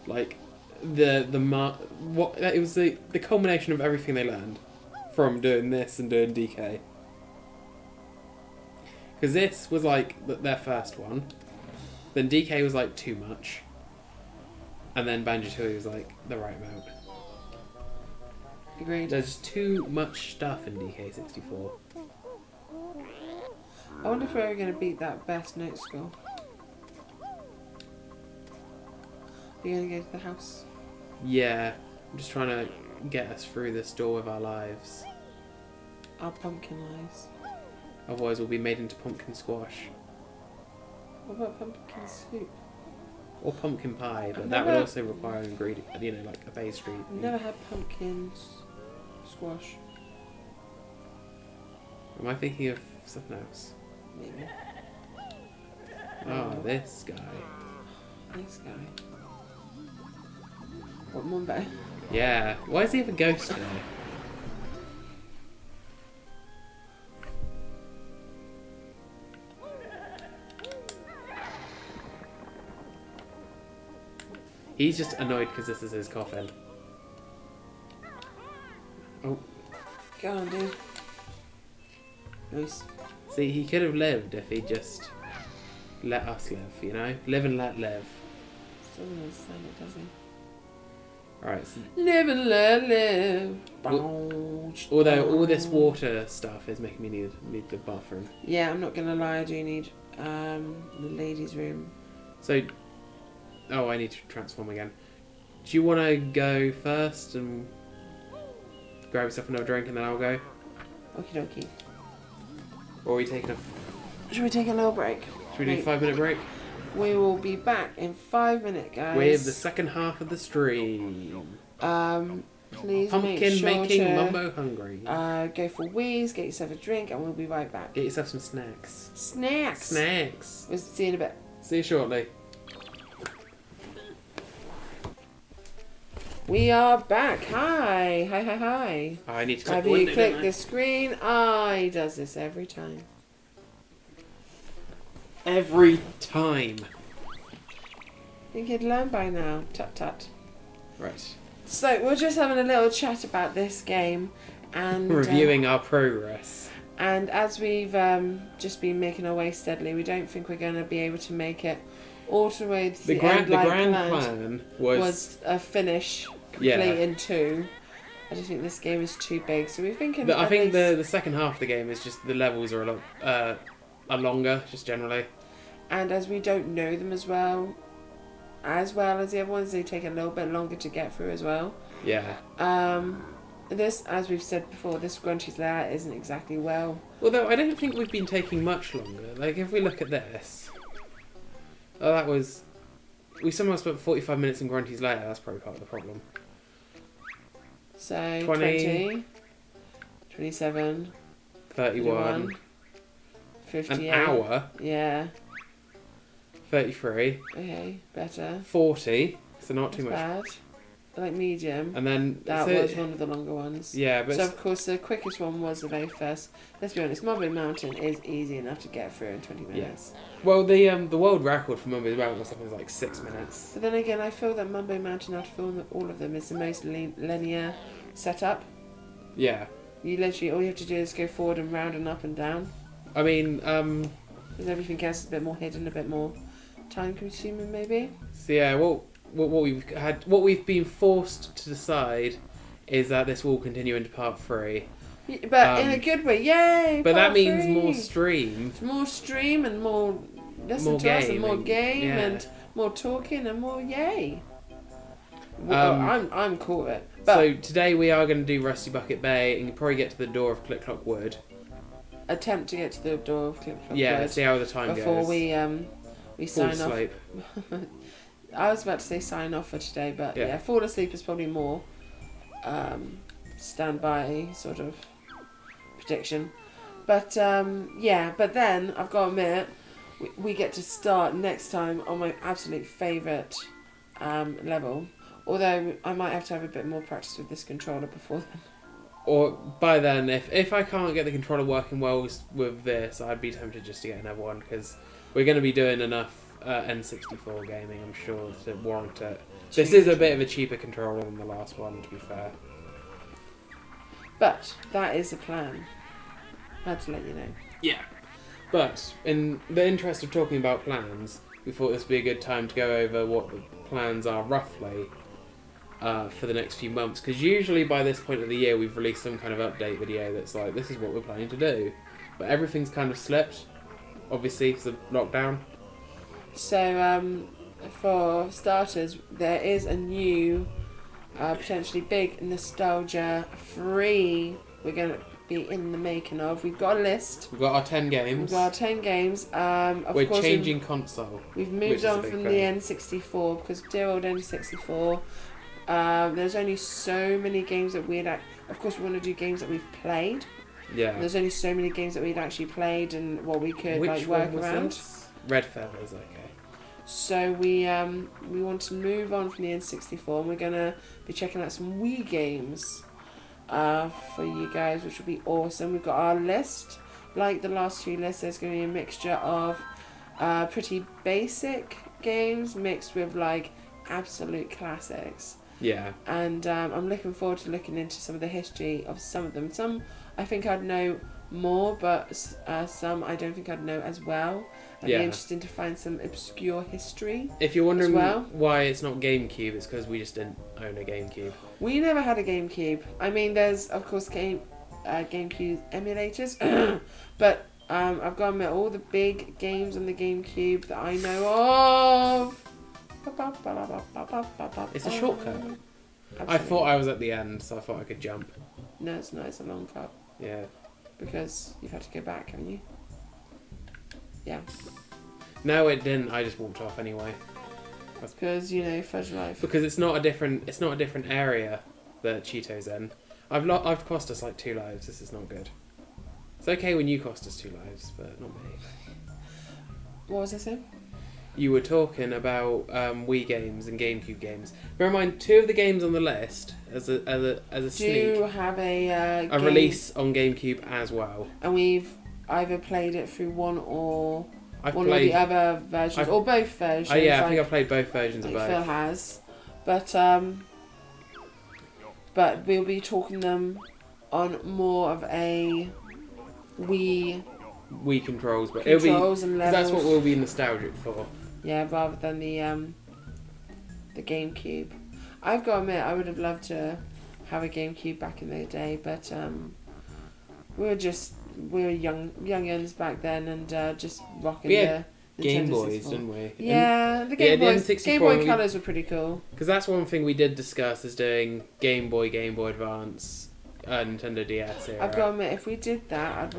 like it was the culmination of everything they learned from doing this and doing DK. Because this was like their first one, then DK was like too much, and then Banjo Tooie was like the right amount. Agreed. There's too much stuff in DK64. I wonder if we're ever going to beat that best note score. Are you going to go to the house? Yeah, I'm just trying to get us through this door with our lives. Our pumpkin lives. Otherwise we'll be made into pumpkin squash. What about pumpkin soup? Or pumpkin pie, but I've that would never- also require an ingredient, you know, like a pastry. I've never had pumpkin squash. Am I thinking of something else? Maybe. Oh, this guy. This guy. What, Mumbo? Yeah. Why is he have a ghost there? He's just annoyed because this is his coffin. Oh, Go on, dude. Nice. see, he could have lived if he just let us live, you know? Live and let live. Still doesn't understand it, does he? Alright, so Live and let live. although all this water stuff is making me need the bathroom. Yeah, I'm not gonna lie, I do need the ladies' room. So, oh, I need to transform again. Do you want to go first and grab yourself another drink and then I'll go? Okie dokie. Or are we taking a... Should we take a little break? Should we do a 5-minute break? We will be back in 5 minutes, guys. With the second half of the stream. Please Pumpkin make sure making to, Mumbo hungry. go for wheeze, get yourself a drink, and we'll be right back. Get yourself some snacks. Snacks! Snacks. We'll see you in a bit. See you shortly. We are back. Hi. Hi, hi, hi. Oh, I need to click Have the you window, clicked don't I? the screen? He does this every time. Every time. I think he'd learn by now. Tut tut. Right. So, we're just having a little chat about this game. And Reviewing our progress. and as we've just been making our way steadily, we don't think we're going to be able to make it all the way to The the grand end like planned. plan was A finish complete Yeah. in 2. I just think this game is too big, so we're thinking. I at think least- the second half of the game is just the levels are a lot are longer, just generally. and as we don't know them as well as the other ones, they take a little bit longer to get through as well. Yeah. This, as we've said before, this Grunty's Lair isn't exactly well. Although I don't think we've been taking much longer. Like if we look at this, that was we somehow spent 45 minutes in Grunty's Lair. That's probably part of the problem. So 20, 20, 27, 31, 58. an hour, Yeah. 33, Okay, better. 40. So not too That's much. bad. Like medium. And then That so- was one of the longer ones. Yeah, but So of course the quickest one was the very first. Let's be honest, Mumbo Mountain is easy enough to get through in 20 minutes. well the world record for Mumbo's Mountain or something is like 6 minutes. But then again, I feel that Mumbo Mountain, out of all of them, is the most linear setup. Yeah. You literally, all you have to do is go forward and round and up and down. I mean, Because everything else is a bit more hidden, a bit more time consuming maybe. so yeah, what we've been forced to decide is that this will continue into part 3. But in a good way, yay! But that part means 3. more stream. More stream and more listen More to us and more gaming, game yeah. and more talking and more yay. Well, I'm cool with it. But So today we are going to do Rusty Bucket Bay and probably get to the door of Click Clock Wood. attempt to get to the door of Clip Clop Yeah, Wood see how the time before goes. we Fall sign off. asleep. I was about to say sign off for today, but Yeah. yeah, fall asleep is probably more standby sort of prediction. But yeah, but then I've got to admit, we get to start next time on my absolute favourite level. Although I might have to have a bit more practice with this controller before then. Or by then, if I can't get the controller working well with this, I'd be tempted just to get another one because we're going to be doing enough N64 gaming, I'm sure, to warrant it. This is a bit of a cheaper controller than the last one, to be fair. But that is the plan. Had to let you know. Yeah. But in the interest of talking about plans, we thought this would be a good time to go over what the plans are roughly for the next few months. Because usually by this point of the year, we've released some kind of update video that's like, this is what we're planning to do. But everything's kind of slipped, obviously, because of lockdown. So, for starters, there is a new, potentially big nostalgia free. We're gonna be in the making of. We've got a list. We've got our 10 games. We've got our 10 games. Of We're course, changing console. We've moved on from the N64 because dear old N64. There's only so many games that of course, we want to do games that we've played. Yeah. There's only so many games that we'd actually played and what we could Which work one was around. this? Red Feathers, okay. So we want to move on from the N64 and we're gonna be checking out some Wii games for you guys, which will be awesome. We've got our list. Like the last two lists, there's gonna be a mixture of pretty basic games mixed with like absolute classics. Yeah. And I'm looking forward to looking into some of the history of some of them. Some I think I'd know more, but some I don't think I'd know as well. It'd be interesting to find some obscure history. If you're wondering why it's not GameCube, it's because we just didn't own a GameCube. We never had a GameCube. I mean, there's of course GameCube emulators, but I've got to admit, all the big games on the GameCube that I know of. It's a shortcut. Absolutely. I thought I was at the end, so I thought I could jump. No, it's not. It's a long cut. Yeah. Because you've had to go back, haven't you? Yeah. No, it didn't. I just walked off anyway. Because Fudge Life. Because it's not a different area that Cheeto's in. I've cost us like 2 lives. This is not good. It's okay when you cost us 2 lives, but not me. What was I saying? You were talking about Wii games and GameCube games. Bear in mind, 2 of the games on the list as a sneak do have a release on GameCube as well. And we've either played it through one or or the other versions, or both versions. Oh yeah, I think I've played both versions of both. Phil has, but we'll be talking them on more of a Wii controls, but controls and levels. That's what we'll be nostalgic for. Yeah, rather than the GameCube. I've got to admit, I would have loved to have a GameCube back in the day, but we were youngins back then and just rocking the Game Nintendo Boys, 64. didn't we? Yeah, the Game Boy colours were pretty cool. Because that's one thing we did discuss, is doing Game Boy Advance, Nintendo DS era. I've got to admit, if we did that,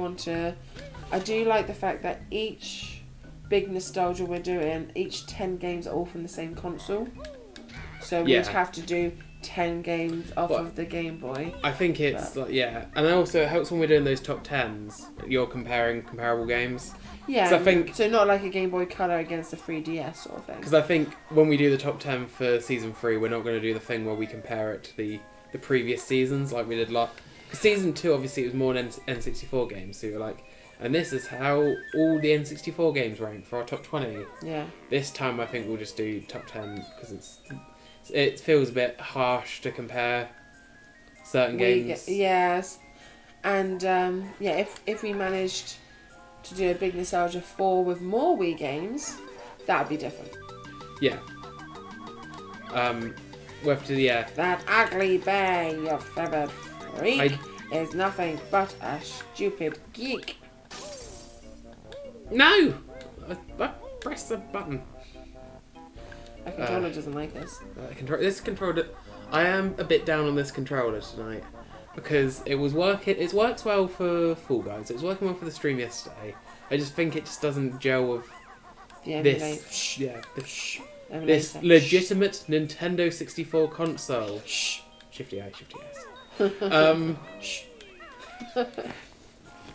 I do like the fact that each big nostalgia we're doing, each 10 games are all from the same console. So we'd have to do 10 games off of the Game Boy. I think it's and also it helps when we're doing those top 10s. You're comparing comparable games. Yeah, so not like a Game Boy Color against a 3DS sort of thing. Because I think when we do the top 10 for season 3, we're not going to do the thing where we compare it to the previous seasons like we did last. Because season 2 obviously it was more N64 games, so you're like, and this is how all the N64 games rank for our top 20. Yeah. This time I think we'll just do top 10 because it feels a bit harsh to compare certain games. Yes. And if we managed to do a big nostalgia 4 with more Wii games, that would be different. Yeah. We'll have to, That ugly bear, you feathered freak, is nothing but a stupid geek. No! I pressed the button. A controller doesn't like this. This controller... I am a bit down on this controller tonight. Because it works well for Fall Guys. It was working well for the stream yesterday. I just think it just doesn't gel with this legitimate Nintendo 64 console. Shifty I, Shifty S.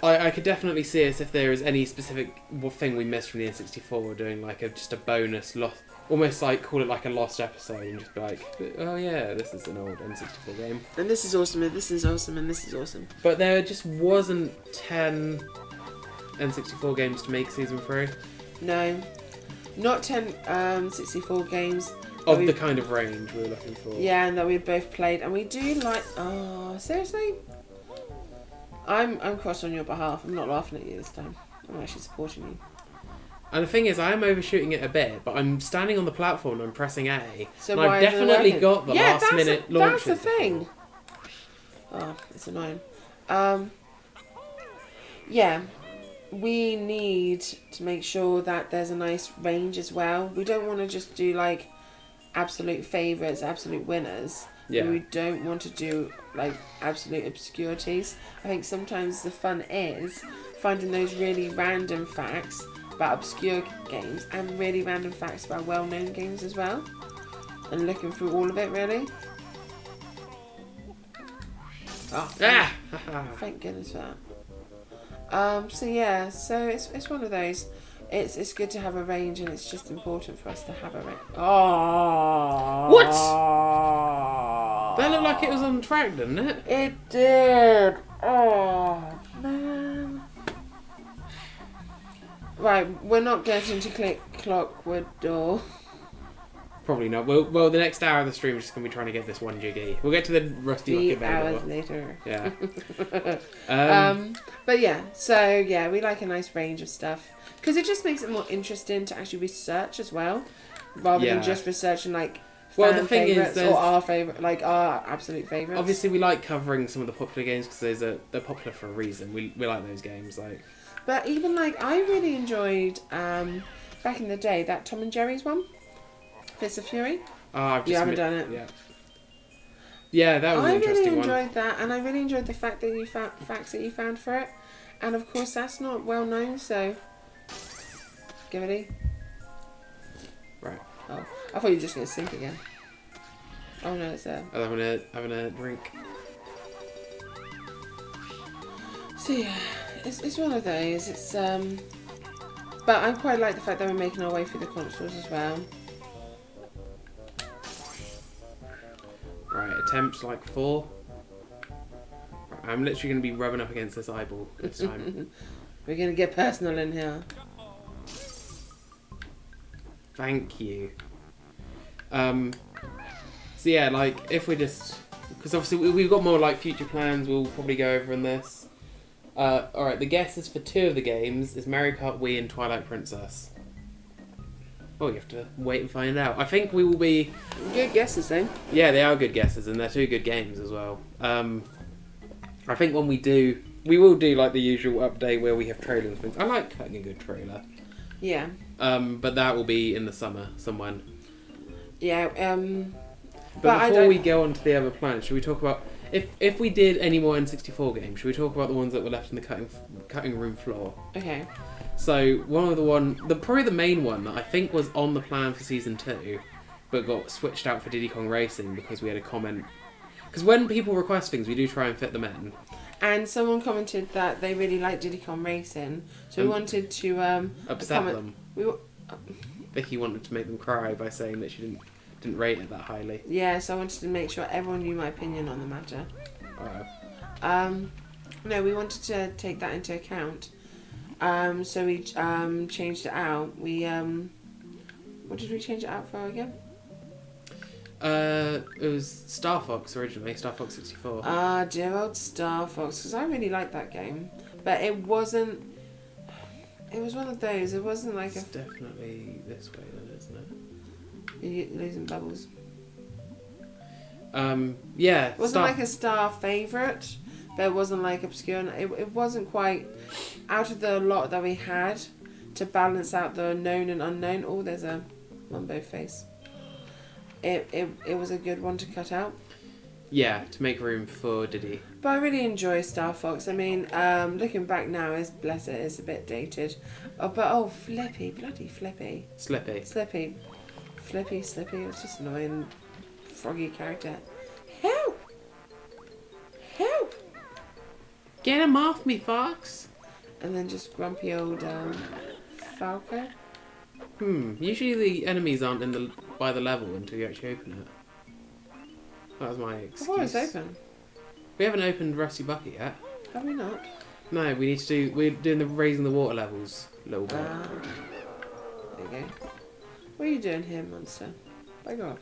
I could definitely see us if there is any specific thing we missed from the N64. We're doing like just a bonus lost, almost like call it like a lost episode, and just be like, oh yeah, this is an old N64 game. And this is awesome, and this is awesome, and this is awesome. But there just wasn't 10 N64 games to make season 3. No, not 10 64 games. Of the kind of range we were looking for. Yeah, and that we've both played, and we do like. Oh, seriously? I'm cross on your behalf. I'm not laughing at you this time. I'm actually supporting you. And the thing is, I am overshooting it a bit, but I'm standing on the platform and I'm pressing A. So and why I've definitely got the last minute launch. That's the thing. Oh, it's annoying. Yeah, we need to make sure that there's a nice range as well. We don't want to just do like absolute favourites, absolute winners. Yeah. We don't want to do like absolute obscurities. I think sometimes the fun is finding those really random facts about obscure games and really random facts about well-known games as well, and looking through all of it really. Oh, thank goodness for that. So yeah, so it's one of those. It's good to have a range, and it's just important for us to have a range. Oh, What? That looked like it was on track, didn't it? It did. Oh man. Right, we're not getting to click Clockwood Door. Probably not. Well, the next hour of the stream is just going to be trying to get this 1 jiggy. We'll get to the Rusty Bucket hours later. Yeah. But yeah, so yeah, we like a nice range of stuff because it just makes it more interesting to actually research as well, rather than just researching like fan favourites or our favourite, like our absolute favourites. Obviously, we like covering some of the popular games because they're popular for a reason. We like those games, like. But even like I really enjoyed back in the day that Tom and Jerry's one. Fist of Fury. Oh, I've just you haven't done it. Yeah. Yeah, that was an interesting one. I really enjoyed that, and I really enjoyed the fact that you found facts that you found for it, and of course that's not well known. So, give it E. Right. Oh, I thought you were just gonna sink again. Oh no, it's there. I'm having a drink. So yeah, it's one of those. It's but I quite like the fact that we're making our way through the consoles as well. Right, attempts like 4. Right, I'm literally going to be rubbing up against this eyeball this time. We're going to get personal in here. Thank you. So yeah, like, if we just... Because obviously we've got more, like, future plans we'll probably go over in this. Alright, the guesses for 2 of the games is Mario Kart Wii and Twilight Princess. Oh, you have to wait and find out. I think we will be... Good guesses, then. Yeah, they are good guesses, and they're 2 good games as well. I think when we will do, like, the usual update where we have trailers and things. I like cutting a good trailer. Yeah. But that will be in the summer, someone. Yeah, But before we go on to the other planets, should we talk about... If we did any more N64 games, should we talk about the ones that were left in the cutting room floor? Okay. So, probably the main one that I think was on the plan for Season 2, but got switched out for Diddy Kong Racing because we had a comment. Because when people request things, we do try and fit them in. And someone commented that they really liked Diddy Kong Racing, so we wanted to... upset them. Vicky wanted to make them cry by saying that she didn't rate it that highly. Yeah, so I wanted to make sure everyone knew my opinion on the matter. No, we wanted to take that into account. So we changed it out. What did we change it out for again? It was Star Fox originally, Star Fox 64. Ah, dear old Star Fox, because I really liked that game, but it wasn't. It was one of those. It wasn't like it's definitely this way, then, isn't it? You're losing bubbles. Yeah. It wasn't like a star favourite, but it wasn't like obscure. It wasn't quite out of the lot that we had to balance out the known and unknown. Oh, there's a Mumbo face. It was a good one to cut out. Yeah, to make room for Diddy. But I really enjoy Star Fox. I mean, looking back now, bless it, it's a bit dated. But Flippy, bloody Flippy. Slippy. Flippy. It's just annoying, froggy character. Help! Get him off me, Fox! And then just grumpy old Falco. Usually the enemies aren't by the level until you actually open it. That was my excuse. I thought it was open. We haven't opened Rusty Bucket yet. Have we not? No, we're doing the raising the water levels a little bit. There you go. What are you doing here, monster? Bugger off.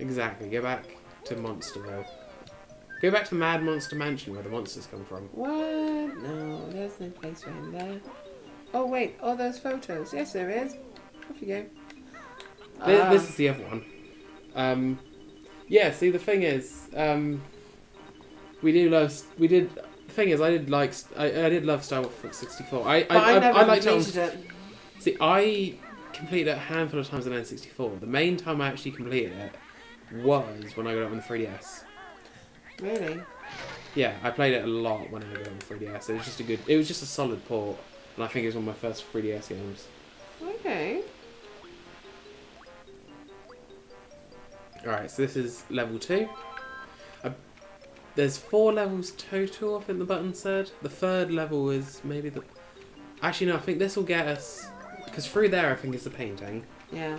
Exactly, go back to Monsterville. Go back to Mad Monster Mansion where the monsters come from. What? No, there's no place for him there. Oh wait, all those photos. Yes, there is. Off you go. This is the other one. Yeah, see, the thing is, I did love Star Fox 64. I never liked completed it. See, I completed it a handful of times on N64. The main time I actually completed it was when I got it on the 3DS. Really? Yeah, I played it a lot when I got it on the 3DS. It was just a solid port, and I think it was one of my first 3DS games. Okay. Alright, so this is level 2. There's 4 levels total, I think the button said. The third level is maybe the... Actually, no, I think this will get us... Because through there, I think is the painting. Yeah.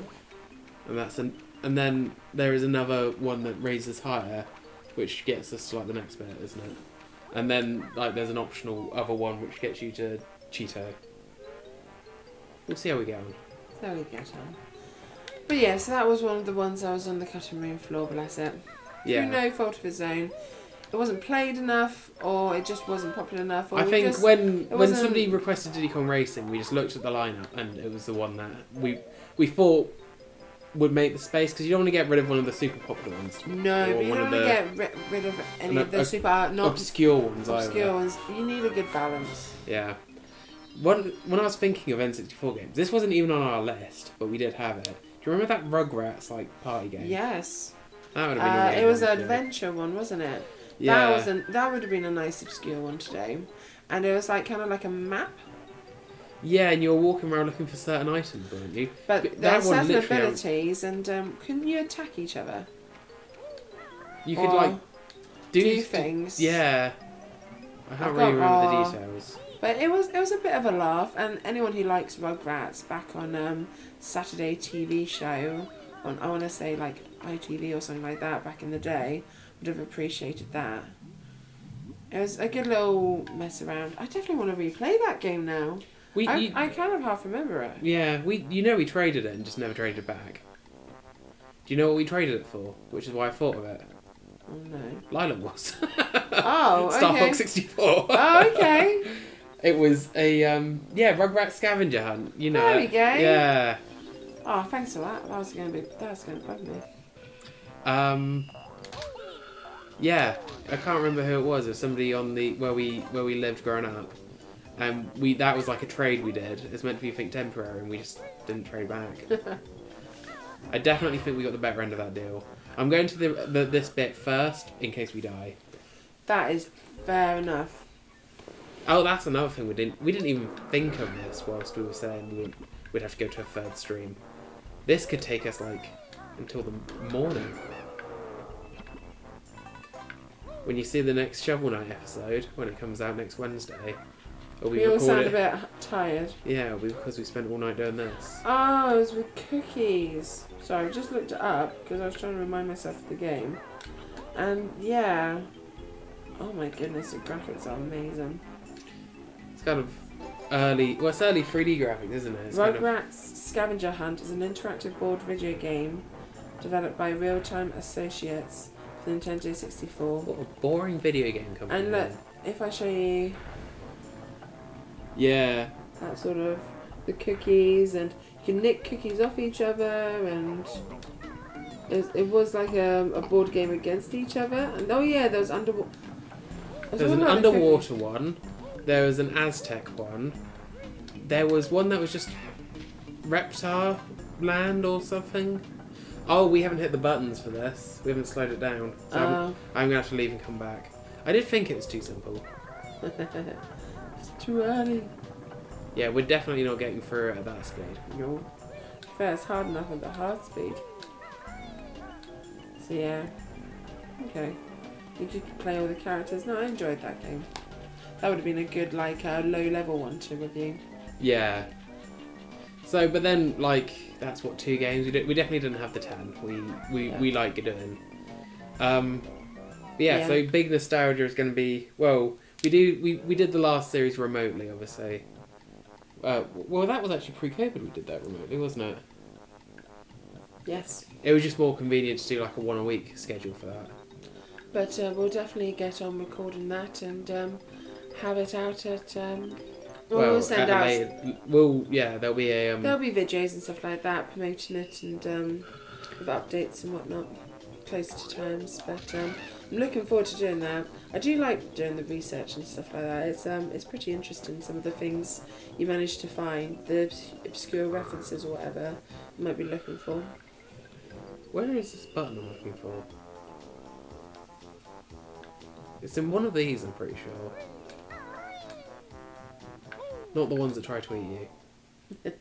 And then there is another one that raises higher, which gets us to like the next bit, isn't it? And then like there's an optional other one which gets you to Cheeto. We'll see how we get on. There we get on. But yeah, so that was one of the ones I was on the cutting room floor, bless it. Yeah. Through no fault of his own. It wasn't played enough, or it just wasn't popular enough. Or I think just, when somebody requested Diddy Kong Racing, we just looked at the lineup and it was the one that we thought would make the space, because you don't want to get rid of one of the super popular ones. No, but you don't want to get rid of any of the super not obscure ones. Obscure ones. You need a good balance. Yeah. When I was thinking of N64 games, this wasn't even on our list, but we did have it. Do you remember that Rugrats like party game? Yes. That would have been a it was an adventure one, wasn't it? Yeah. That would have been a nice obscure one today. And it was like kind of like a map. Yeah, and you were walking around looking for certain items, weren't you? But there are certain abilities, and couldn't you attack each other? You could like do things. Yeah. I can't really remember the details. But it was a bit of a laugh, and anyone who likes Rugrats back on Saturday TV show on, I want to say like ITV or something like that back in the day, would have appreciated that. It was a good little mess around. I definitely want to replay that game now. I kind of half remember it. Yeah, we traded it and just never traded it back. Do you know what we traded it for? Which is why I thought of it. Oh no. Lilac was. Oh, okay. Star Fox 64. Oh, okay. It was a Rugrats scavenger hunt. You know. There we go. Yeah. Oh, thanks for that. That's going to bug me. Yeah, I can't remember who it was. It was somebody on the where we lived growing up, and that was like a trade we did. It's meant to be, I think, temporary, and we just didn't trade back. I definitely think we got the better end of that deal. I'm going to this bit first in case we die. That is fair enough. Oh, that's another thing we didn't even think of this whilst we were saying we'd have to go to a third stream. This could take us like until the morning. When you see the next Shovel Knight episode, when it comes out next Wednesday, we all sound a bit tired. Yeah, it'll be because we spent all night doing this. Oh, it was with cookies. Sorry, I just looked it up because I was trying to remind myself of the game. And yeah. Oh my goodness, the graphics are amazing. It's kind of early 3D graphics, isn't it? Rugrats Scavenger Hunt is an interactive board video game developed by Real Time Associates for the Nintendo 64. What a boring video game company. And look, if I show you... Yeah. That sort of... The cookies, and you can nick cookies off each other, and... It was like a board game against each other. And oh yeah, there was underwater... There's an underwater one. There was an Aztec one. There was one that was just Reptar Land or something. Oh, we haven't hit the buttons for this. We haven't slowed it down. So I'm going to have to leave and come back. I did think it was too simple. It's too early. Yeah, we're definitely not getting through it at that speed. No. Fair, it's hard enough at the hard speed. So yeah. Okay. You could play all the characters. No, I enjoyed that game. That would have been a good, like, low level one to review. Yeah. So, but then, like, that's what 2 games we did. We definitely didn't have the 10. We like doing. Yeah. So big nostalgia is going to be. Well, we did the last series remotely, obviously. Well, that was actually pre-COVID. We did that remotely, wasn't it? Yes. It was just more convenient to do like a 1 a week schedule for that. But we'll definitely get on recording that and have it out at. We'll send out. There'll be a. There'll be videos and stuff like that promoting it and with updates and whatnot closer to times. But I'm looking forward to doing that. I do like doing the research and stuff like that. It's pretty interesting, some of the things you manage to find, the obscure references or whatever you might be looking for. Where is this button I'm looking for? It's in one of these, I'm pretty sure. Not the ones that try to eat you.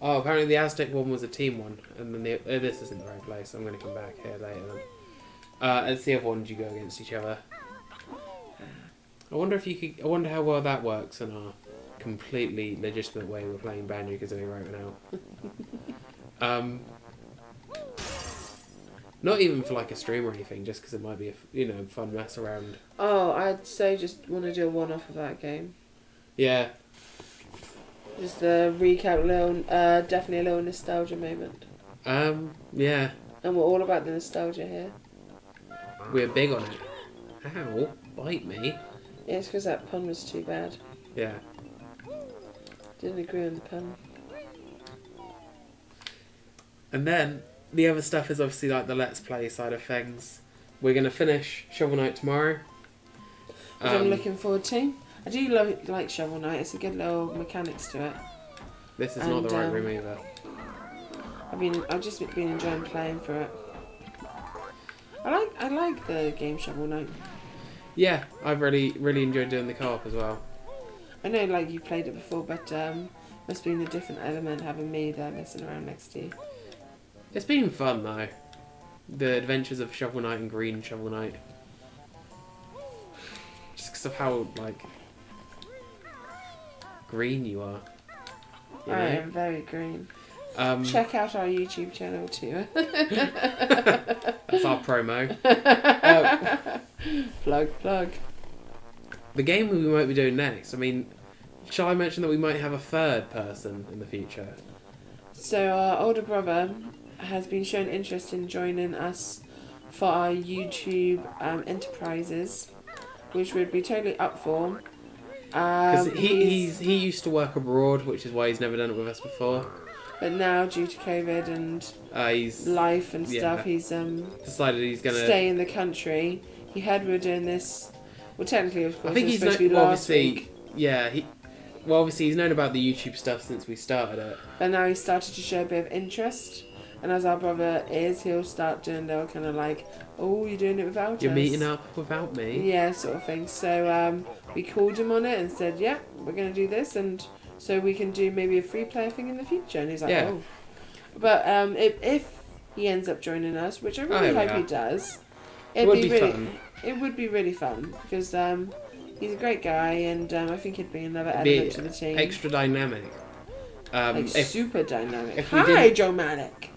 Oh, apparently the Aztec one was a team one, and then this isn't the right place. So I'm going to come back here later then. And the other ones you go against each other. I wonder if you could. I wonder how well that works in our completely legitimate way we're playing Banjo Kazooie right now. Not even for like a stream or anything, just because it might be a fun mess around. Oh, I'd say just want to do a one-off of that game. Yeah. Just a recap, definitely a little nostalgia moment. Yeah. And we're all about the nostalgia here. We're big on it. Ow, bite me. Yeah, it's because that pun was too bad. Yeah. Didn't agree on the pun. And then the other stuff is obviously like the Let's Play side of things. We're going to finish Shovel Knight tomorrow. Which I'm looking forward to. I do like Shovel Knight. It's a good little mechanics to it. This is not the right room either. I've just been enjoying playing through it. I like the game Shovel Knight. Yeah, I've really enjoyed doing the co-op as well. I know like you played it before, but must have been a different element having me there messing around next to you. It's been fun though. The adventures of Shovel Knight and Green Shovel Knight. Just because of how like green you are. You know? I am very green. Check out our YouTube channel too. That's our promo. Plug. The game we might be doing next. I mean, shall I mention that we might have a third person in the future? So our older brother has been shown interest in joining us for our YouTube enterprises, which we'd be totally up for. Because he used to work abroad, which is why he's never done it with us before. But now, due to COVID and he's life and stuff, he's decided he's gonna stay in the country. He heard we were doing this. Well, technically, of course, I think it was he's supposed to be last week. Yeah, obviously he's known about the YouTube stuff since we started it. But now he's started to show a bit of interest. And as our brother is, he'll start doing the kind of like, oh, you're doing it without us. You're meeting up without me. Yeah, sort of thing. So we called him on it and said, yeah, we're going to do this. And so we can do maybe a free player thing in the future. And he's like, oh. But if he ends up joining us, which I really hope he does, it would be really fun. It would be really fun because he's a great guy and I think he'd be another element to the team. Extra dynamic. Super dynamic. Hi, Dramatic.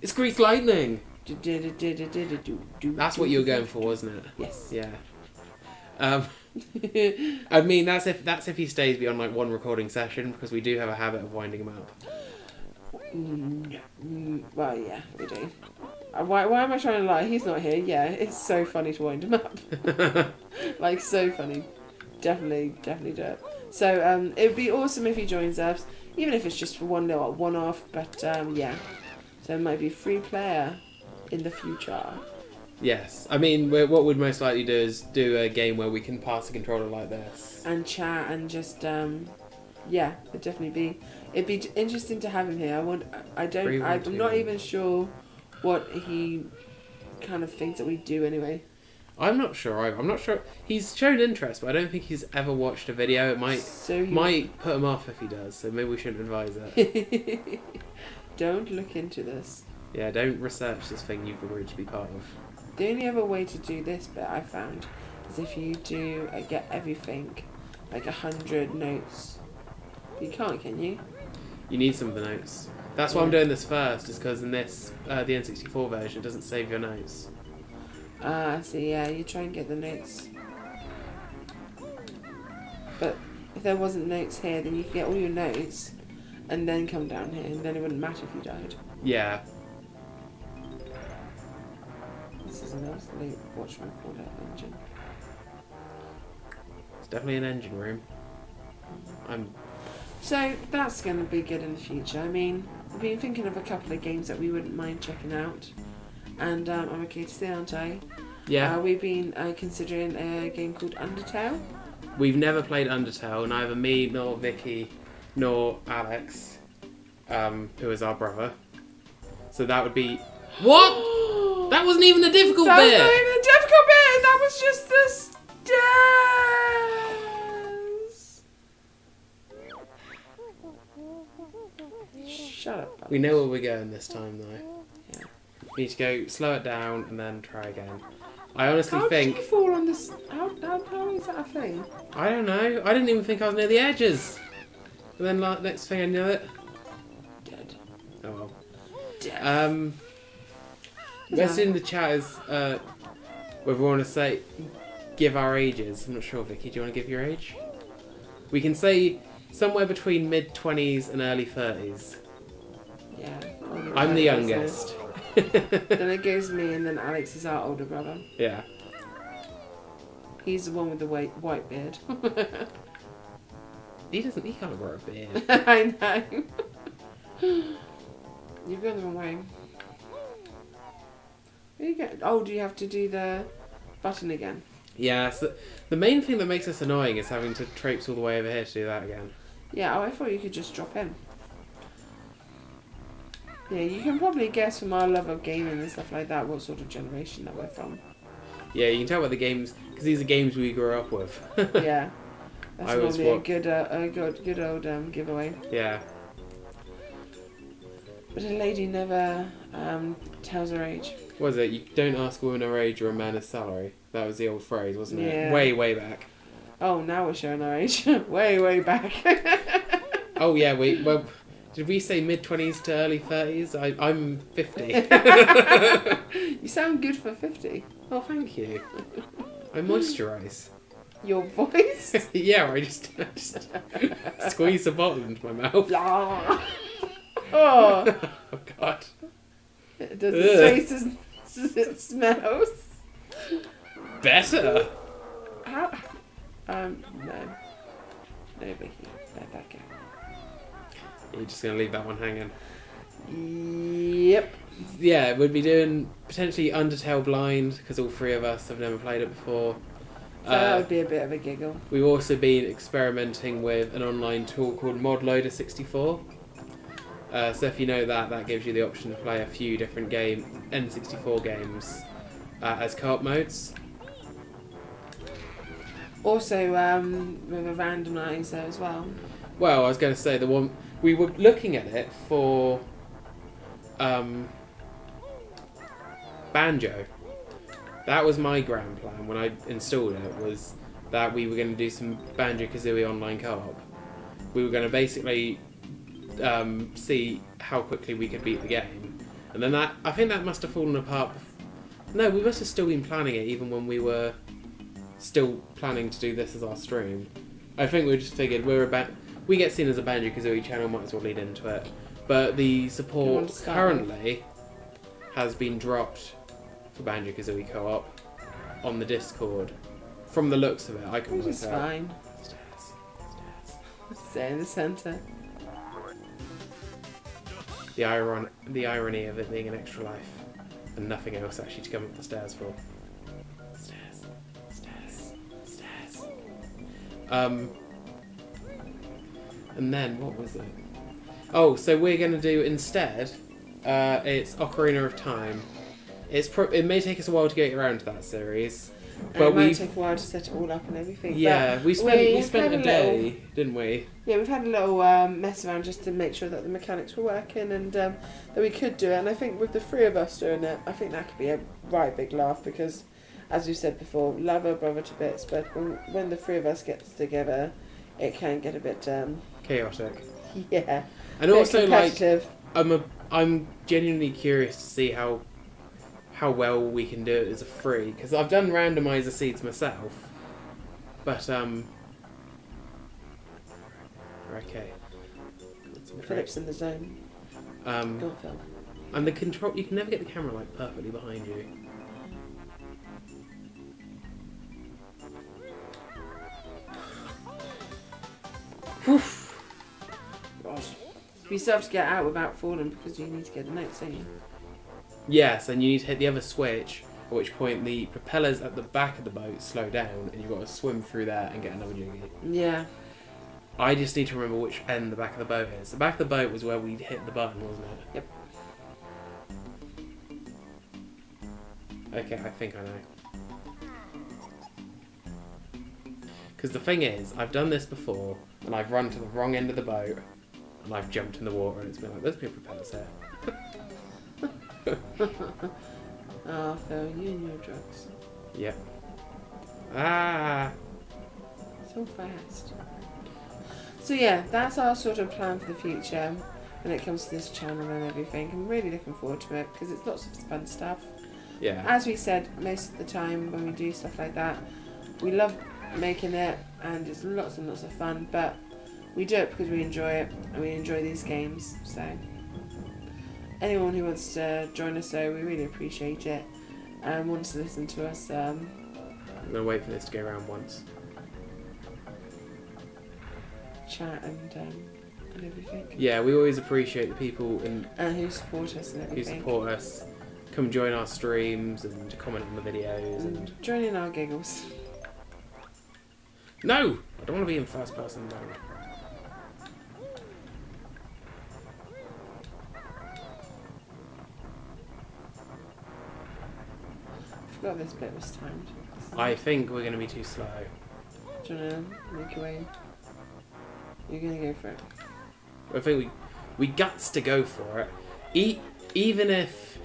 It's Greek lightning. That's what you were going for, wasn't it? Yes. Yeah. I mean, that's if he stays beyond like one recording session, because we do have a habit of winding him up. Well, yeah, we do. Why am I trying to lie? He's not here. Yeah, it's so funny to wind him up. Like, so funny. Definitely do it. So, it would be awesome if he joins us, even if it's just for one little one-off, but yeah. So it might be free player in the future. It'd I mean, what we'd most likely do is do a game where we can pass a controller like this. And chat and just, yeah, it'd definitely be... It'd be interesting to have him here. I'm not even sure what he kind of thinks that we do anyway. I'm not sure either. I'm not sure. He's shown interest, but I don't think he's ever watched a video. It might put him off if he does, so maybe we shouldn't advise it. Don't look into this. Yeah, don't research this thing you've agreed to be part of. The only other way to do this bit I found is if you do get everything, like 100 notes. You can't, can you? You need some of the notes. That's why I'm doing this first, is because in this, the N64 version, it doesn't save your notes. I see, yeah, you try and get the notes. But if there wasn't notes here, then you could get all your notes and then come down here, and then it wouldn't matter if you died. Yeah. This is an absolute watch my corner engine. It's definitely an engine room. So that's going to be good in the future. I mean, I've been thinking of a couple of games that we wouldn't mind checking out. And I'm okay to say, aren't I? Yeah. We've been considering a game called Undertale. We've never played Undertale, neither me, nor Vicky, nor Alex. who is our brother. So that would be... What? That wasn't even the difficult bit! That was not even the difficult bit! That was just the stairs! Shut up. We know where we're going this time, though. Yeah. We need to go slow it down and then try again. I honestly How think... did you fall on this? How is that a thing? I don't know. I didn't even think I was near the edges. And then like, next thing I knew it... Dead. Oh well. Dead. What's in the chat is whether we want to say give our ages. I'm not sure, Vicky. Do you want to give your age? We can say somewhere between mid-20s and early 30s. Yeah. I'm the youngest. Then it goes me, and then Alex is our older brother. Yeah. He's the one with the white beard. He can't grow a beard. I know. You're going the wrong way. Where you go? Oh, do you have to do the button again? Yeah, so the main thing that makes us annoying is having to traipse all the way over here to do that again. Yeah, oh, I thought you could just drop in. Yeah, you can probably guess from our love of gaming and stuff like that what sort of generation that we're from. Yeah, you can tell by the games, because these are games we grew up with. Yeah. That's normally a good old giveaway. Yeah. But a lady never tells her age. What was it? You don't ask a woman her age or a man his salary. That was the old phrase, wasn't it? Yeah. Way, way back. Oh, now we're showing our age. way, way back. Oh yeah, well, did we say mid-20s to early 30s? I'm 50. You sound good for 50. Oh, thank you. I moisturise. Your voice? Yeah, I just squeeze a bottle into my mouth. Oh. Oh God. Does it taste as it smells? Better. How? No. No, Vicky. Let that go. You're just going to leave that one hanging? Yep. Yeah, we'd be doing potentially Undertale Blind, because all three of us have never played it before. So that would be a bit of a giggle. We've also been experimenting with an online tool called ModLoader 64. So if you know that gives you the option to play a few different N64 games as co-op modes. Also, with a randomizer as well. Well, I was going to say the one we were looking at it for Banjo. That was my grand plan when I installed it, was that we were going to do some Banjo-Kazooie online co-op. We were going to basically see how quickly we could beat the game. And then I think that must have fallen apart. No, we must have still been planning it even when we were still planning to do this as our stream. I think we just figured we get seen as a Banjo-Kazooie channel, might as well lead into it. But the support currently has been dropped for Banjo-Kazooie co-op on the Discord. From the looks of it, I can work out. Which is fine. Stairs. Stay in the centre. The irony of it being an extra life and nothing else actually to come up the stairs for. Stairs. And then what was it? Oh, so we're going to do instead. It's Ocarina of Time. It may take us a while to get around to that series, but it might take a while to set it all up and everything. Yeah, but we spent a day, didn't we? Yeah, we've had a little mess around just to make sure that the mechanics were working and that we could do it. And I think with the three of us doing it, I think that could be a right big laugh because, as you said before, love our brother to bits. But when the three of us get together, it can get a bit chaotic. Yeah, and also competitive. I'm genuinely curious to see how well we can do it as a free, because I've done randomizer seeds myself, but okay. Philip's in the zone. Go on, Phil. And the control, you can never get the camera like perfectly behind you. You still have to get out without falling because you need to get the notes, don't you? Yes, and you need to hit the other switch, at which point the propellers at the back of the boat slow down and you've got to swim through there and get another jiggy. Yeah. I just need to remember which end the back of the boat is. The back of the boat was where we hit the button, wasn't it? Yep. Okay, I think I know. Because the thing is, I've done this before, and I've run to the wrong end of the boat, and I've jumped in the water, and it's been like, there's been propellers here. Oh, Phil, you and your drugs. Yep. Ah! So fast. So yeah, that's our sort of plan for the future when it comes to this channel and everything. I'm really looking forward to it because it's lots of fun stuff. Yeah. As we said, most of the time when we do stuff like that, we love making it and it's lots and lots of fun, but we do it because we enjoy it and we enjoy these games. So anyone who wants to join us, though, we really appreciate it and wants to listen to us. I'm going to wait for this to go around once. Chat and everything. Yeah, we always appreciate the people who support us and who everything. support us, come join our streams and comment on the videos. And join in our giggles. No! I don't want to be in first person mode. I forgot this bit was timed. I think we're going to be too slow. Do you want to make your way? You're going to go for it. I think we guts to go for it. Even if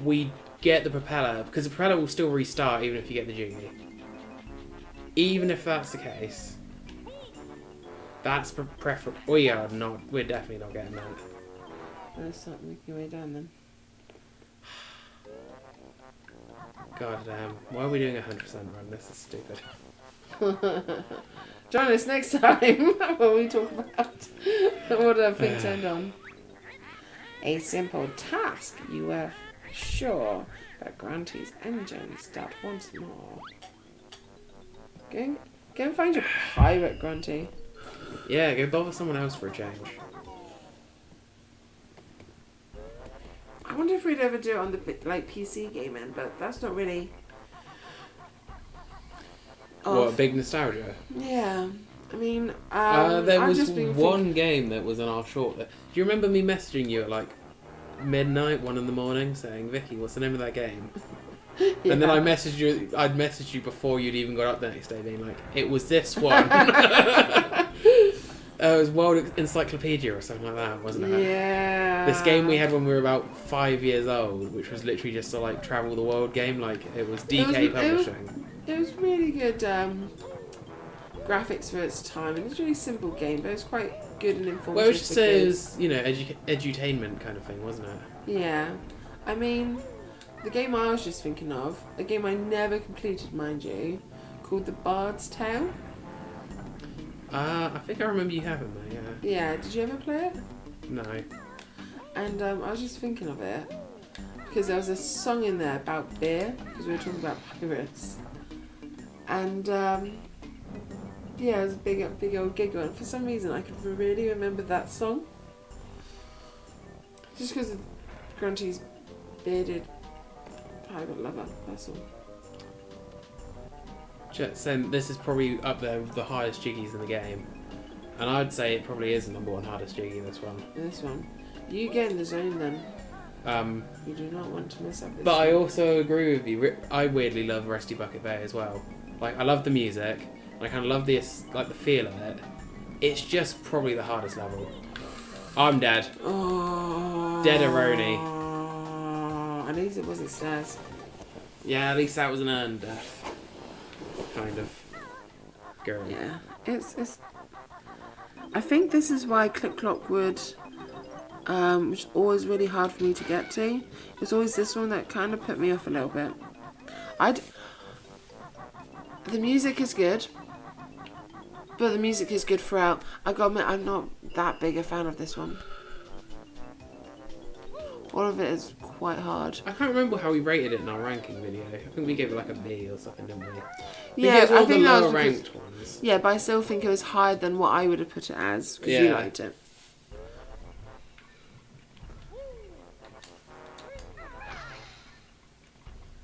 we get the propeller, because the propeller will still restart even if you get the jiggy. Even if that's the case, that's preferable. We're definitely not getting that. Let's start making your way down then. God damn, why are we doing a 100% run? This is stupid. Join us next time when we talk about what our thing turned on. A simple task, you were sure, but Grunty's engine start once more. Go and find your pirate, Grunty. Yeah, go bother someone else for a change. I wonder if we'd ever do it on the PC gaming, but that's not really. What, big nostalgia? Yeah, I mean, there I've was just been one game that was on our shortlist. Do you remember me messaging you at like midnight, 1 in the morning, saying, "Vicky, what's the name of that game?" Yeah. And then I'd messaged you before you'd even got up the next day, being like, "It was this one." It was World Encyclopedia or something like that, wasn't it? Yeah. This game we had when we were about 5 years old, which was literally just a like travel the world game. Like it was DK Publishing. It was really good graphics for its time, and it's a really simple game, but it was quite good and informative. Well, it was just it was, edutainment kind of thing, wasn't it? Yeah, I mean, the game I was just thinking of, a game I never completed, mind you, called The Bard's Tale. I think I remember you having that, yeah. Yeah, did you ever play it? No. And I was just thinking of it because there was a song in there about beer, because we were talking about pirates. And yeah, it was a big old giggle, and for some reason I could really remember that song. Just because of Grunty's bearded pirate lover, that's all. Saying this is probably up there with the hardest jiggies in the game, and I'd say it probably is the #1 hardest jiggy. This one. This one, you get in the zone then. You do not want to mess up this. But I also agree with you. I weirdly love Rusty Bucket Bay as well. Like I love the music. I kind of love the feel of it. It's just probably the hardest level. I'm dead. Oh. Dead-a-roni. At least it wasn't stairs. Yeah, at least that was an earned death. Kind of. Girl. Yeah, it's. I think this is why Click Clock Wood, which is always really hard for me to get to. It's always this one that kind of put me off a little bit. The music is good, but the music is good throughout. I gotta admit, I'm not that big a fan of this one. All of it is quite hard. I can't remember how we rated it in our ranking video. I think we gave it like a B or something, didn't we? Yeah, I think that was ranked ones. Yeah, but I still think it was higher than what I would have put it as, because you liked it.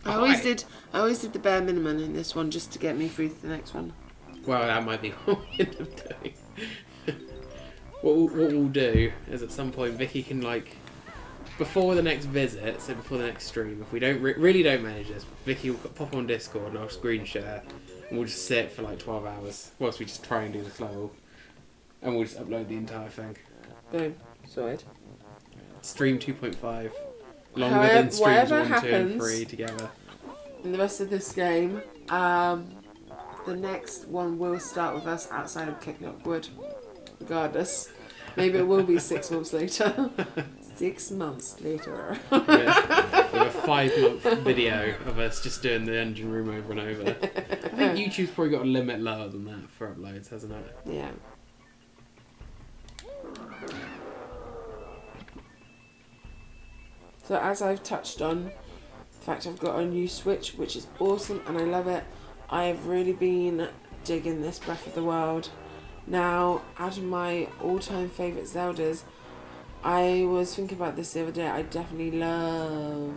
I always did the bare minimum in this one just to get me through to the next one. Well, that might be what we end up doing. What we'll do is at some point Vicky can, like, before the next visit, so before the next stream, if we don't really don't manage this, Vicky will pop on Discord and I'll screen share, and we'll just sit for like 12 hours whilst we just try and do this level, and we'll just upload the entire thing. Boom. Sorted. Stream 2.5. Longer than streams 1, 2 and 3 together. In the rest of this game, the next one will start with us outside of Kicknock Wood. Regardless. Maybe it will be 6 months later. 6 months later. With a 5-month video of us just doing the engine room over and over. I think YouTube's probably got a limit lower than that for uploads, hasn't it? Yeah. So as I've touched on, the fact I've got a new Switch, which is awesome and I love it. I've really been digging this Breath of the Wild. Now, out of my all-time favourite Zeldas, I was thinking about this the other day. I definitely love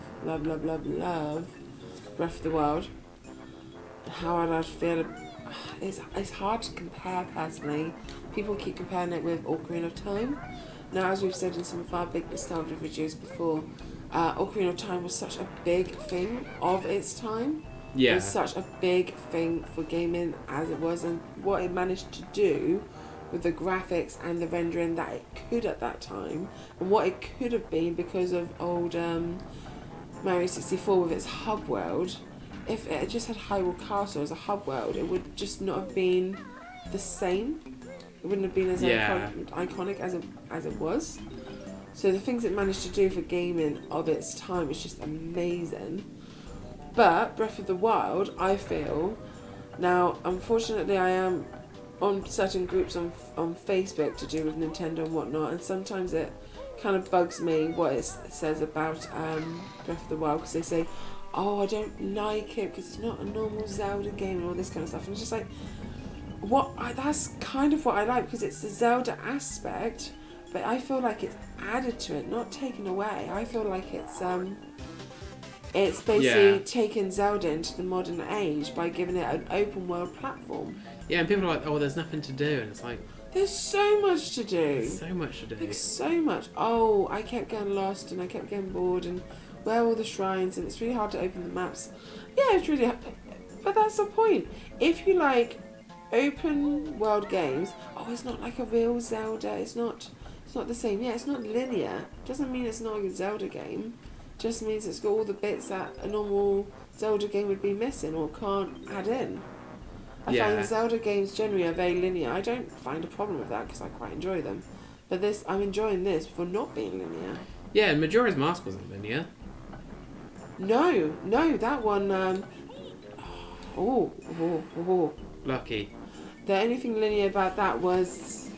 Breath of the Wild. How I'd feel, it's hard to compare personally. People keep comparing it with Ocarina of Time. Now, as we've said in some of our big nostalgia videos before, Ocarina of Time was such a big thing of its time. Yeah. It was such a big thing for gaming as it was, and what it managed to do with the graphics and the rendering that it could at that time, and what it could have been because of old Mario 64 with its hub world. If it just had Hyrule Castle as a hub world, it would just not have been the same. It wouldn't have been as iconic as it was. So the things it managed to do for gaming of its time is just amazing. But Breath of the Wild, I feel, now unfortunately I am on certain groups on Facebook to do with Nintendo and whatnot, and sometimes it kind of bugs me what it says about Breath of the Wild, because they say, oh, I don't like it because it's not a normal Zelda game and all this kind of stuff, and it's just like, that's kind of what I like, because it's the Zelda aspect, but I feel like it's added to it, not taken away. I feel like it's basically taken Zelda into the modern age by giving it an open world platform. Yeah, and people are like, oh, there's nothing to do, and it's like, there's so much to do. There's so much to do. Like, so much. Oh, I kept getting lost and I kept getting bored, and where are all the shrines, and it's really hard to open the maps. Yeah, it's really hard. But that's the point. If you like open world games, oh, it's not like a real Zelda, it's not the same. Yeah, it's not linear. Doesn't mean it's not a Zelda game. Just means it's got all the bits that a normal Zelda game would be missing or can't add in. I find Zelda games generally are very linear. I don't find a problem with that because I quite enjoy them. But I'm enjoying this for not being linear. Yeah, Majora's Mask wasn't linear. No, that one. Lucky. The only thing linear about that was,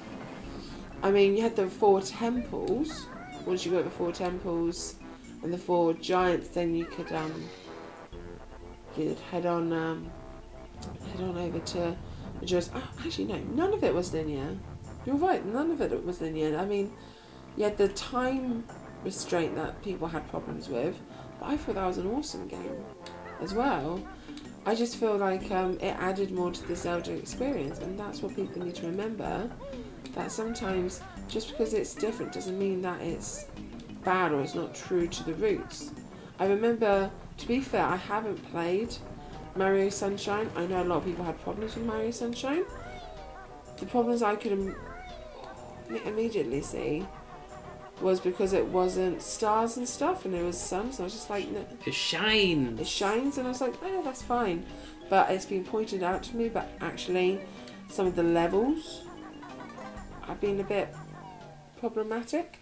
I mean, you had the 4 temples. Once you got the 4 temples and the 4 giants, then you could you'd head on over to Majora's. Oh, actually, no, none of it was linear. You're right, none of it was linear. I mean, you had the time restraint that people had problems with, but I thought that was an awesome game as well. I just feel like it added more to the Zelda experience, and that's what people need to remember, that sometimes just because it's different doesn't mean that it's bad or it's not true to the roots. I remember, to be fair, I haven't played Mario Sunshine. I know a lot of people had problems with Mario Sunshine. The problems I could immediately see was because it wasn't stars and stuff and it was sun, so I was just like, no. It shines. It shines, and I was like, oh, that's fine. But it's been pointed out to me, but actually some of the levels have been a bit problematic,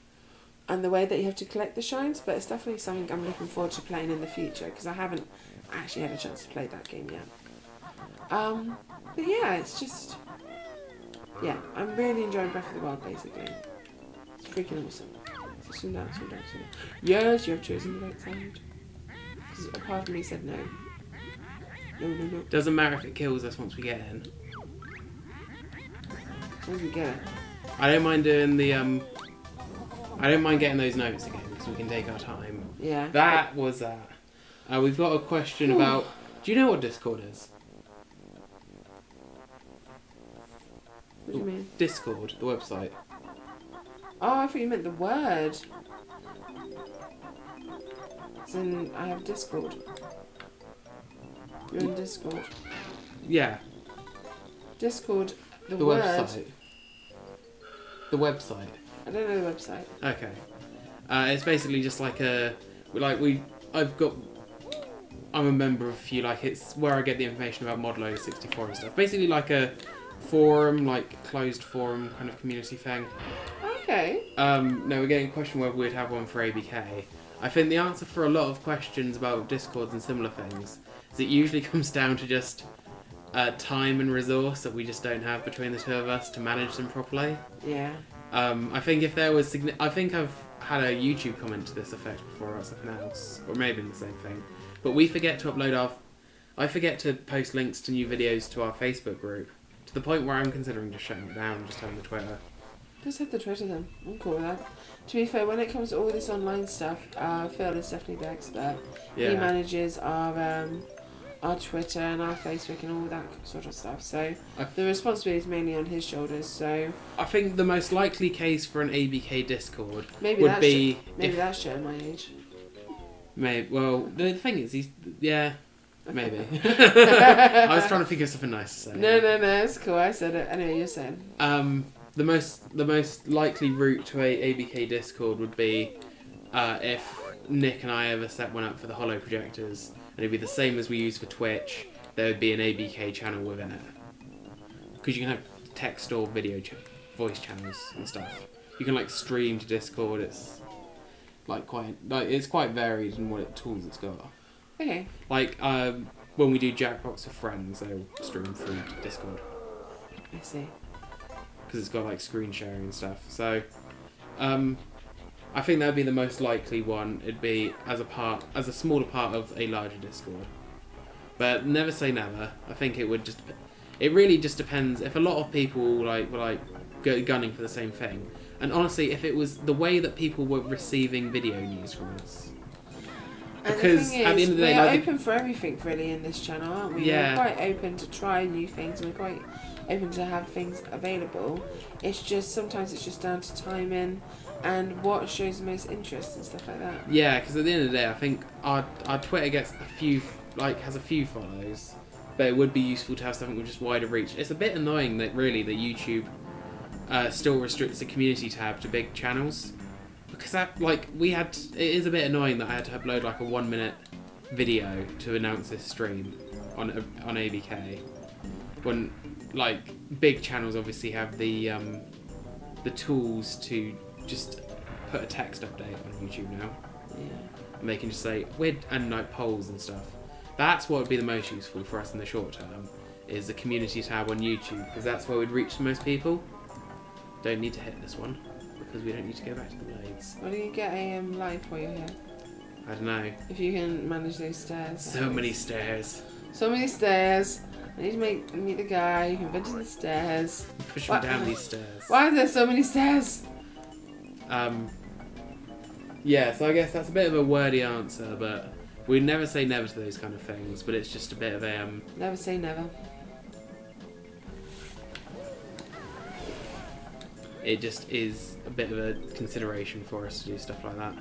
and the way that you have to collect the shines, but it's definitely something I'm looking forward to playing in the future, because I haven't actually had a chance to play that game yet. But yeah, it's just, yeah, I'm really enjoying Breath of the Wild, basically. It's freaking awesome. So down. Yes, you have chosen the right side. Because a part of me said no. No. Doesn't matter if it kills us once we get in. Once we get it. I don't mind doing the I don't mind getting those notes again because we can take our time. Yeah. That was that. We've got a question about. Do you know what Discord is? What do you mean? Discord, the website. Oh, I thought you meant the word. As in, I have Discord. You're in Discord. Yeah. Discord, the The word. website. The website. I don't know the website. Okay. It's basically just like I'm a member of a few, like, it's where I get the information about Modlo 64 and stuff. Basically like a forum, like closed forum kind of community thing. Okay. No, we're getting a question whether we'd have one for ABK. I think the answer for a lot of questions about Discords and similar things is it usually comes down to just time and resource that we just don't have between the two of us to manage them properly. Yeah. I think if there was... I think I've had a YouTube comment to this effect before about something else, or maybe the same thing. But we forget to upload I forget to post links to new videos to our Facebook group, to the point where I'm considering just shutting it down and just having the Twitter. Just have the Twitter then. I'm cool with that. To be fair, when it comes to all this online stuff, Phill is definitely the expert. Yeah. He manages our Twitter and our Facebook and all that sort of stuff. So the responsibility is mainly on his shoulders. So I think the most likely case for an ABK Discord maybe would be that's showing my age. Maybe. Well, the thing is, maybe. I was trying to think of something nice to say. No, it's cool. I said it. Anyway, you're saying. The most likely route to a ABK Discord would be if Nick and I ever set one up for the holo projectors, and it'd be the same as we use for Twitch. There would be an ABK channel within it, because you can have text or video voice channels and stuff. You can like stream to Discord. It's it's quite varied in what tools it's got. Okay. Like when we do Jackbox with friends, they'll stream through Discord. I see. Because it's got like screen sharing and stuff. So, I think that would be the most likely one. It'd be as a smaller part of a larger Discord. But never say never. I think it would it really just depends. If a lot of people were gunning for the same thing, and honestly, if it was the way that people were receiving video news from us. Because and the thing is, at the end of the day, we're open for everything really in this channel, aren't we? Yeah. We're quite open to try new things. We're quite open to have things available. It's just sometimes it's just down to timing and what shows the most interest and stuff like that. Yeah, because at the end of the day, I think our Twitter gets has a few follows, but it would be useful to have something with just wider reach. It's a bit annoying that really the YouTube still restricts the community tab to big channels, because that it is a bit annoying that I had to upload like a 1 minute video to announce this stream on ABK, when like big channels obviously have the tools to just put a text update on YouTube now. Yeah. And they can just say and like polls and stuff. That's what would be the most useful for us in the short term, is the community tab on YouTube, because that's where we'd reach the most people. Don't need to hit this one, because we don't need to go back to the blades. Why do you get a light while you're here? I don't know. If you can manage those stairs. So many stairs. So many stairs. I need to meet the guy who invented the stairs. Push me down these stairs. Why are there so many stairs? Yeah, so I guess that's a bit of a wordy answer, but we'd never say never to those kind of things, but it's just a bit of a... Never say never. It just is a bit of a consideration for us to do stuff like that.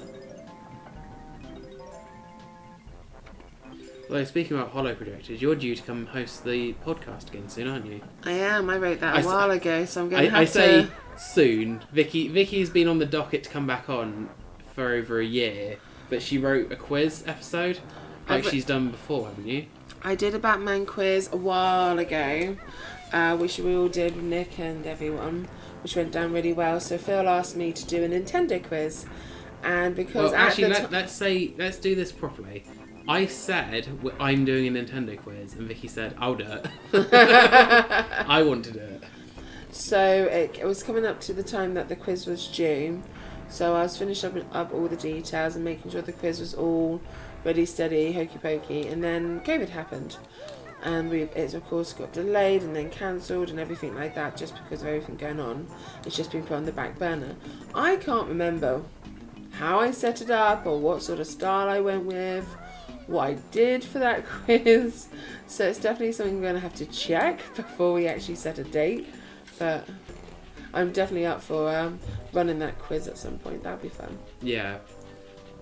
Although, speaking about holo projectors, you're due to come host the podcast again soon, aren't you? I am. I wrote that a while ago, so I'm going to have I say soon. Vicky's been on the docket to come back on for over a year, but she wrote a quiz episode like she's done before, haven't you? I did a Batman quiz a while ago, which we all did with Nick and everyone, which went down really well. So Phill asked me to do a Nintendo quiz, and because let's do this properly. I said I'm doing a Nintendo quiz, and Vicky said I'll do it. I want to do it. So it was coming up to the time that the quiz was due, so I was finishing up all the details and making sure the quiz was all ready, steady, hokey pokey, and then COVID happened, and it of course got delayed and then cancelled and everything like that, just because of everything going on. It's just been put on the back burner. I can't remember how I set it up or what sort of style I went with, what I did for that quiz, so it's definitely something we're going to have to check before we actually set a date But I'm definitely up for running that quiz at some point. That'd be fun. Yeah.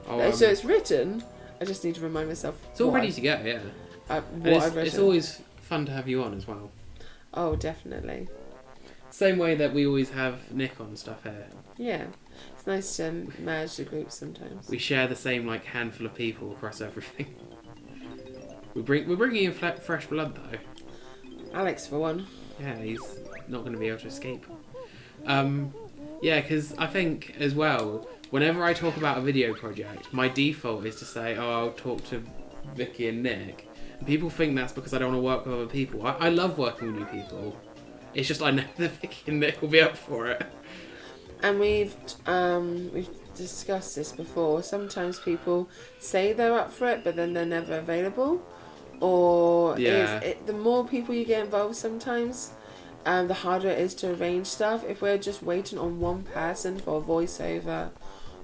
So it's written. I just need to remind myself. It's all ready to go. Yeah. It's always fun to have you on as well. Oh, definitely. Same way that we always have Nick on stuff here. Yeah. It's nice to merge the groups sometimes. We share the same handful of people across everything. We're bringing in fresh blood though. Alex for one. Yeah, he's not going to be able to escape. Yeah, because I think as well, whenever I talk about a video project, my default is to say, "Oh, I'll talk to Vicky and Nick." And people think that's because I don't want to work with other people. I love working with new people. It's just I know that Vicky and Nick will be up for it. And we've discussed this before. Sometimes people say they're up for it, but then they're never available. Or the more people you get involved sometimes, the harder it is to arrange stuff. If we're just waiting on one person for a voiceover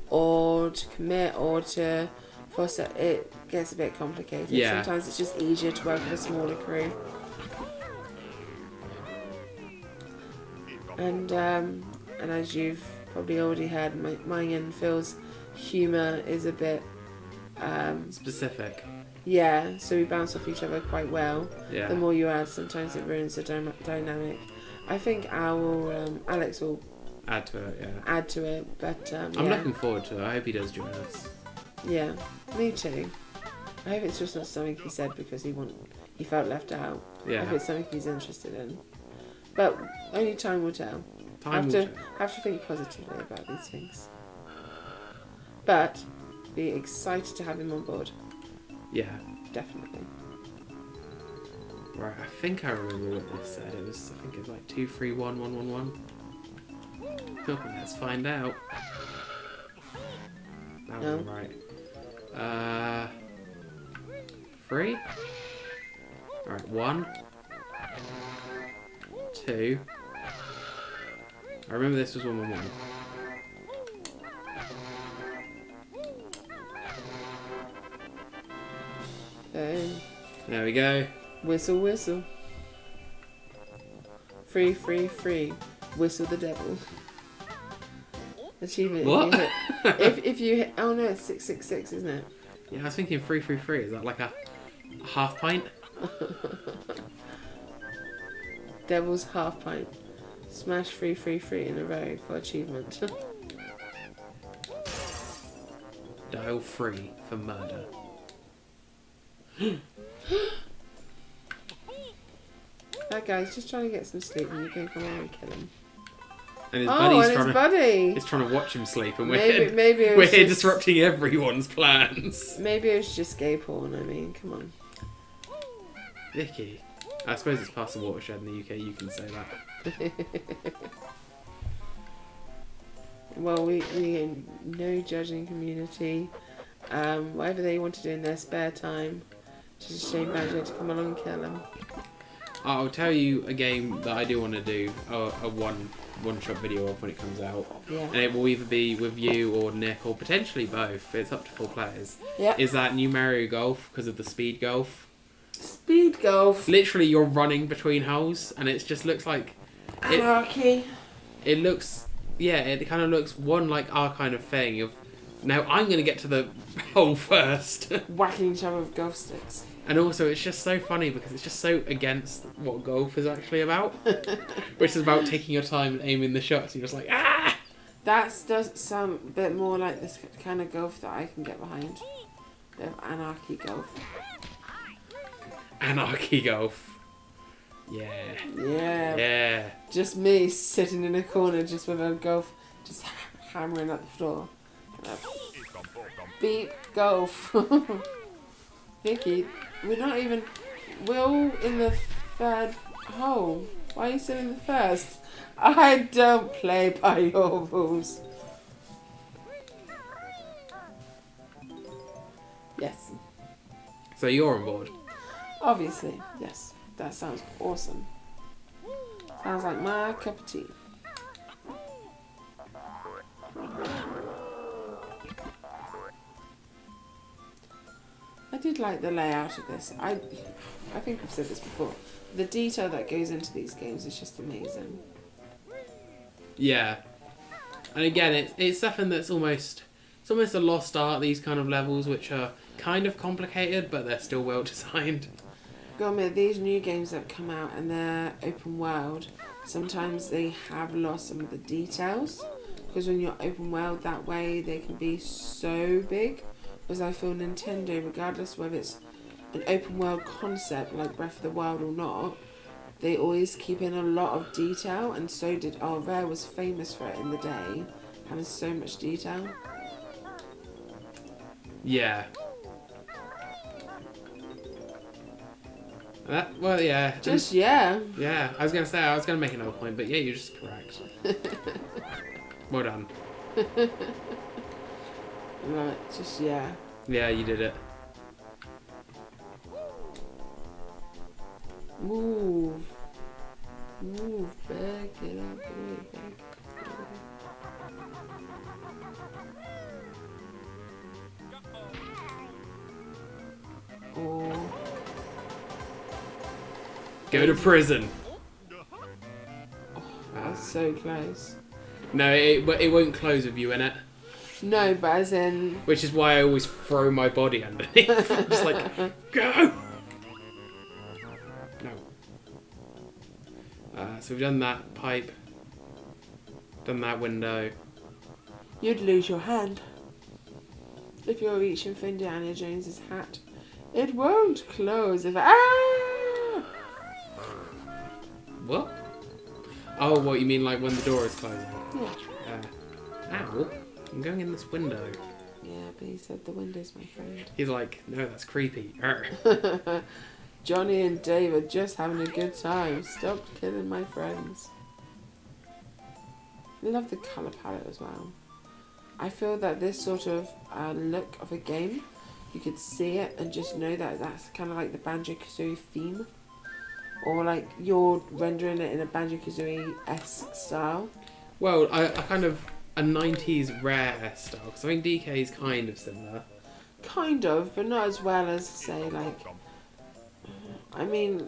or to commit or to force it, it gets a bit complicated. Yeah. Sometimes it's just easier to work with a smaller crew. And as you've probably already heard, mine and Phil's humour is a bit specific. Yeah, so we bounce off each other quite well. Yeah. The more you add, sometimes it ruins the dynamic. I think Alex will add to it. Yeah. Add to it, but I'm looking forward to it. I hope he does join us. Yeah, me too. I hope it's just not something he said because he felt left out. Yeah. I hope it's something he's interested in. But only time will tell. Have to think positively about these things. But be excited to have him on board. Yeah. Definitely. Right, I think I remember what this said. I think it was like 231111. Oh, let's find out. That was right. 3. Alright, 1. 2. I remember this was 111. There we go. Whistle, whistle. Free, free, free. Whistle the devil. Achievement. What? If you hit, oh no, it's 666, isn't it? Yeah, I was thinking 333. Is that like a half pint? Devil's half pint. Smash 333 in a row for achievement. Dial 3 for murder. That guy's just trying to get some sleep and you can come on and kill him. And his buddy is trying to watch him sleep, and we're here disrupting everyone's plans. Maybe it was just gay porn. I mean, come on, Vicky. I suppose it's past the watershed in the UK. You can say that. Well, we no judging community. Whatever they want to do in their spare time, just shame Banjo to come along and kill them. I'll tell you a game that I do want to do a one-shot video of when it comes out. Yeah. And it will either be with you or Nick or potentially both. It's up to 4 players. Yeah. Is that new Mario Golf because of the speed golf? Speed golf. Literally, you're running between holes, and it just looks like anarchy. It looks, yeah. It kind of looks like our kind of thing of. Now I'm going to get to the hole first. Whacking each other with golf sticks. And also, it's just so funny because it's just so against what golf is actually about. Which is about taking your time and aiming the shots. You're just like, ah! That does sound a bit more like this kind of golf that I can get behind. The anarchy golf. Anarchy golf. Yeah. Yeah. Yeah. Just me sitting in a corner just with a golf, just hammering at the floor. Beep golf. Vicky, we're all in the 3rd hole. Why are you still in the 1st? I don't play by your rules. Yes. So you're on board? Obviously, yes. That sounds awesome. Sounds like my cup of tea. I did like the layout of this. I think I've said this before. The detail that goes into these games is just amazing. Yeah. And again, it's something that's almost a lost art, these kind of levels, which are kind of complicated, but they're still well designed. Gotta admit, these new games that come out and they're open world, sometimes they have lost some of the details. Because when you're open world that way, they can be so big. Whereas I feel Nintendo, regardless whether it's an open world concept like Breath of the Wild or not, they always keep in a lot of detail, and so did Rare was famous for it in the day, having so much detail. Yeah. Well, yeah. Just yeah. Yeah, I was gonna make another point, but yeah, you're just correct. Well done. Right, just yeah. Yeah, you did it. Move back, get up, move back. Oh. Go to prison. That's so close. No, it won't close with you in it. No, but as in... Which is why I always throw my body underneath. Just like, go! No. So we've done that pipe. Done that window. You'd lose your hand if you're reaching for Indiana Jones's hat. It won't close if... Ah! What? Oh, what, you mean like when the door is closing? Yeah. Ow. I'm going in this window. Yeah, but he said the window's my friend. He's like, no, that's creepy. Johnny and Dave are just having a good time. Stop killing my friends. I love the colour palette as well. I feel that this sort of look of a game, you could see it and just know that that's kind of like the Banjo-Kazooie theme. Or like you're rendering it in a Banjo-Kazooie-esque style. Well, I kind of a 90s Rare style, because I think DK is kind of similar. Kind of, but not as well as, say, like... I mean,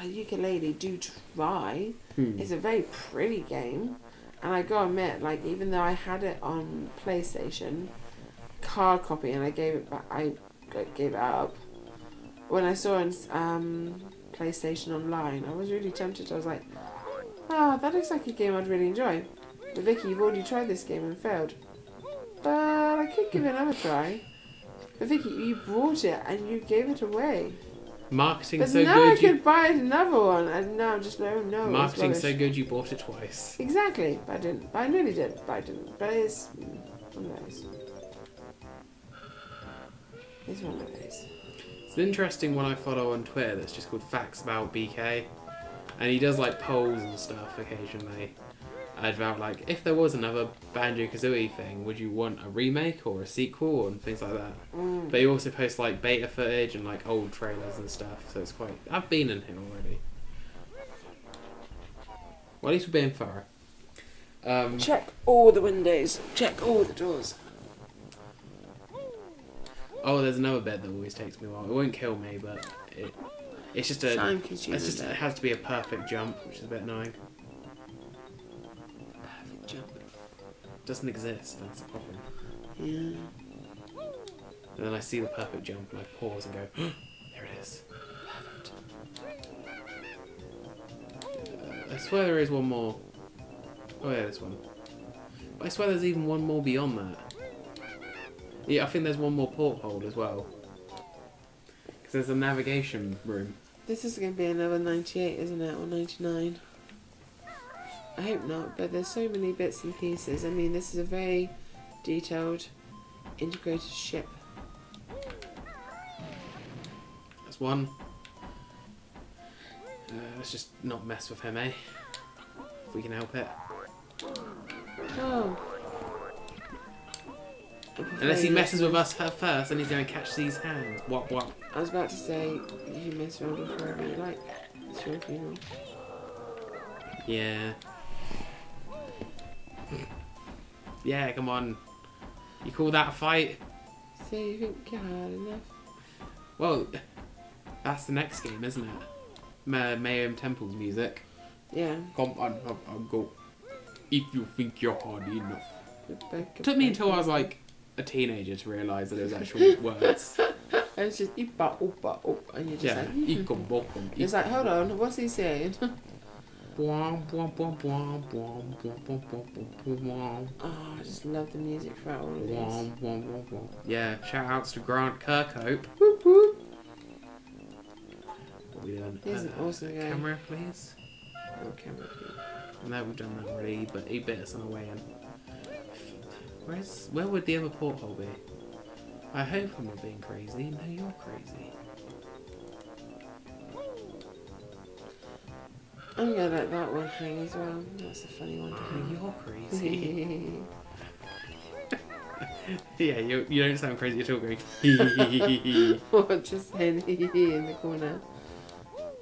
Ukulele do try. It's a very pretty game. And I gotta admit, like, even though I had it on PlayStation, card copy, and I gave it back, I gave it up. When I saw it on PlayStation Online, I was really tempted. I was like, oh, that looks like a game I'd really enjoy. But Vicky, you've already tried this game and failed. But I could give it another try. But Vicky, you bought it and you gave it away. Marketing but so now good. I could buy another one, and now I'm just like, oh no. Marketing so good you bought it twice. Exactly, but I didn't. But I nearly did, but I didn't. But it's one of those. It's one of those. It's an interesting one I follow on Twitter that's just called Facts About BK. And he does like polls and stuff occasionally. About like, if there was another Banjo-Kazooie thing, would you want a remake or a sequel and things like that? But he also posts like beta footage and like old trailers and stuff, so it's quite... I've been in here already. Well, at least we're being thorough. Check all the windows. Check all the doors. Oh, there's another bit that always takes me a while. It won't kill me, but it's just a... Time consuming. It's just, it has to be a perfect jump, which is a bit annoying. Jump. Doesn't exist, that's the problem. Yeah. And then I see the perfect jump and I pause and go, oh, there it is. Perfect. I swear there is one more. Oh yeah, this one. But I swear there's even one more beyond that. Yeah, I think there's one more porthole as well. Because there's a navigation room. This is going to be another 98, isn't it? Or 99. I hope not, but there's so many bits and pieces. I mean, this is a very detailed, integrated ship. There's one. Let's just not mess with him, eh? If we can help it. Oh. Unless he messes with us first, then he's going to catch these hands. What? I was about to say, you mess around with whoever you like. It's your funeral. Yeah. Yeah, come on. You call that a fight? So you think you're hard enough? Well, that's the next game, isn't it? Mayhem Temple's music. Yeah. Come on, I'll go. if you think you're hard enough. It took me until I was like a teenager to realise that it was actual words. And it's just ipa upa up, and you're just like. It's like, hold on, what's he saying? Oh, I just love the music for all of these. Yeah, shout outs to Grant Kirkhope. Whoop, whoop. What are we doing? Here's an awesome game. Camera, please. Oh, camera, please. No, we've done that already, but he bit us on the way in. Where would the other porthole be? I hope I'm not being crazy. No, you're crazy. I'm gonna let that one hang as well. That's a funny one to hang. You're crazy. Yeah, you don't sound crazy at all, going. Or just saying in the corner.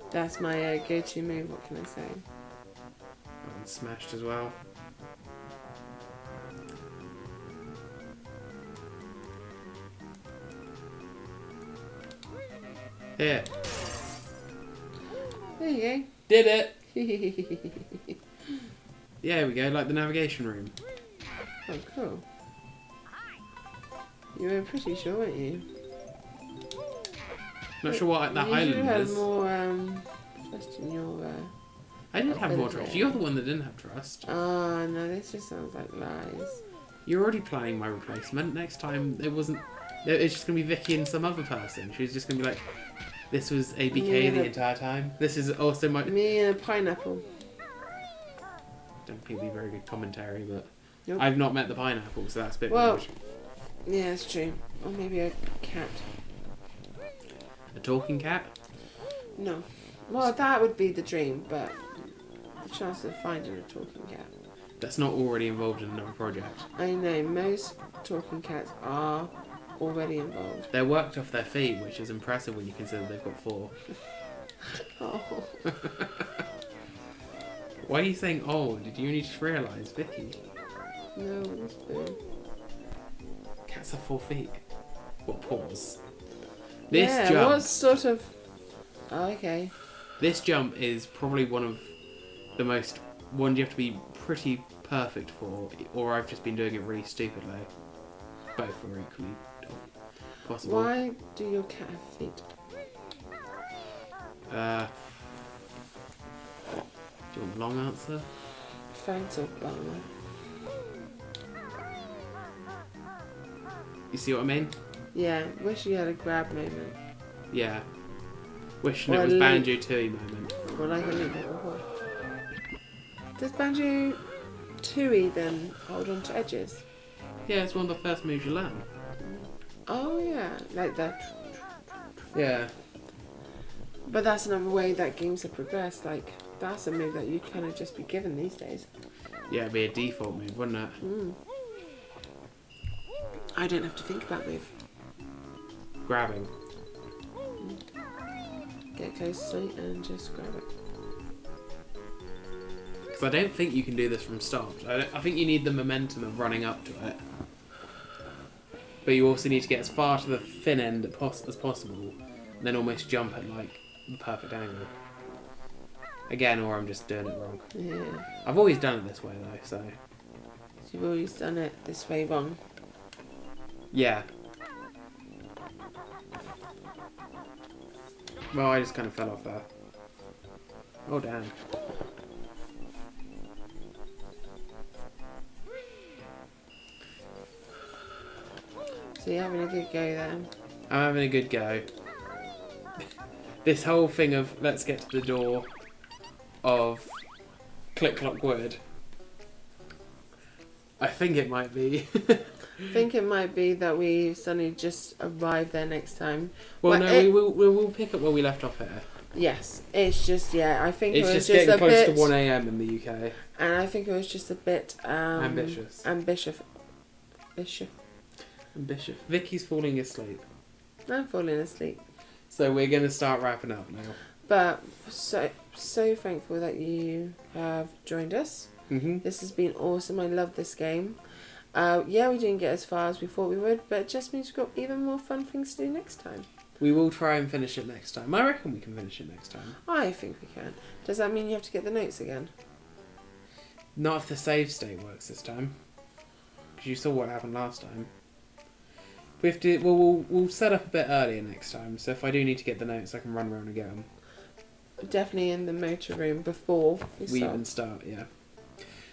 That's my go-to move. What can I say? That one's smashed as well. Here. There you go. Did it! Yeah, here we go, like the navigation room. Oh, cool. You were pretty sure, weren't you? Not sure what that you island had is. more trust in your. I didn't have more trust. You're the one that didn't have trust. Oh, no, this just sounds like lies. You're already planning my replacement. Next time, it wasn't. It's just gonna be Vicky and some other person. She's just gonna be like, this was ABK the entire time. This is also my. Me and a pineapple. Don't think it'd be very good commentary, but Nope. I've not met the pineapple, so that's a bit Well, rude. yeah, it's true. Or maybe a cat. A talking cat? No. Well, that would be the dream, but the chance of finding a talking cat. That's not already involved in another project. I know, most talking cats are already involved. They're worked off their feet, which is impressive when you consider they've got 4. Oh. Why are you saying old? Did you only just realise, Vicky? No, it's been. Cats have 4 feet. Well, paws. This yeah, jump. what sort of. Oh, okay. This jump is probably one of the most ones you have to be pretty perfect for, or I've just been doing it really stupidly. Both are equally possible. Why do your cat have feet? Do you want the long answer? Thanks, Obama. You see what I mean? Yeah, wish you had a grab moment. Yeah. Wishing Or it a was leap. Banjo Tooie moment. Well, I can leave it. Does Banjo Tooie then hold on to edges? Yeah, it's one of the first moves you learn. Oh yeah, like that. Yeah. But that's another way that games have progressed. Like that's a move that you kind of just be given these days. Yeah, it'd be a default move, wouldn't it? Mm. I don't have to think about move. Grabbing. Get close to it and just grab it. Because I don't think you can do this from start. I think you need the momentum of running up to it. But you also need to get as far to the thin end as possible, and then almost jump at like the perfect angle. Again, or I'm just doing it wrong. Yeah. I've always done it this way though, so... You've always done it this way wrong. Yeah. Well, I just kind of fell off there. Oh, damn. So you're having a good go there. I'm having a good go. This whole thing of let's get to the door of click clock wood. I think it might be. I think it might be that we suddenly just arrive there next time. Well, no, we will pick up where we left off here. Yes, it's just, yeah, I think It's it was just getting a close bit... to 1 AM in the UK. And I think it was just a bit... Ambitious. Ambitious. Vicky's falling asleep. I'm falling asleep. So we're going to start wrapping up now. But so thankful that you have joined us. Mm-hmm. This has been awesome. I love this game. Yeah, we didn't get as far as we thought we would, but it just means we've got even more fun things to do next time. We will try and finish it next time. I reckon we can finish it next time. I think we can. Does that mean you have to get the notes again? Not if the save state works this time. Because you saw what happened last time. We have to. We'll set up a bit earlier next time. So if I do need to get the notes, I can run around and get them. Definitely in the motor room before we even start. Yeah.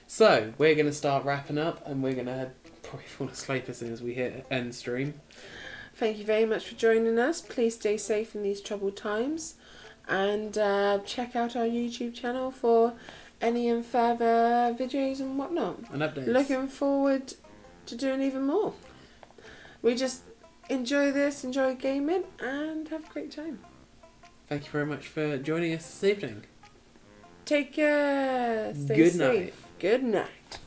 So we're gonna start wrapping up, and we're gonna probably fall asleep as soon as we hit end stream. Thank you very much for joining us. Please stay safe in these troubled times, and check out our YouTube channel for any and further videos and whatnot. And updates. Looking forward to doing even more. We just enjoy this, enjoy gaming, and have a great time. Thank you very much for joining us this evening. Take care. Stay Good safe. night. Good night.